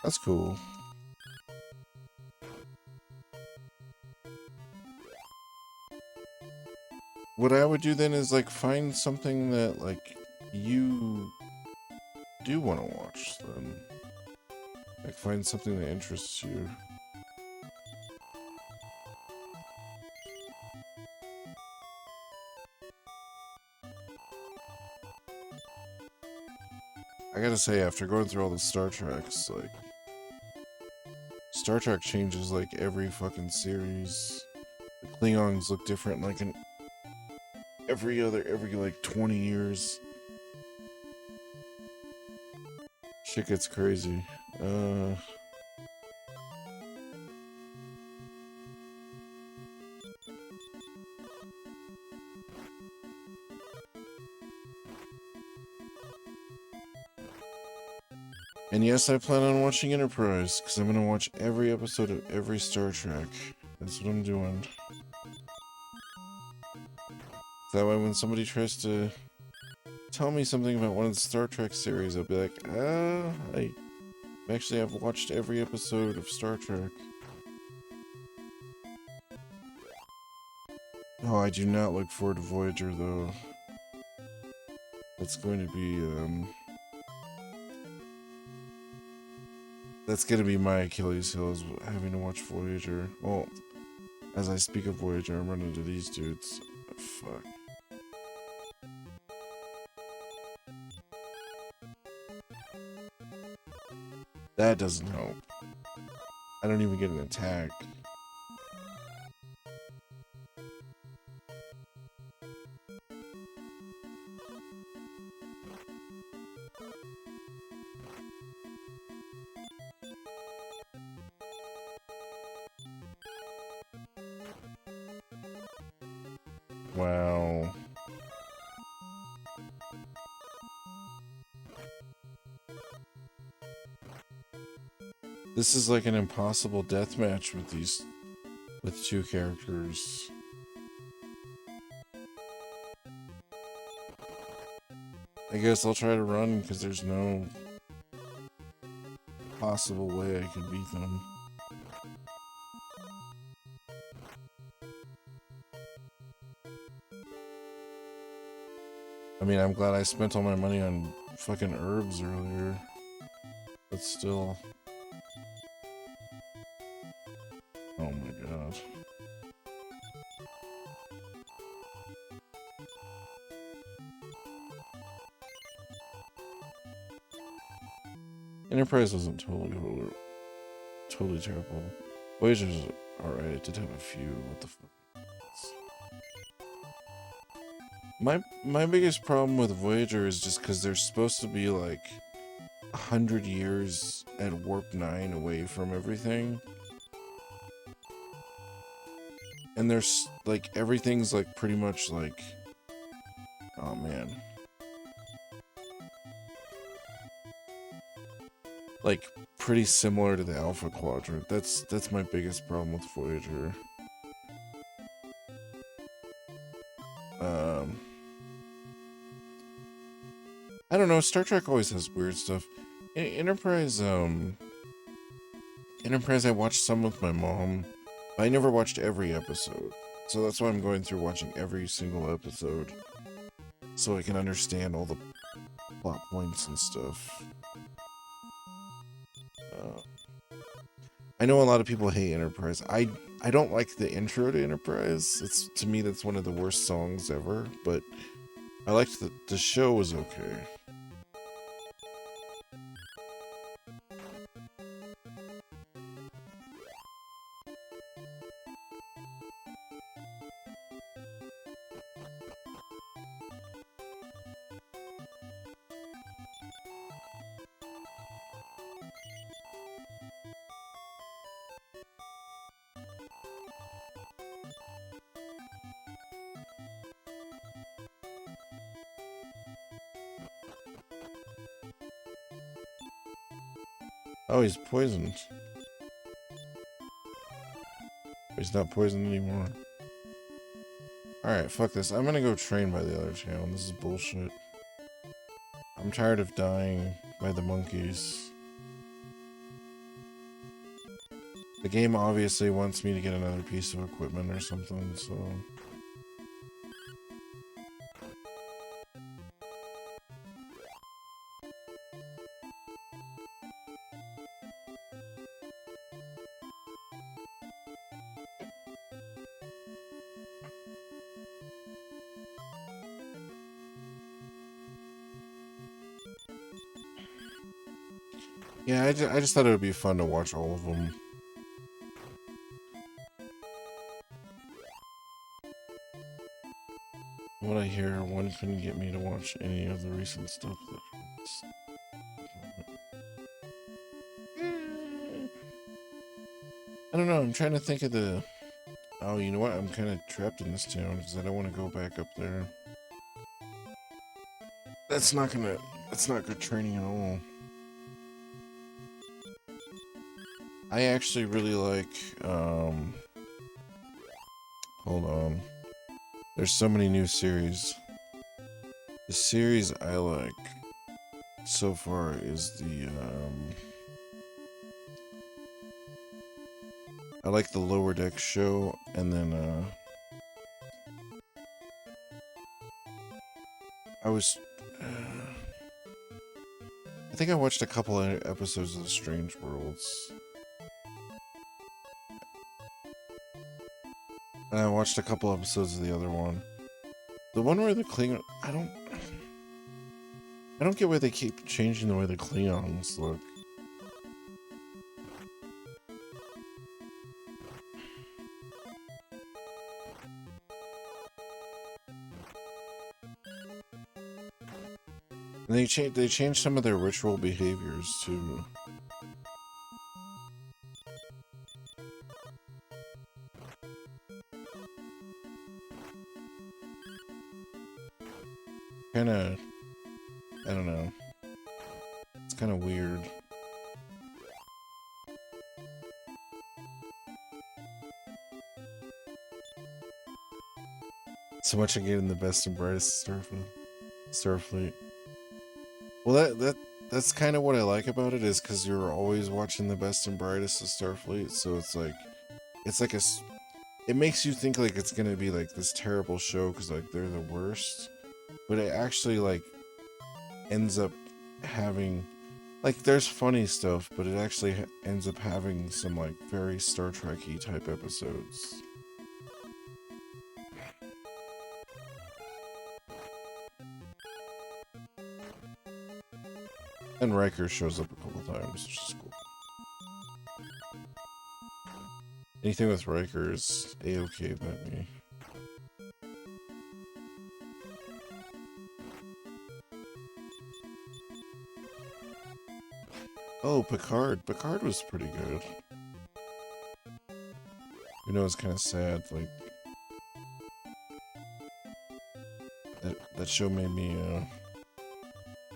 That's cool. What I would do then is like find something that like you do want to watch then. Like find something that interests you. I gotta say, after going through all the Star Treks, like Star Trek changes like every fucking series. The Klingons look different like in every like 20 years. Shit gets crazy. And yes, I plan on watching Enterprise, because I'm gonna watch every episode of every Star Trek. That's what I'm doing. That way when somebody tries to tell me something about one of the Star Trek series, I'll be like, I've watched every episode of Star Trek. Oh, I do not look forward to Voyager, though. That's going to be, that's gonna be my Achilles heel, is having to watch Voyager. Well, as I speak of Voyager, I'm running into these dudes. Oh, fuck. That doesn't help. I don't even get an attack. Wow. This is like an impossible deathmatch with two characters. I guess I'll try to run because there's no possible way I can beat them. I mean, I'm glad I spent all my money on fucking herbs earlier, but still. Oh my god. Enterprise wasn't totally terrible. Voyager's alright, it did have a few. What the fuck? My biggest problem with Voyager is just because they're supposed to be like 100 years at warp 9 away from everything. And there's like everything's like pretty much like, oh man, like pretty similar to the Alpha Quadrant. That's my biggest problem with Voyager. I don't know, Star Trek always has weird stuff. Enterprise I watched some with my mom. I never watched every episode. So that's why I'm going through watching every single episode. So I can understand all the plot points and stuff. I know a lot of people hate Enterprise. I don't like the intro to Enterprise. To me, that's one of the worst songs ever. But I liked the show was okay. Oh, he's poisoned. He's not poisoned anymore. Alright, fuck this. I'm gonna go train by the other channel. This is bullshit. I'm tired of dying by the monkeys. The game obviously wants me to get another piece of equipment or something, so... Yeah, I just thought it would be fun to watch all of them. What I hear, one couldn't get me to watch any of the recent stuff. I don't know, I'm trying to think of the... Oh, you know what? I'm kind of trapped in this town because I don't want to go back up there. That's not good training at all. I actually really like, hold on. There's so many new series. The series I like so far is the, I like the Lower Deck show, and then, I think I watched a couple of episodes of The Strange Worlds. And I watched a couple episodes of the other one. The one where the Klingon... I don't get why they keep changing the way the Klingons look. And they changed some of their ritual behaviors too. Kinda... I don't know. It's kinda weird. So much again, the best and brightest Starfleet. Well, that's kind of what I like about it, is because you're always watching the best and brightest of Starfleet, so it's like it makes you think like it's gonna be like this terrible show because like they're the worst, but it actually like ends up having, like, there's funny stuff, but it actually ends up having some like very Star Trek-y type episodes. And Riker shows up a couple times, which is cool. Anything with Riker is A-okay by me. Oh, Picard. Picard was pretty good. You know, it's kind of sad, like... That show made me,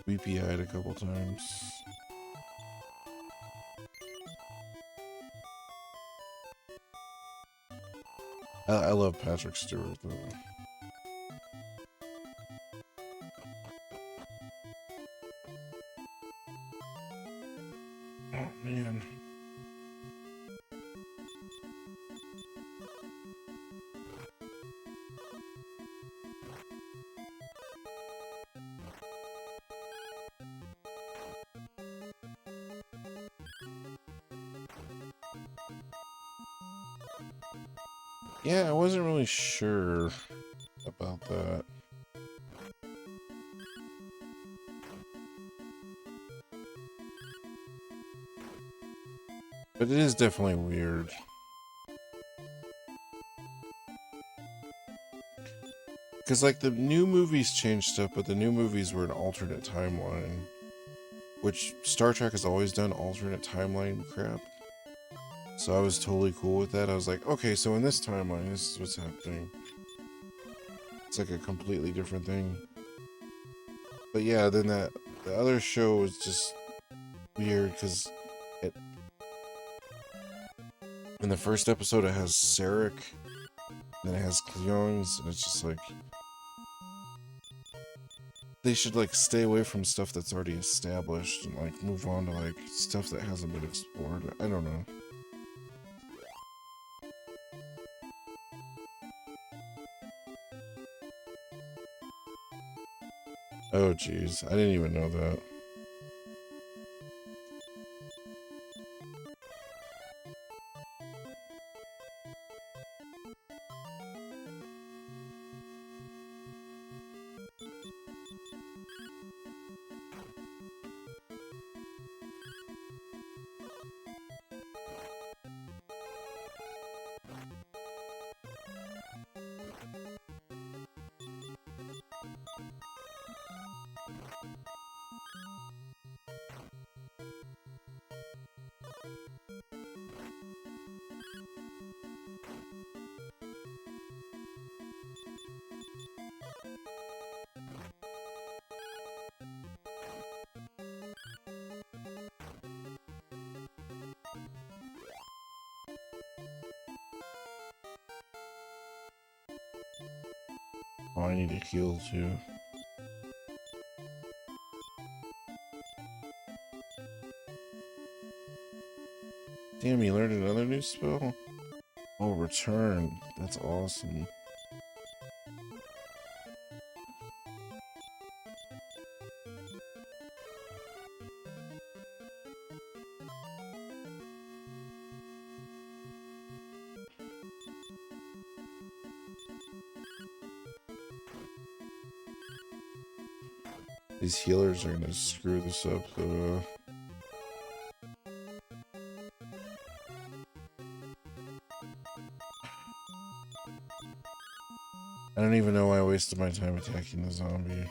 weepy-eyed a couple times. I love Patrick Stewart, though. Oh, man. Yeah, I wasn't really sure about that. But it is definitely weird. Because, like, the new movies changed stuff, but the new movies were an alternate timeline. Which Star Trek has always done alternate timeline crap. So I was totally cool with that. I was like, okay, so in this timeline, this is what's happening. It's like a completely different thing. But yeah, then the other show was just weird because It, in the first episode, it has Sarek, then it has Cleongs, and it's just like they should like stay away from stuff that's already established and like move on to like stuff that hasn't been explored. I don't know. Oh jeez, I didn't even know that. Oh, I need to heal too. Damn, you learned another new spell? Oh, return. That's awesome. These healers are gonna screw this up, though. I don't even know why I wasted my time attacking the zombie.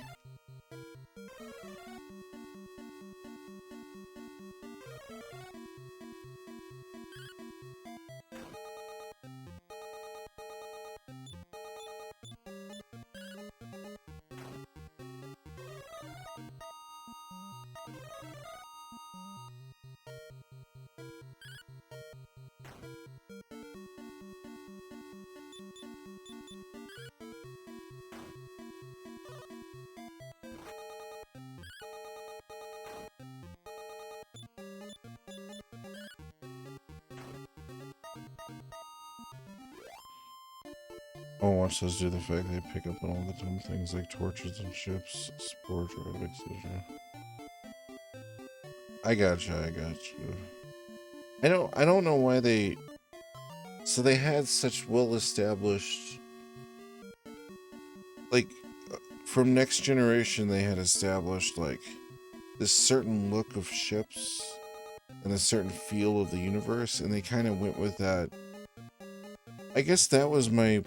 Oh, watch those do the fact they pick up on all the dumb things like torches and ships, spore drive, etc. I gotcha. I don't know why they... So they had such well-established... Like, from Next Generation, they had established, like, this certain look of ships and a certain feel of the universe, and they kind of went with that. I guess that was my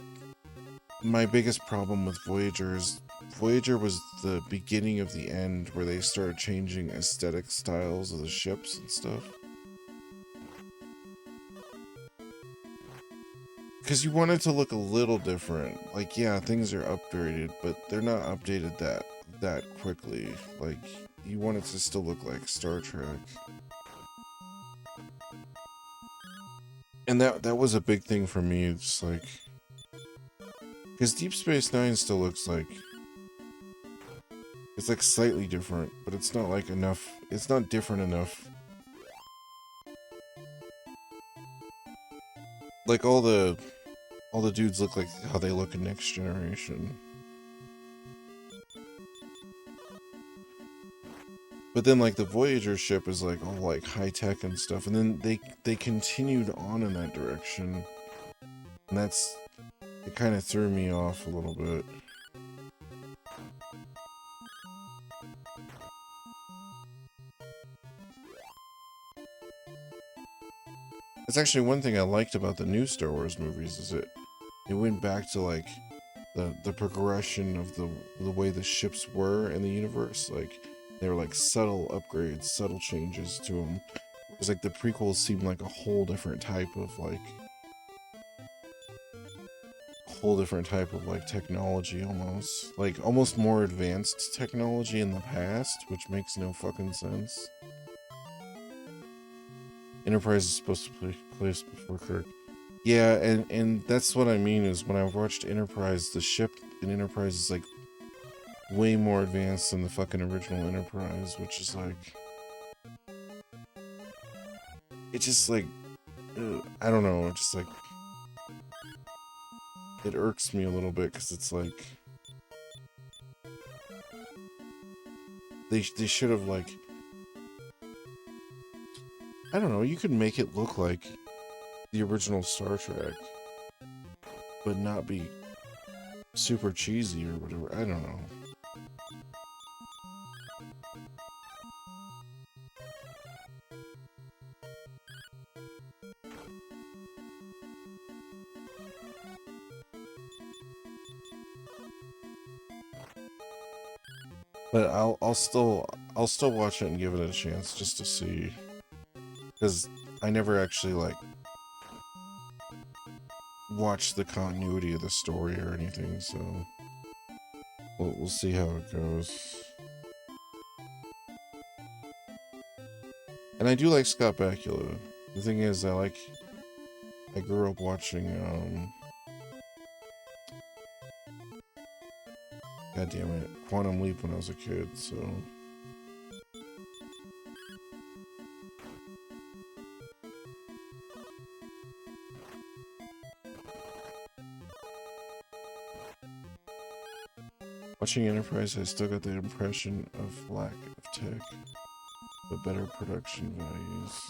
biggest problem with Voyager is Voyager was the beginning of the end where they started changing aesthetic styles of the ships and stuff. Because you want it to look a little different. Like, yeah, things are upgraded, but they're not updated that quickly. Like, you want it to still look like Star Trek. And that was a big thing for me. It's like... Because Deep Space Nine still looks like... It's like slightly different, but it's not like enough... It's not different enough. Like all the dudes look like how they look in Next Generation. But then like the Voyager ship is like all like high tech and stuff, and then they continued on in that direction. And it kind of threw me off a little bit. That's actually one thing I liked about the new Star Wars movies is it went back to like the progression of the way the ships were in the universe. Like they were like subtle upgrades, subtle changes to them. Whereas like the prequels seemed like a whole different type of technology almost. Like almost more advanced technology in the past, which makes no fucking sense. Enterprise is supposed to play place before Kirk. Yeah, and that's what I mean is when I watched Enterprise, the ship in Enterprise is like way more advanced than the fucking original Enterprise, which is like, it's just like, I don't know, it's just like, it irks me a little bit because it's like, they should have like, I don't know, you could make it look like the original Star Trek, but not be super cheesy or whatever. I don't know. But I'll still watch it and give it a chance just to see, because I never actually like watched the continuity of the story or anything, so we'll see how it goes. And I do like Scott Bakula. The thing is, I grew up watching God damn it, Quantum Leap when I was a kid, so watching Enterprise, I still got the impression of lack of tech, but better production values.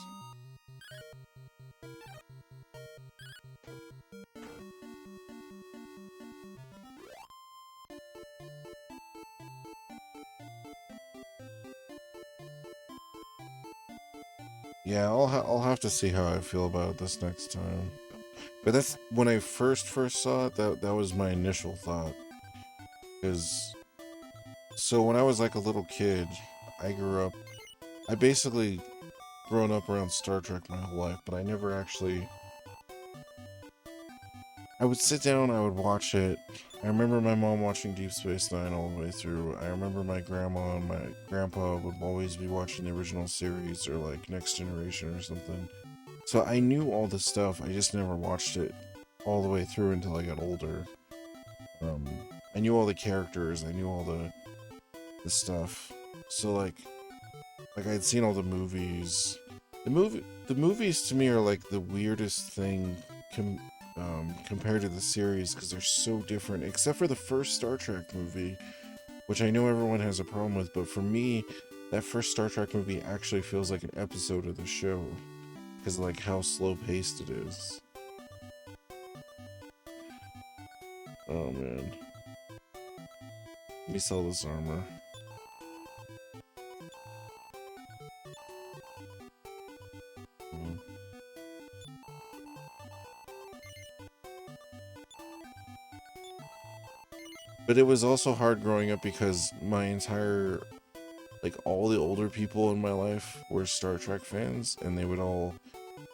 Yeah, I'll have to see how I feel about it this next time. But that's when I first saw it. That was my initial thought. Because so when I was like a little kid, I basically grown up around Star Trek my whole life, but I never actually. I would sit down, I would watch it. I remember my mom watching Deep Space Nine all the way through. I remember my grandma and my grandpa would always be watching the original series or like Next Generation or something. So I knew all this stuff, I just never watched it all the way through until I got older. I knew all the characters, I knew all the stuff. So like I'd seen all the movies. The movies to me are like the weirdest thing compared to the series because they're so different, except for the first Star Trek movie, which I know everyone has a problem with, but for me, that first Star Trek movie actually feels like an episode of the show because of like how slow paced it is. Oh man. Let me sell this armor. But it was also hard growing up because my entire, like all the older people in my life were Star Trek fans, and they would all,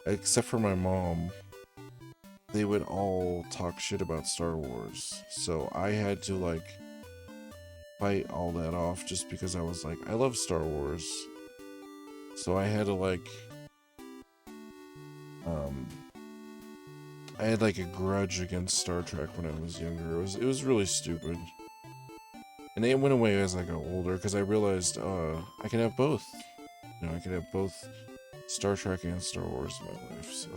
except for my mom, they would all talk shit about Star Wars. So I had to like fight all that off just because I was like, I love Star Wars. So I had to like, I had like a grudge against Star Trek when I was younger. It was really stupid. And it went away as I got older because I realized I can have both. You know, I can have both Star Trek and Star Wars in my life, so.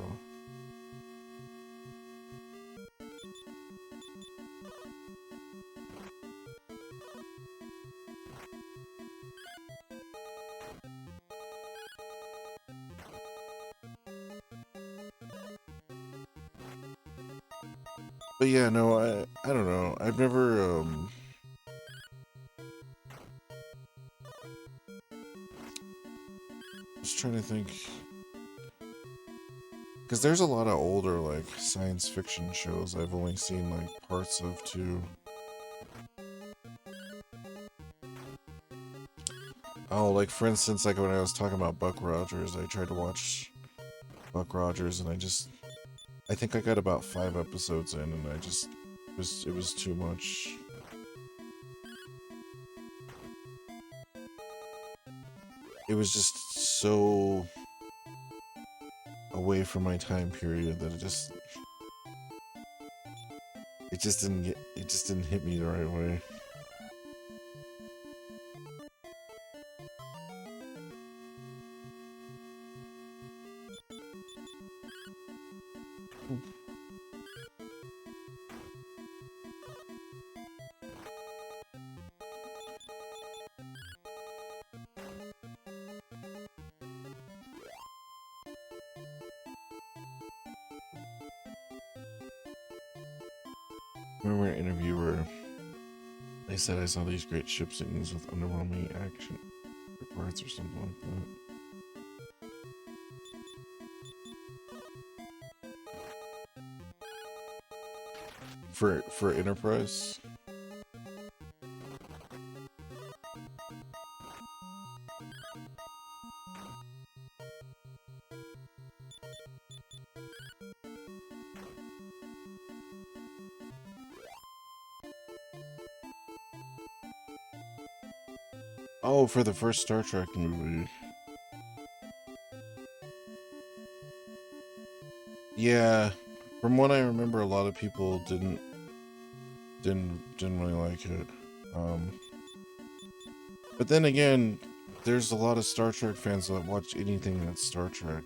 But yeah, no, I don't know. I've never just trying to think, because there's a lot of older like science fiction shows I've only seen like parts of too. Oh, like for instance, like when I was talking about Buck Rogers, I tried to watch Buck Rogers and I think I got about 5 episodes in and it was too much. It was just so away from my time period that it just didn't hit me the right way. I remember an interview where they said I saw these great ship scenes with underwhelming action parts or something like that. For Enterprise. Oh, for the first Star Trek movie. Yeah, from what I remember, a lot of people didn't really like it. But then again, there's a lot of Star Trek fans that watch anything that's Star Trek.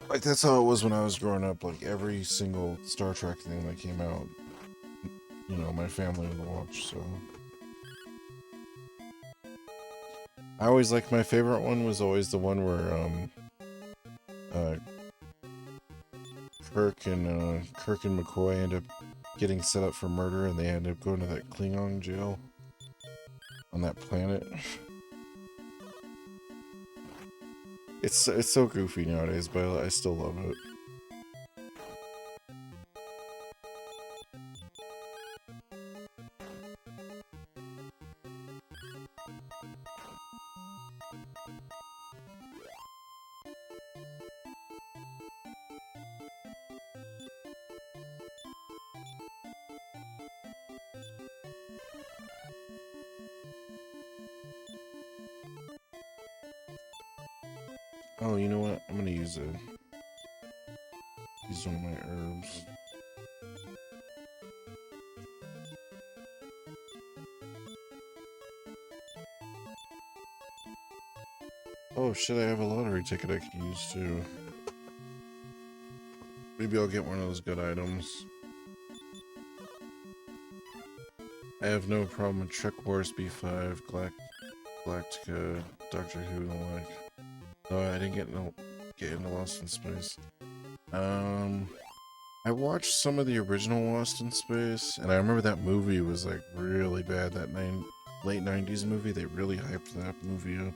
Like, that's how it was when I was growing up. Like, every single Star Trek thing that came out, you know, my family would watch, so. I always liked, my favorite one was always the one where, Kirk and McCoy end up getting set up for murder, and they end up going to that Klingon jail on that planet. It's so goofy nowadays, but I still love it. Oh, you know what? I'm gonna use one of my herbs. Oh shit, I have a lottery ticket I can use too. Maybe I'll get one of those good items. I have no problem with Trek Wars B5, Galactica, Doctor Who, and the like. No, I didn't get into Lost in Space. I watched some of the original Lost in Space, and I remember that movie was like really bad. That late 90s movie, they really hyped that movie up.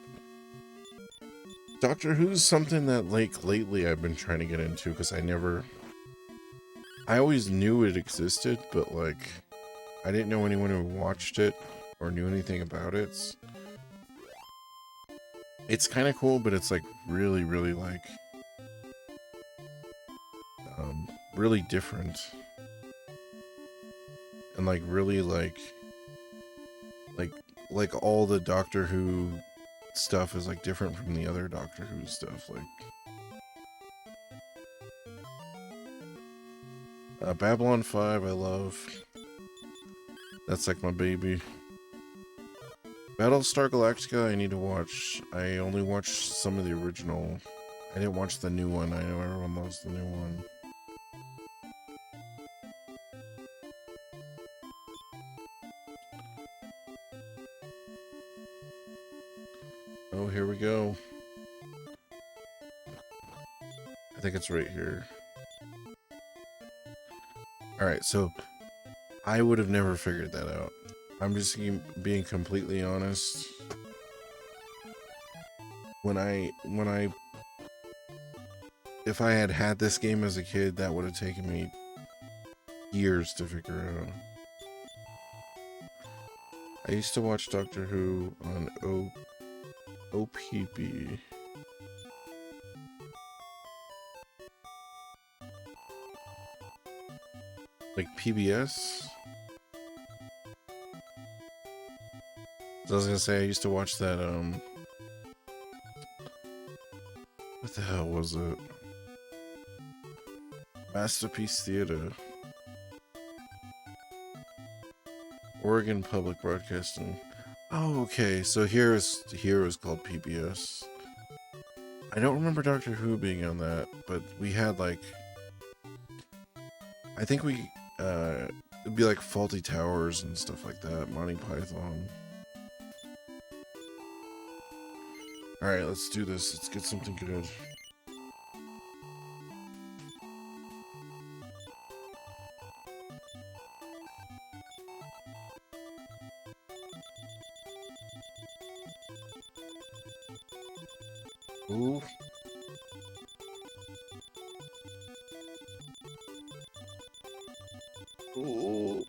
Doctor Who's something that like lately I've been trying to get into because I always knew it existed, but like I didn't know anyone who watched it or knew anything about it. It's kind of cool, but it's like really like really different, and like really like all the Doctor Who stuff is like different from the other Doctor Who stuff. Like Babylon 5 I love. That's like my baby. Battlestar Galactica I need to watch. I only watched some of the original. I didn't watch the new one. I know everyone loves the new one. Oh, here we go. I think it's right here. Alright, so I would have never figured that out. I'm just being completely honest. If I had this game as a kid, that would have taken me years to figure it out. I used to watch Doctor Who on OPB. Like PBS? So I was gonna say, I used to watch that, what the hell was it? Masterpiece Theater. Oregon Public Broadcasting. Oh, okay. So here is called PBS. I don't remember Doctor Who being on that, but we had like, I think we, it'd be like Faulty Towers and stuff like that. Monty Python. All right, let's do this. Let's get something good. Ooh. Ooh.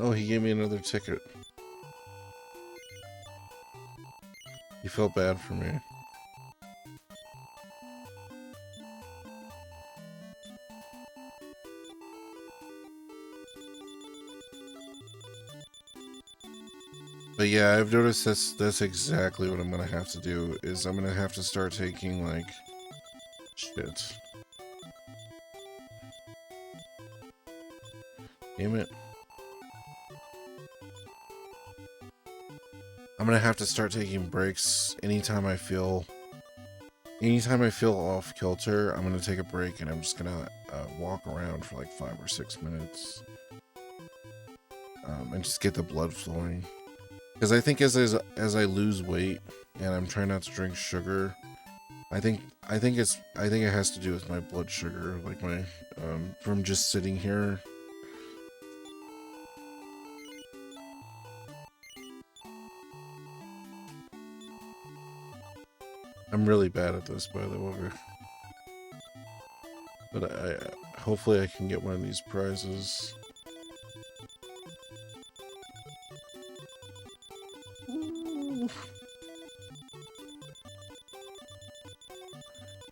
Oh, he gave me another ticket. He felt bad for me. But yeah, I've noticed that's exactly what I'm gonna have to do, is I'm gonna have to start taking, like, shit. Damn it. I'm gonna have to start taking breaks anytime I feel off kilter. I'm gonna take a break and I'm just gonna walk around for like 5 or 6 minutes, and just get the blood flowing. Because I think as I lose weight and I'm trying not to drink sugar, I think it has to do with my blood sugar, like my from just sitting here. I'm really bad at this, by the way. But hopefully I can get one of these prizes. Ooh.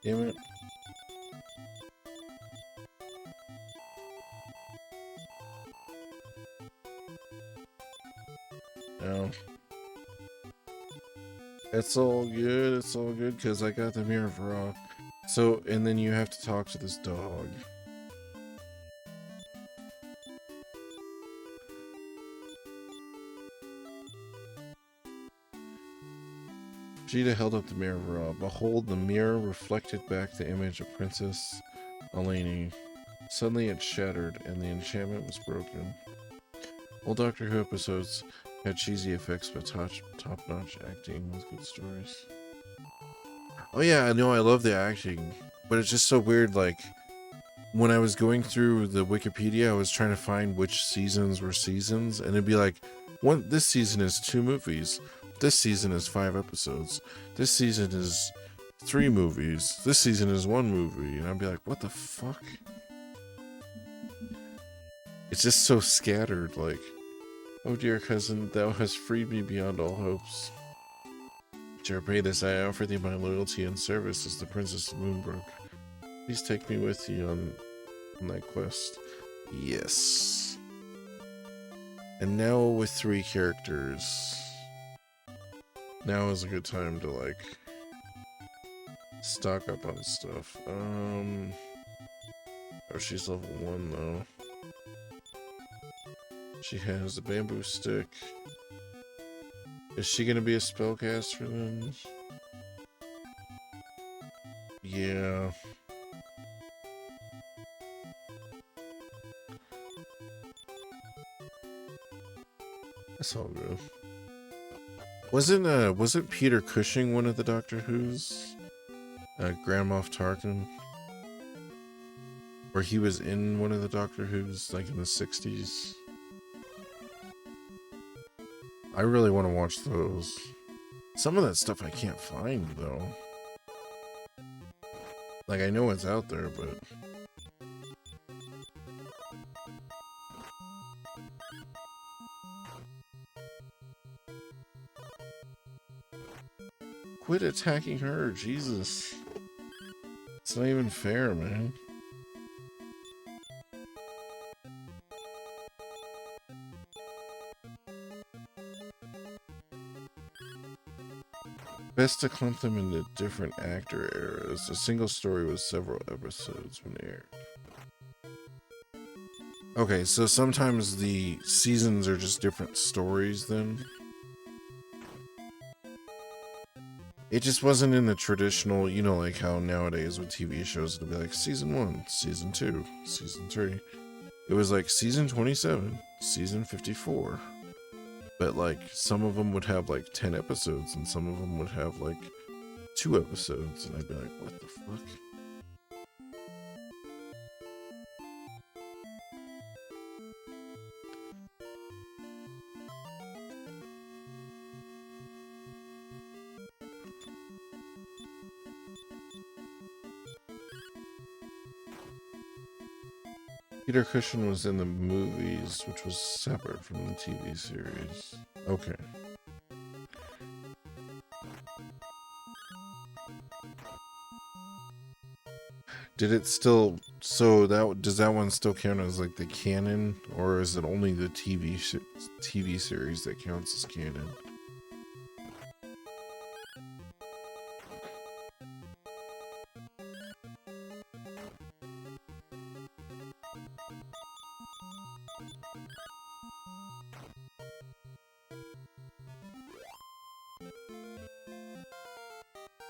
Damn it. No. It's all good, because I got the Mirror of Raw. So, and then you have to talk to this dog. Vegeta held up the Mirror of Raw. Behold, the mirror reflected back the image of Princess Eleni. Suddenly it shattered, and the enchantment was broken. Old Doctor Who episodes had cheesy effects, but top-notch acting with good stories. Oh yeah, I know, I love the acting, but it's just so weird, like, when I was going through the Wikipedia, I was trying to find which seasons were seasons, and it'd be like, this season is 2 movies, this season is 5 episodes, this season is 3 movies, this season is 1 movie, and I'd be like, what the fuck? It's just so scattered, like, oh dear cousin, thou hast freed me beyond all hopes. To repay this, I offer thee my loyalty and service as the Princess of Moonbrook. Please take me with you on thy quest. Yes. And now with 3 characters. Now is a good time to, like, stock up on stuff. Oh, she's level 1 though. She has a bamboo stick. Is she gonna be a spellcaster then? Yeah. That's all good. Wasn't Peter Cushing one of the Doctor Who's? Grand Moff Tarkin? Or he was in one of the Doctor Who's, like, in the 60s? I really want to watch those. Some of that stuff I can't find, though. Like, I know it's out there, but... quit attacking her. Jesus. It's not even fair, man. Best to clump them into different actor eras. A single story with several episodes when aired. Okay, so sometimes the seasons are just different stories then. It just wasn't in the traditional, you know, like how nowadays with TV shows it'll be like season 1, season 2, season 3. It was like season 27, season 54. But like some of them would have like 10 episodes and some of them would have like 2 episodes, and I'd be like, what the fuck? Peter Cushing was in the movies, which was separate from the TV series. Okay. Did it still, so that, does that one still count as like the canon, or is it only the TV series that counts as canon?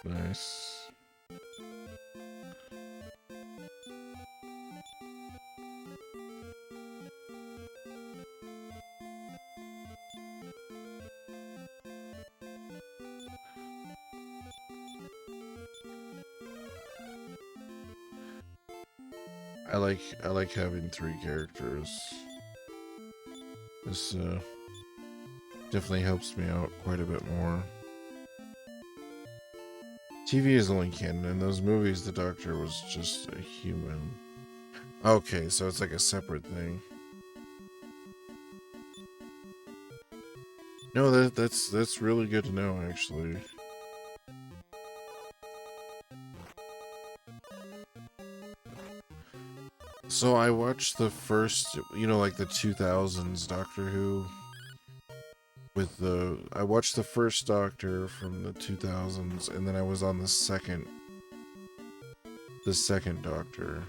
Nice. I like having 3 characters. This definitely helps me out quite a bit more. TV is only canon. In those movies, the Doctor was just a human. Okay, so it's like a separate thing. No, that's really good to know, actually. So I watched the first, you know, like the 2000s Doctor Who. I watched the first Doctor from the 2000s, and then I was on the second Doctor.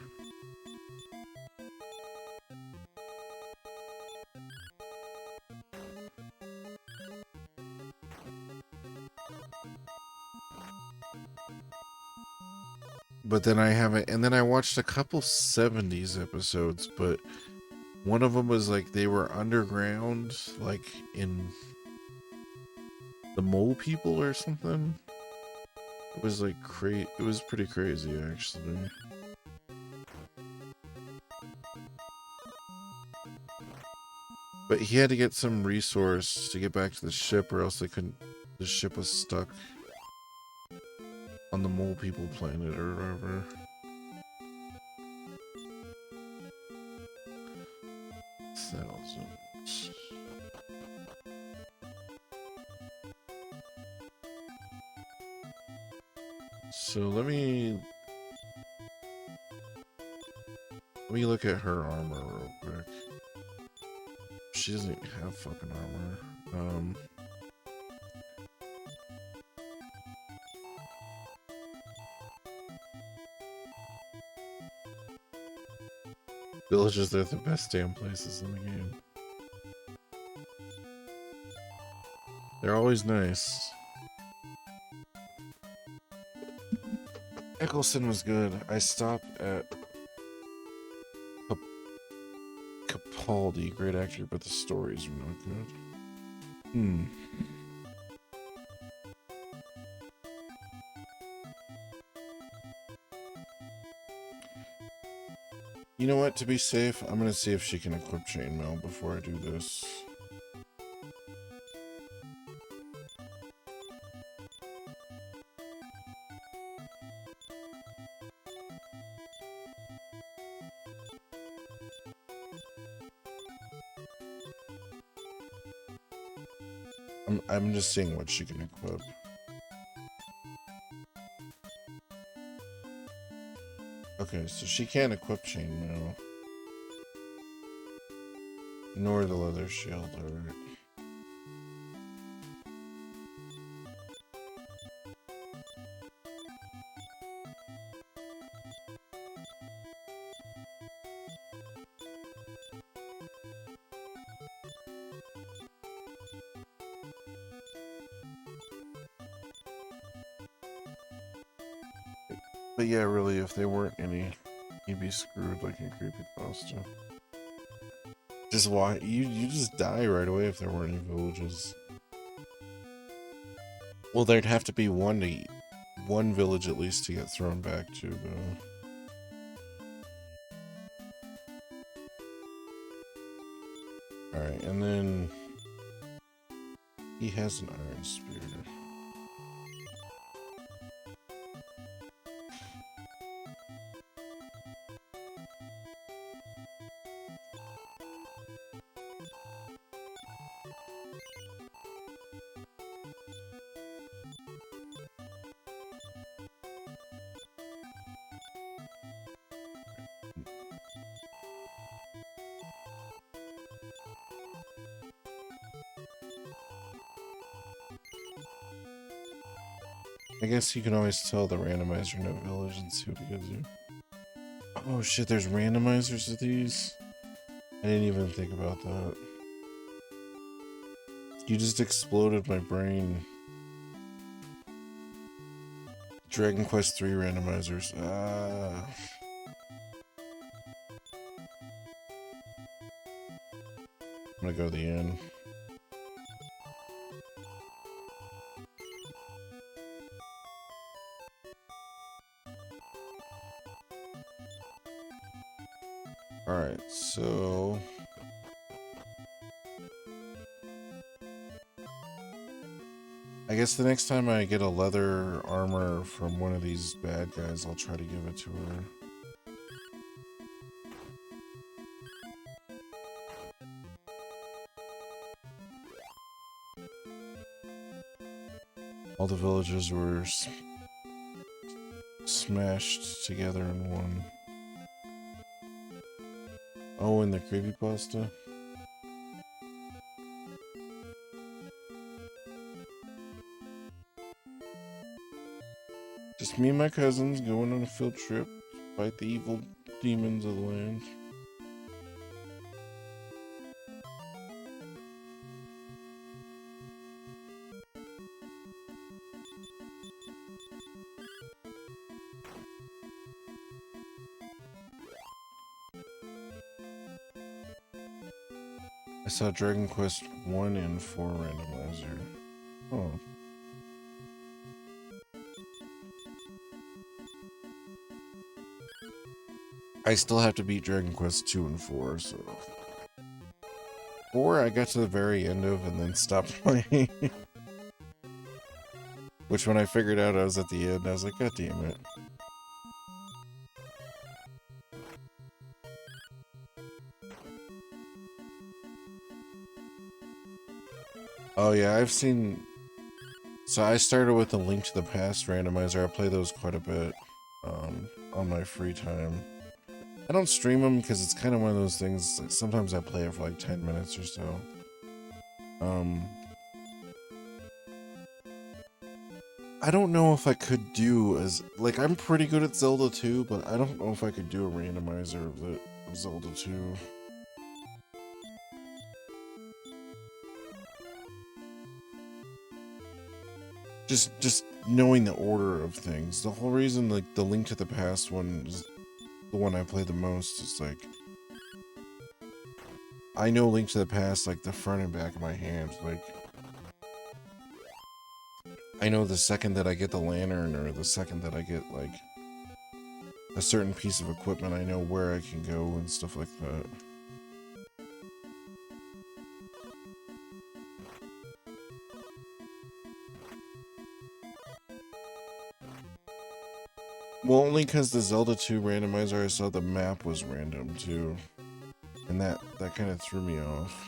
But then I haven't, and then I watched a couple 70s episodes, but one of them was like they were underground, like in the Mole People or something. It was like it was pretty crazy, actually. But he had to get some resource to get back to the ship, or else they couldn't. The ship was stuck on the Mole People planet or whatever. Thousands. So let me look at her armor real quick. She doesn't even have fucking armor. Villages, they're the best damn places in the game. They're always nice. Eccleston was good. I stopped at Capaldi, great actor, but the stories were not good. You know what, to be safe, I'm gonna see if she can equip chainmail before I do this. I'm just seeing what she can equip. Okay, so she can't equip chainmail. Nor the leather shield, alright. But yeah, really, if there weren't any, you'd be screwed like in creepypasta. Just why you just die right away if there weren't any villages. Well, there'd have to be one village at least to get thrown back to, though. Alright, and then he has an iron spear. I guess you can always tell the randomizer no village and see what it gives you. Oh shit, there's randomizers of these? I didn't even think about that. You just exploded my brain. Dragon Quest 3 randomizers. I'm gonna go to the end. Alright, so... I guess the next time I get a leather armor from one of these bad guys, I'll try to give it to her. All the villages were smashed together in one. Oh, and the creepypasta? Just me and my cousins going on a field trip to fight the evil demons of the land. I saw Dragon Quest 1 and 4 randomizer. Oh. I still have to beat Dragon Quest 2 and 4, so... 4 I got to the very end of and then stopped playing. Which when I figured out I was at the end, I was like, God damn it. Oh yeah, I've seen... So I started with the Link to the Past randomizer. I play those quite a bit on my free time. I don't stream them because it's kind of one of those things, like, sometimes I play it for like 10 minutes or so. I don't know if I could do as... Like, I'm pretty good at Zelda 2, but I don't know if I could do a randomizer of Zelda 2. Just knowing the order of things. The whole reason, like, the Link to the Past one is the one I play the most. It's like... I know Link to the Past, like, the front and back of my hand. Like... I know the second that I get the lantern, or the second that I get, like, a certain piece of equipment, I know where I can go and stuff like that. Well, only because the Zelda 2 randomizer, I saw the map was random, too. And that kind of threw me off.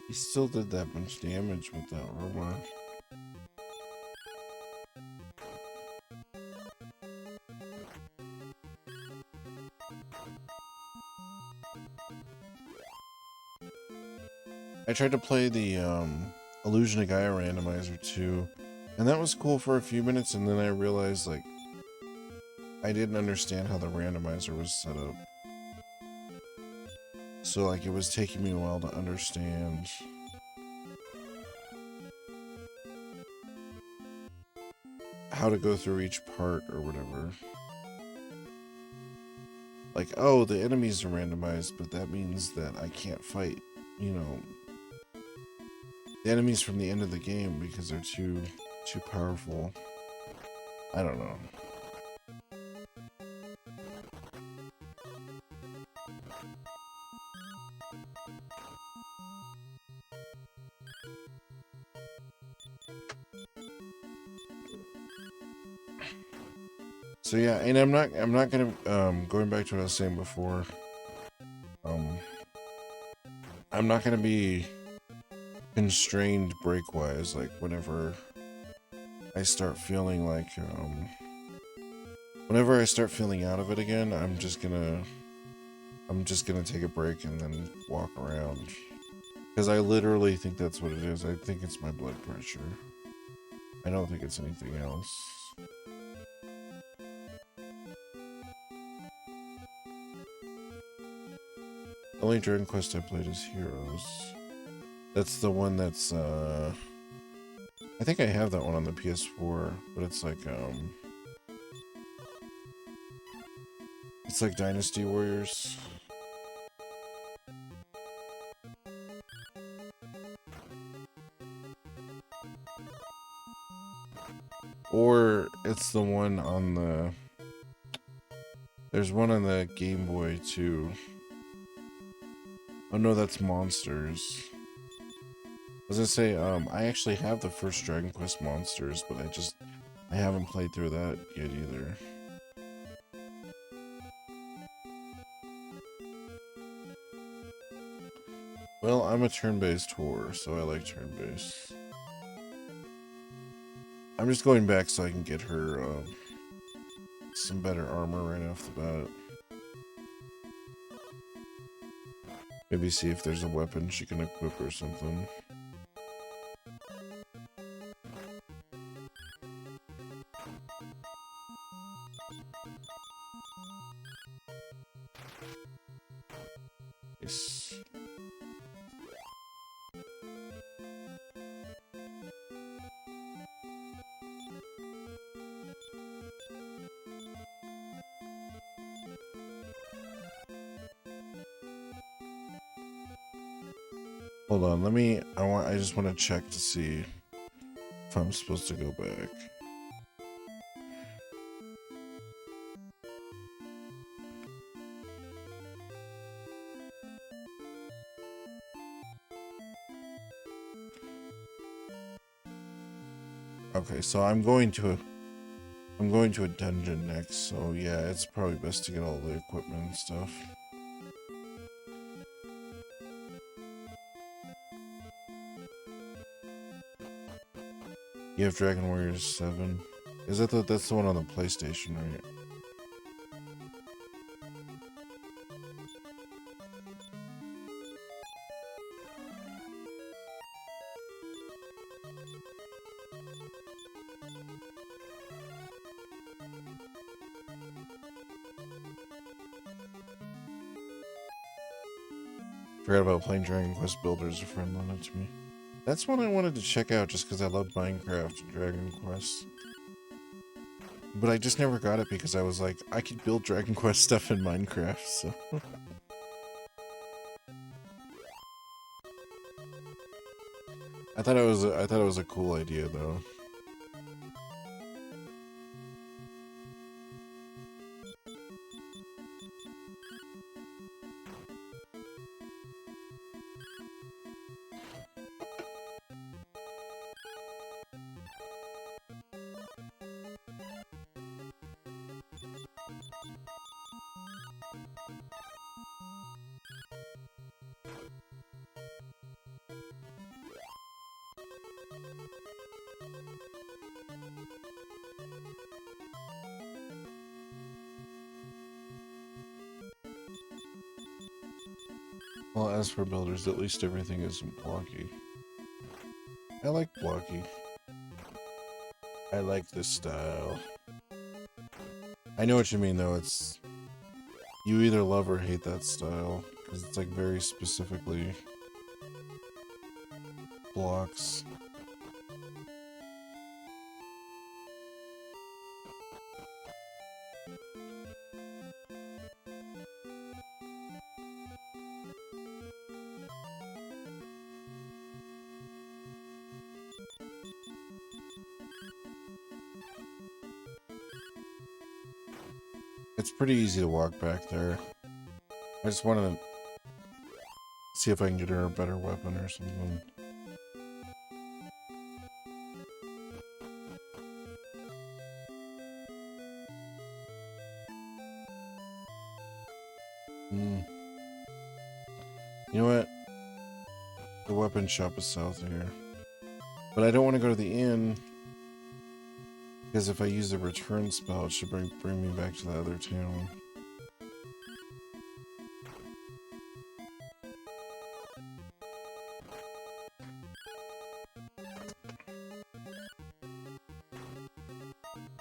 He still did that much damage with that robot. I tried to play the Illusion of Gaia randomizer too, and that was cool for a few minutes, and then I realized like I didn't understand how the randomizer was set up. So like it was taking me a while to understand how to go through each part or whatever. Like, oh, the enemies are randomized, but that means that I can't fight, you know, the enemies from the end of the game because they're too powerful. I don't know. So yeah, and I'm not gonna going back to what I was saying before. I'm not gonna be constrained break-wise, like whenever I start feeling like whenever I start feeling out of it again, I'm just gonna take a break and then walk around. Because I literally think that's what it is. I think it's my blood pressure. I don't think it's anything else. The only Dragon Quest I played is Heroes. That's the one that's, I think I have that one on the PS4, but it's like Dynasty Warriors. Or it's the one on the, there's one on the Game Boy too. Oh no, that's Monsters. I was gonna say, I actually have the first Dragon Quest Monsters, but I haven't played through that yet either. Well, I'm a turn-based whore, so I like turn-based. I'm just going back so I can get her, some better armor right off the bat. Maybe see if there's a weapon she can equip or something. Yes. Hold on, I just want to check to see if I'm supposed to go back. Okay, so I'm going to a dungeon next, so yeah, it's probably best to get all the equipment and stuff. You have Dragon Warriors 7. Is that that's the one on the PlayStation, right? Forgot about playing Dragon Quest Builders, a friend loaned it to me. That's one I wanted to check out just because I love Minecraft and Dragon Quest. But I just never got it because I was like, I could build Dragon Quest stuff in Minecraft, so... I thought it was a cool idea though. Well, as for builders, at least everything isn't blocky. I like blocky. I like this style. I know what you mean, though. It's... You either love or hate that style, because it's like very specifically blocks. It's pretty easy to walk back there. I just wanted to see if I can get her a better weapon or something. You know what? The weapon shop is south here. But I don't want to go to the inn, because if I use the return spell, it should bring me back to the other town.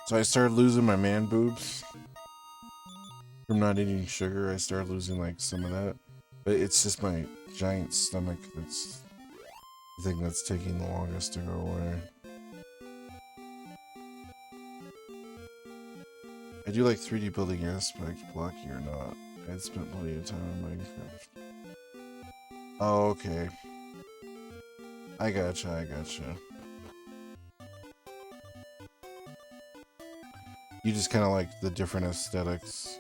So I started losing my man boobs from not eating sugar. I started losing like some of that, but it's just my giant stomach that's the thing that's taking the longest to go away. I do like 3D building aspect, blocky or not. I spent plenty of time in Minecraft. Oh, okay. I gotcha. You just kind of like the different aesthetics.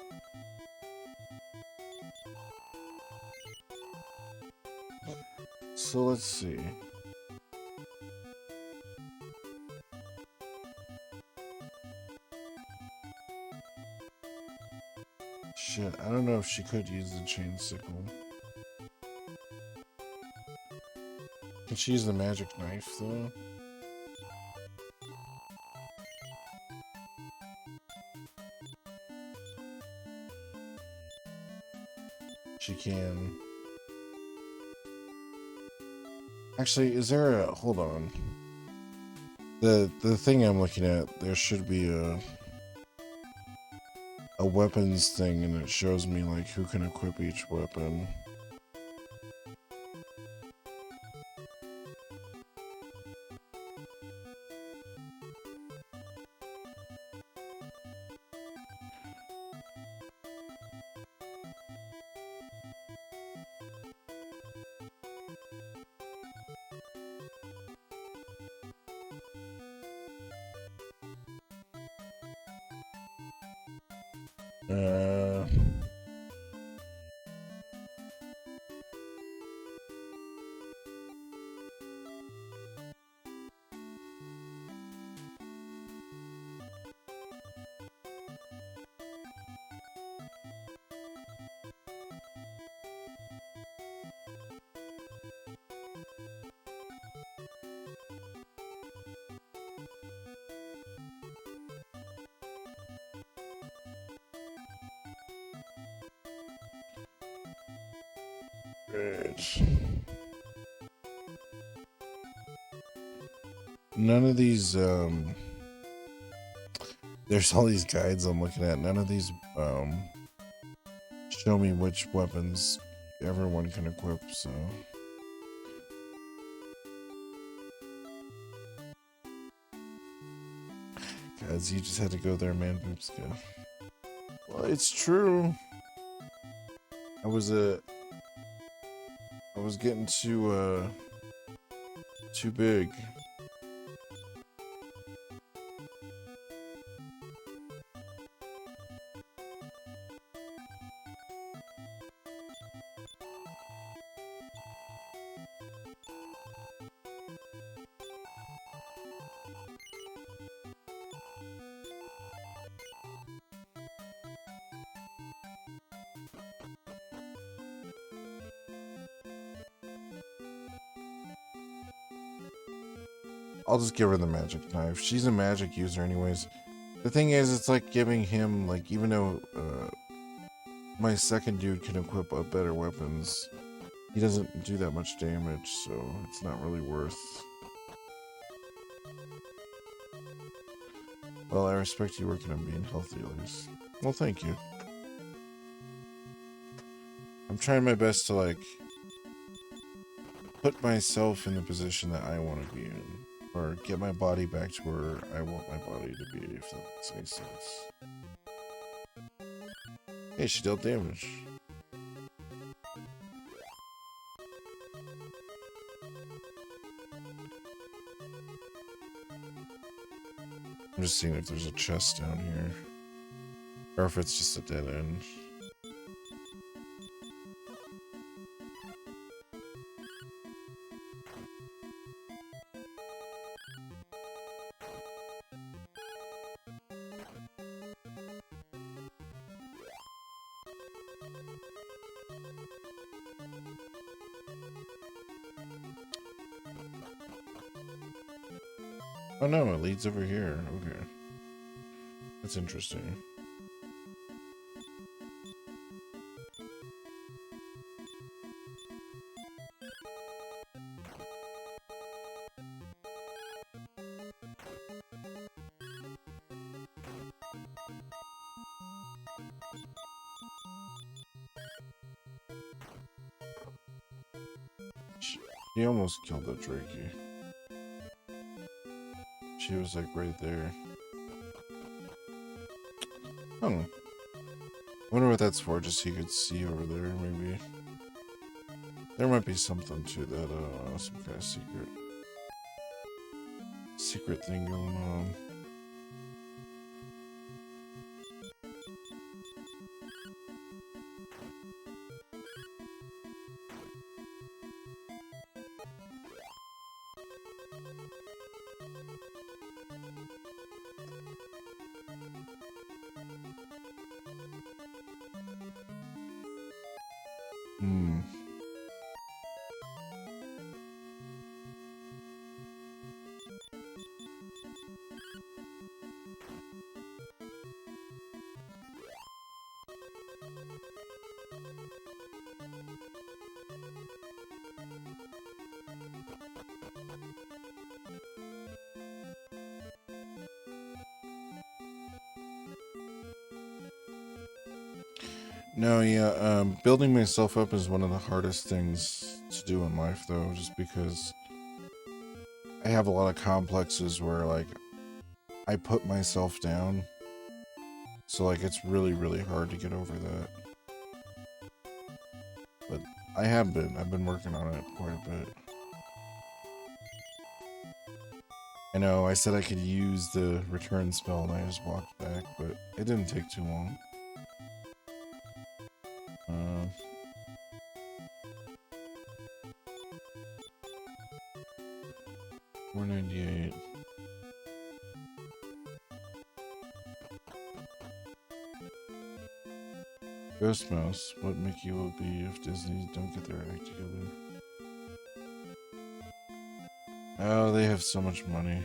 So let's see. Shit, I don't know if she could use the chain sickle. Can she use the magic knife though? She can. Actually, is there a... Hold on. The thing I'm looking at, there should be a weapons thing, and it shows me like who can equip each weapon. None of these, there's all these guides I'm looking at. None of these, show me which weapons everyone can equip, so. Guys, you just had to go there, man. Boobs go. Well, it's true. I was getting too big. I'll just give her the magic knife. She's a magic user anyways. The thing is, it's like giving him, like, even though my second dude can equip better weapons, he doesn't do that much damage, so it's not really worth. Well, I respect you working on being healthy, at least. Well, thank you. I'm trying my best to, like, put myself in the position that I want to be in. Or get my body back to where I want my body to be, if that makes any sense. Hey, she dealt damage. I'm just seeing if there's a chest down here. Or if it's just a dead end. Oh no, it leads over here. Okay. That's interesting. She almost killed that Drakey. She was like right there. Oh. I wonder what that's for, just so you could see over there, maybe. There might be something to that, some kind of secret thing going on. No, yeah, building myself up is one of the hardest things to do in life, though, just because I have a lot of complexes where, like, I put myself down. So, like, it's really, really hard to get over that. But I've been working on it quite a bit. I know, I said I could use the return spell and I just walked back, but it didn't take too long. 498. Ghost Mouse, what Mickey will be if Disney don't get their act together. Oh, they have so much money.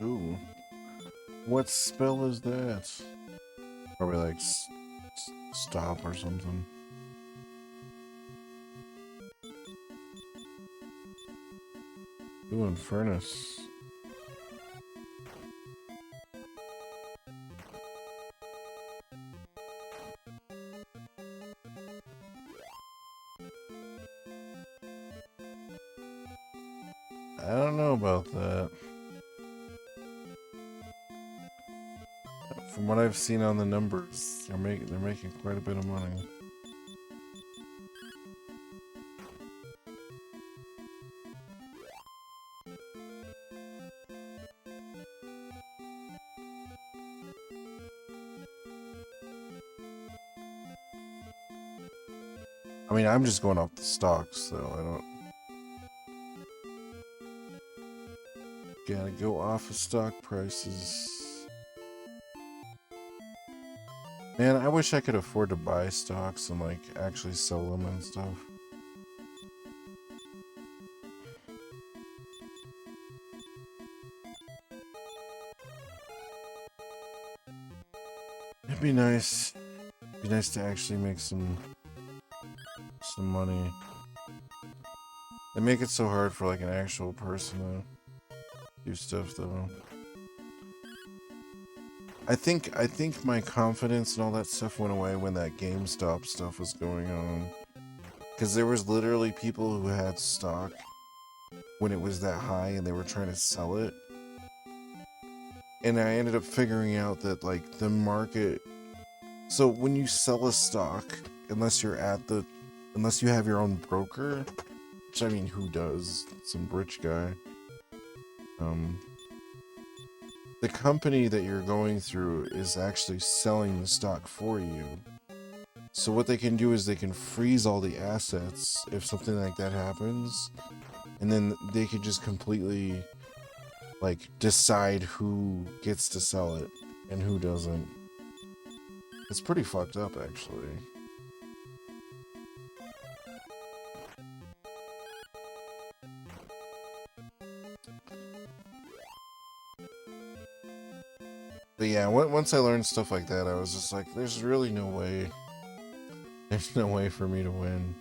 Ooh. What spell is that? Probably like stop or something. Ooh, and furnace. I don't know about that. From what I've seen on the numbers, they're making quite a bit of money. I mean, I'm just going off the stocks, so I don't. Gotta go off of stock prices. Man, I wish I could afford to buy stocks and like actually sell them and stuff. It'd be nice. It'd be nice to actually make some money. They make it so hard for like an actual person to do stuff though. I think my confidence and all that stuff went away when that GameStop stuff was going on. Because there was literally people who had stock when it was that high and they were trying to sell it. And I ended up figuring out that like the market, so when you sell a stock, unless you have your own broker, which I mean, who does? Some rich guy. The company that you're going through is actually selling the stock for you. So what they can do is they can freeze all the assets if something like that happens, and then they can just completely like decide who gets to sell it and who doesn't. It's pretty fucked up, actually. But yeah, once I learned stuff like that, I was just like, there's really no way. There's no way for me to win.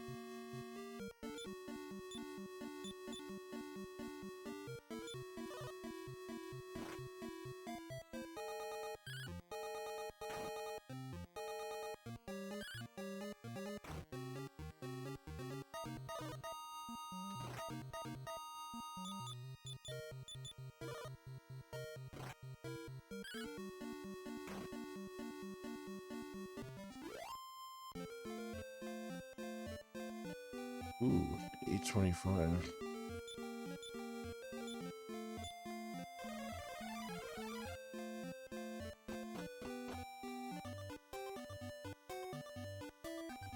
Ooh, 825.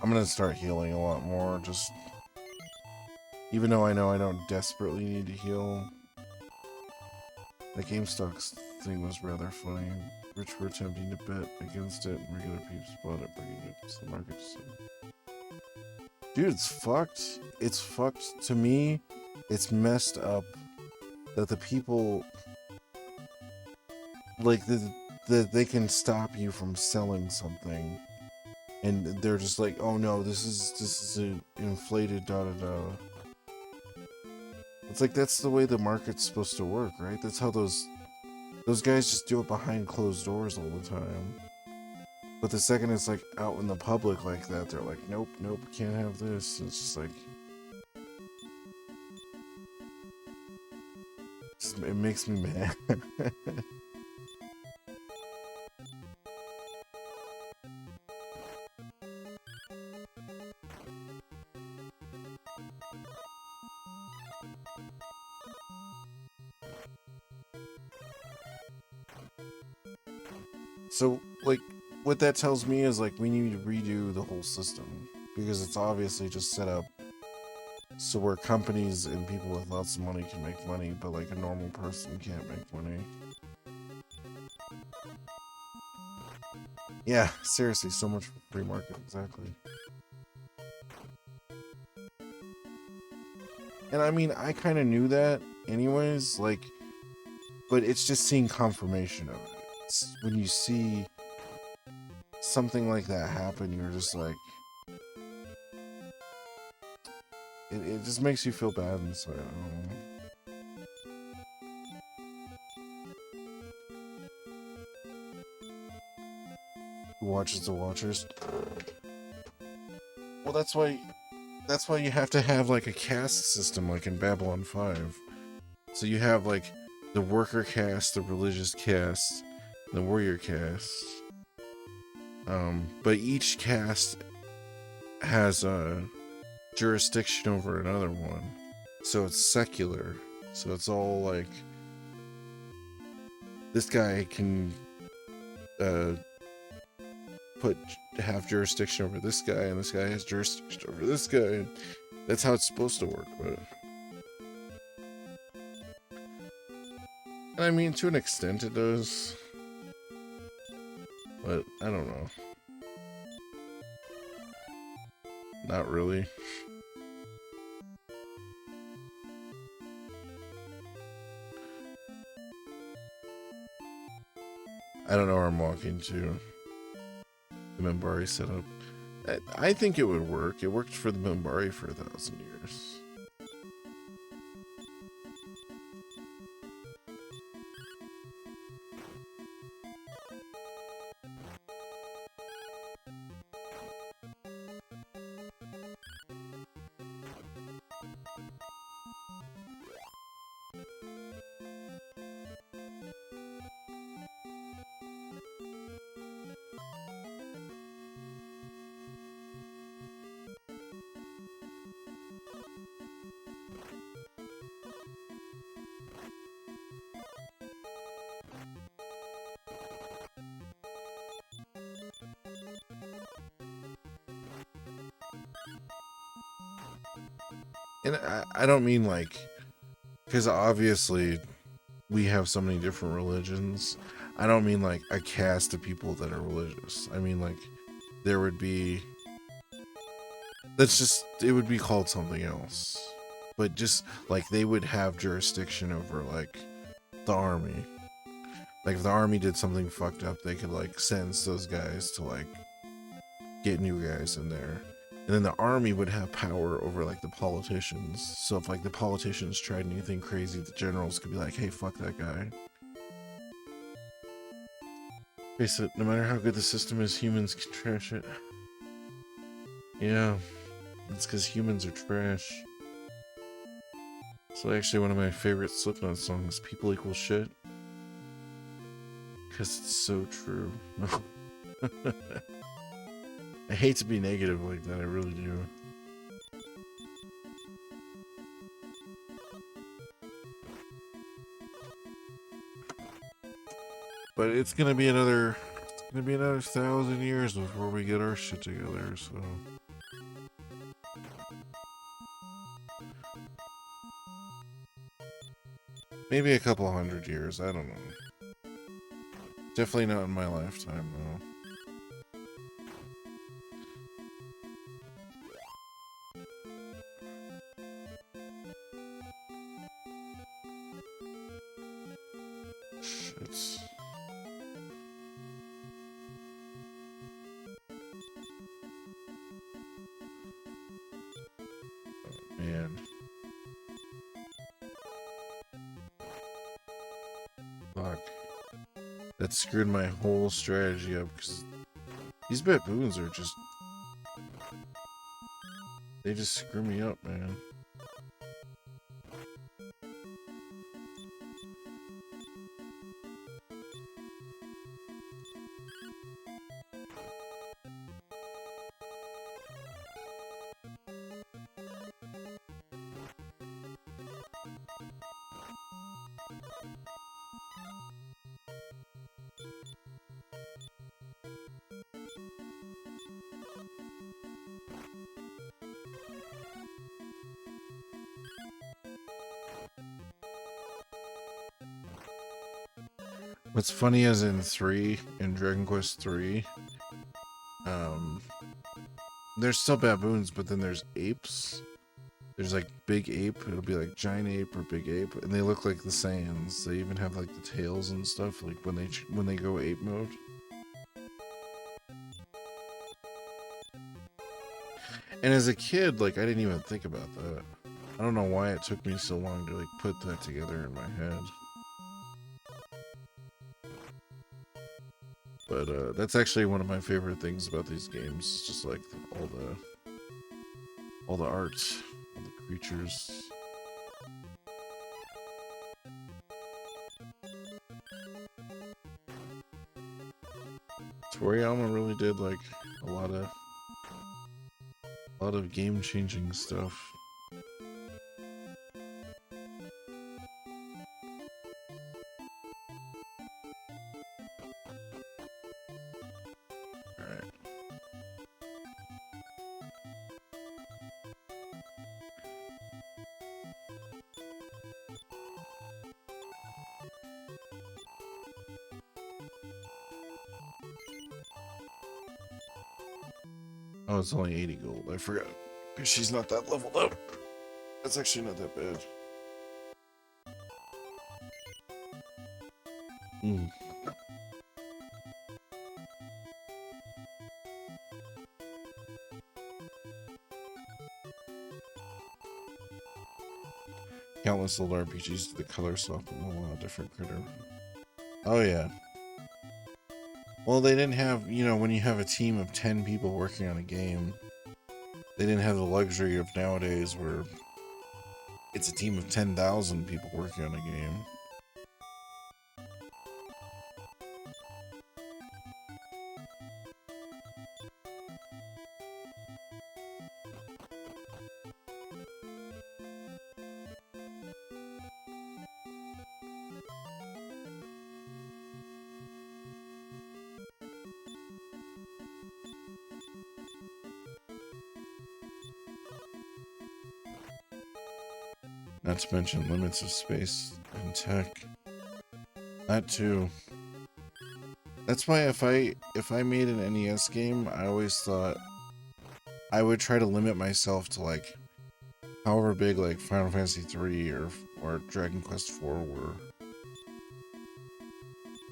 I'm gonna start healing a lot more, just... Even though I know I don't desperately need to heal. The GameStop thing was rather funny. Rich were attempting to bet against it, and regular peeps bought it, bringing it to the market. Dude, it's fucked. It's fucked. To me, it's messed up that the people... Like, they can stop you from selling something. And they're just like, oh no, this is an inflated da-da-da. It's like, that's the way the market's supposed to work, right? That's how those guys just do it behind closed doors all the time. But the second it's like out in the public like that, they're like, nope, can't have this. It's just like, it makes me mad. So, like, what that tells me is, like, we need to redo the whole system. Because it's obviously just set up so where companies and people with lots of money can make money, but, like, a normal person can't make money. Yeah, seriously, so much for free market, exactly. And I mean, I kind of knew that anyways, like, but it's just seeing confirmation of it. It's when you see something like that happen, you're just like, it just makes you feel bad inside. I don't know. who watches the watchers. Well, that's why you have to have like a caste system like in Babylon 5. So you have like the worker caste, the religious caste, the warrior caste. But each caste has a jurisdiction over another one. So it's secular. So it's all like this guy can have jurisdiction over this guy, and this guy has jurisdiction over this guy. And that's how it's supposed to work, but and I mean, to an extent it does, but I don't know. Not really. I don't know where I'm walking to. The Minbari setup. I think it would work. It worked for the Minbari for 1,000 years. And I don't mean like, because obviously we have so many different religions. I don't mean like a caste of people that are religious. I mean like there would be, it would be called something else. But just like they would have jurisdiction over like the army. Like if the army did something fucked up, they could like sentence those guys to like get new guys in there. And then the army would have power over like the politicians. So if like the politicians tried anything crazy, the generals could be like, hey, fuck that guy. Face it, no matter how good the system is, humans can trash it. Yeah, it's because humans are trash. So actually one of my favorite Slipknot songs, People Equal Shit. Because it's so true. I hate to be negative like that, I really do. But it's gonna be another 1,000 years before we get our shit together, so. Maybe a couple 100 years, I don't know. Definitely not in my lifetime, though. Shit. Oh, man. Fuck. That screwed my whole strategy up, because these baboons are just... They just screw me up, man. What's funny is in Dragon Quest 3, there's still baboons, but then there's apes. There's like big ape, it'll be like giant ape or big ape, and they look like the Saiyans. They even have like the tails and stuff, like when they go ape mode. And as a kid, like I didn't even think about that. I don't know why it took me so long to like put that together in my head. But that's actually one of my favorite things about these games. Just like all the art, all the creatures. Toriyama really did like a lot of game-changing stuff. Oh, it's only 80 gold. I forgot. Because she's not that leveled up. That's actually not that bad. Mm. Countless old RPGs to the color swap and a lot of different critter. Oh, yeah. Well, they didn't have, you know, when you have a team of 10 people working on a game, they didn't have the luxury of nowadays where it's a team of 10,000 people working on a game. Not to mention limits of space and tech. That too. That's why if I made an NES game, I always thought I would try to limit myself to like however big like Final Fantasy 3 or Dragon Quest 4 were.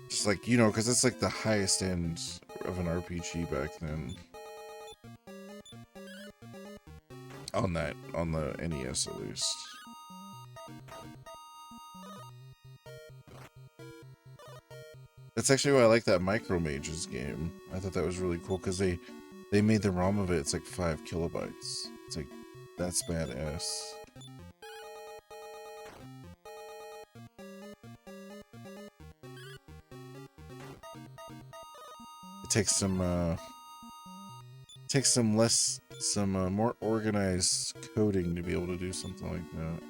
Just like, you know, because it's like the highest end of an RPG back then. On the NES at least. That's actually why I like that Micro Mages game. I thought that was really cool because they made the ROM of it. It's like 5 kilobytes. It's like, that's badass. It takes some more organized coding to be able to do something like that.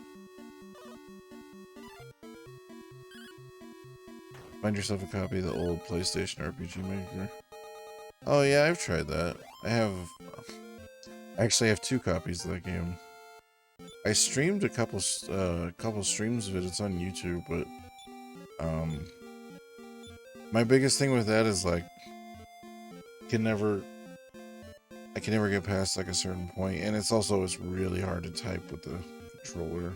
Find yourself a copy of the old PlayStation RPG Maker. Oh yeah, I've tried that. I actually have 2 copies of that game. I streamed a couple streams of it. It's on YouTube, but my biggest thing with that is like I can never get past like a certain point, and it's really hard to type with the controller.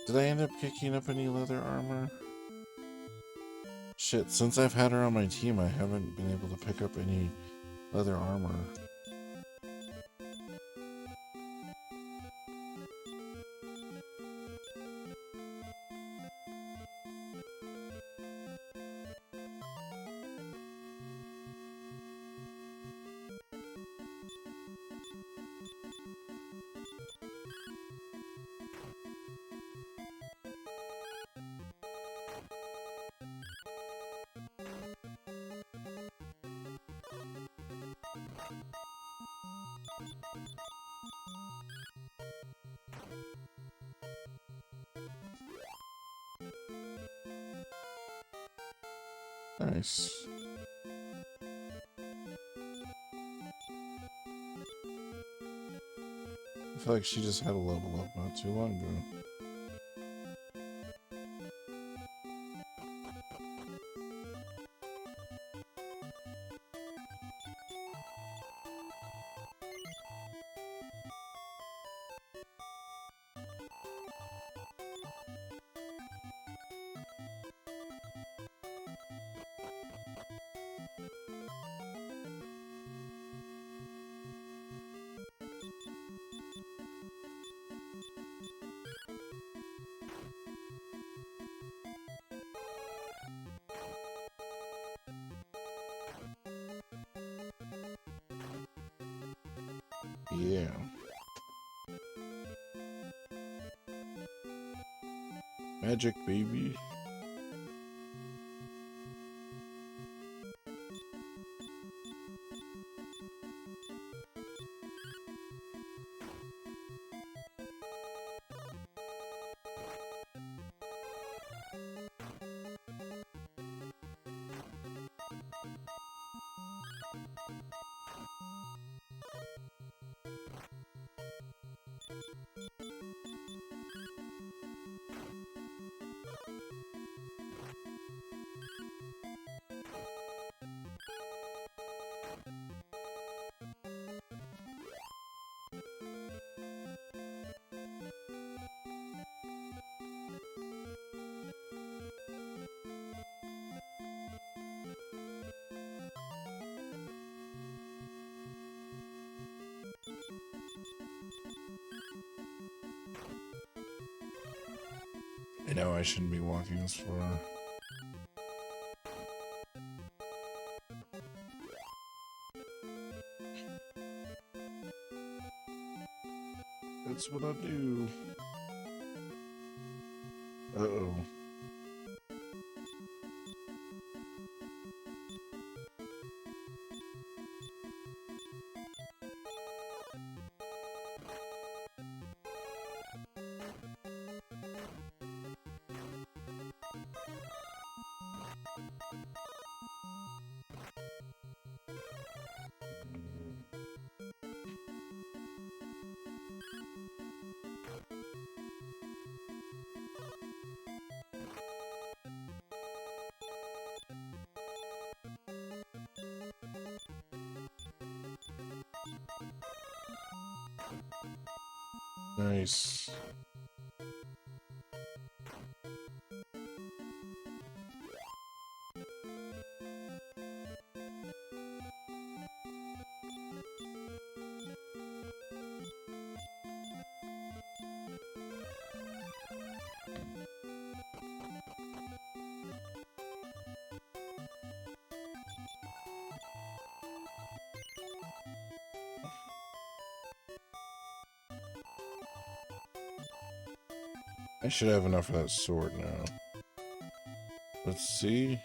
Did I end up picking up any leather armor? Shit, since I've had her on my team, I haven't been able to pick up any leather armor. Nice. I feel like she just had a level up not too long ago. yeah. Magic, baby. I know I shouldn't be walking this far. That's what I do. Uh-oh. Nice. I should have enough of that sword now. Let's see.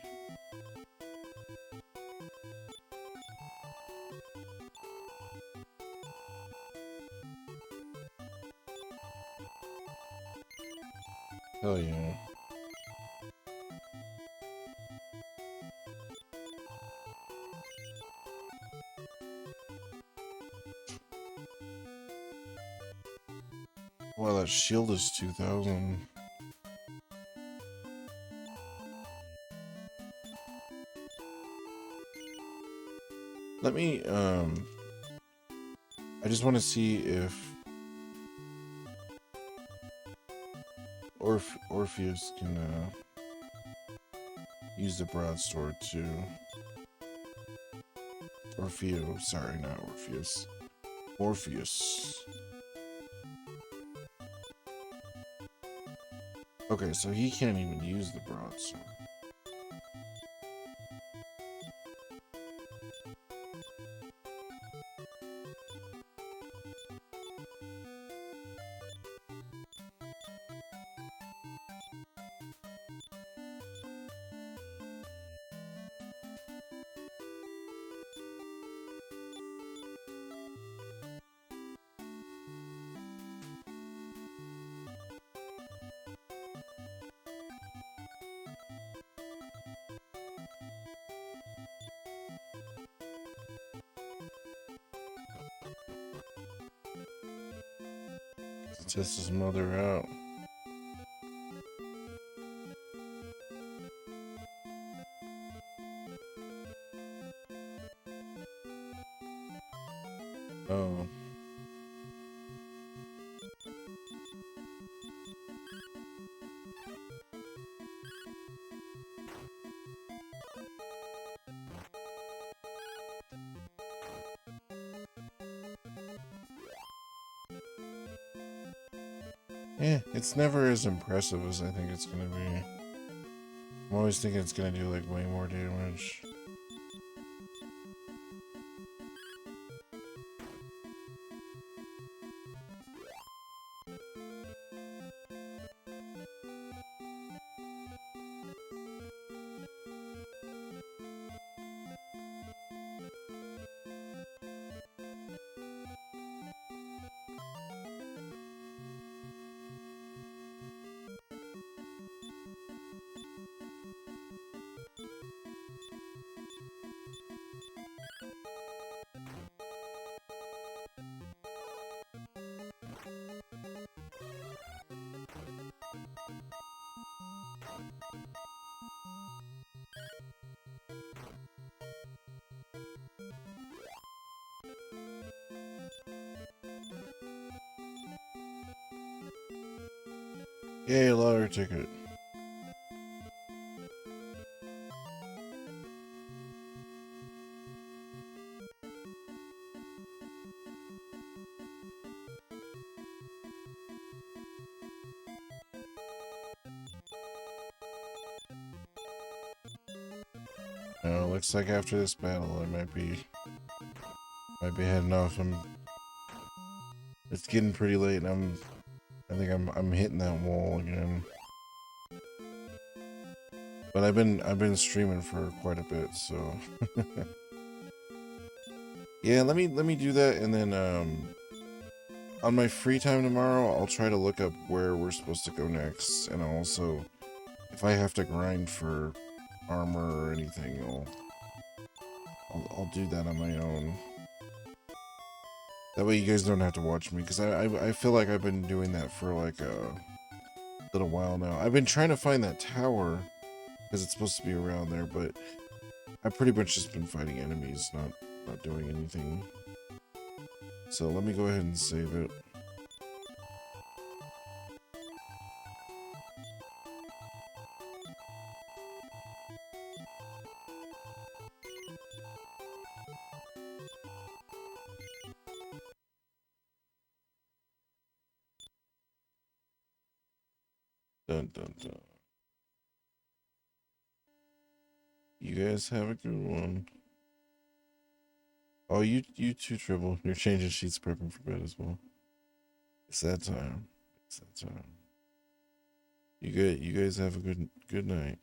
Hell yeah. Wow, that shield is 2,000. Let me, I just want to see if Orpheus can, use the broadsword too. Orpheus, sorry, not Orpheus. Orpheus. Okay, so he can't even use the broadsword. Test his mother out. Oh. Yeah, it's never as impressive as I think it's gonna be. I'm always thinking it's gonna do like way more damage. Yay, lottery ticket. Looks like after this battle, I might be heading off. It's getting pretty late, and I think I'm hitting that wall again. But I've been streaming for quite a bit, so yeah. Let me do that, and then on my free time tomorrow, I'll try to look up where we're supposed to go next, and also if I have to grind for armor or anything, I'll do that on my own. That way you guys don't have to watch me, because I feel like I've been doing that for like a little while now. I've been trying to find that tower, because it's supposed to be around there, but I've pretty much just been fighting enemies, not doing anything. So let me go ahead and save it. Dun dun dun. You guys have a good one. Oh, you too, Tribble. You're changing sheets, prepping for bed as well. It's that time. It's that time. You guys have a good night.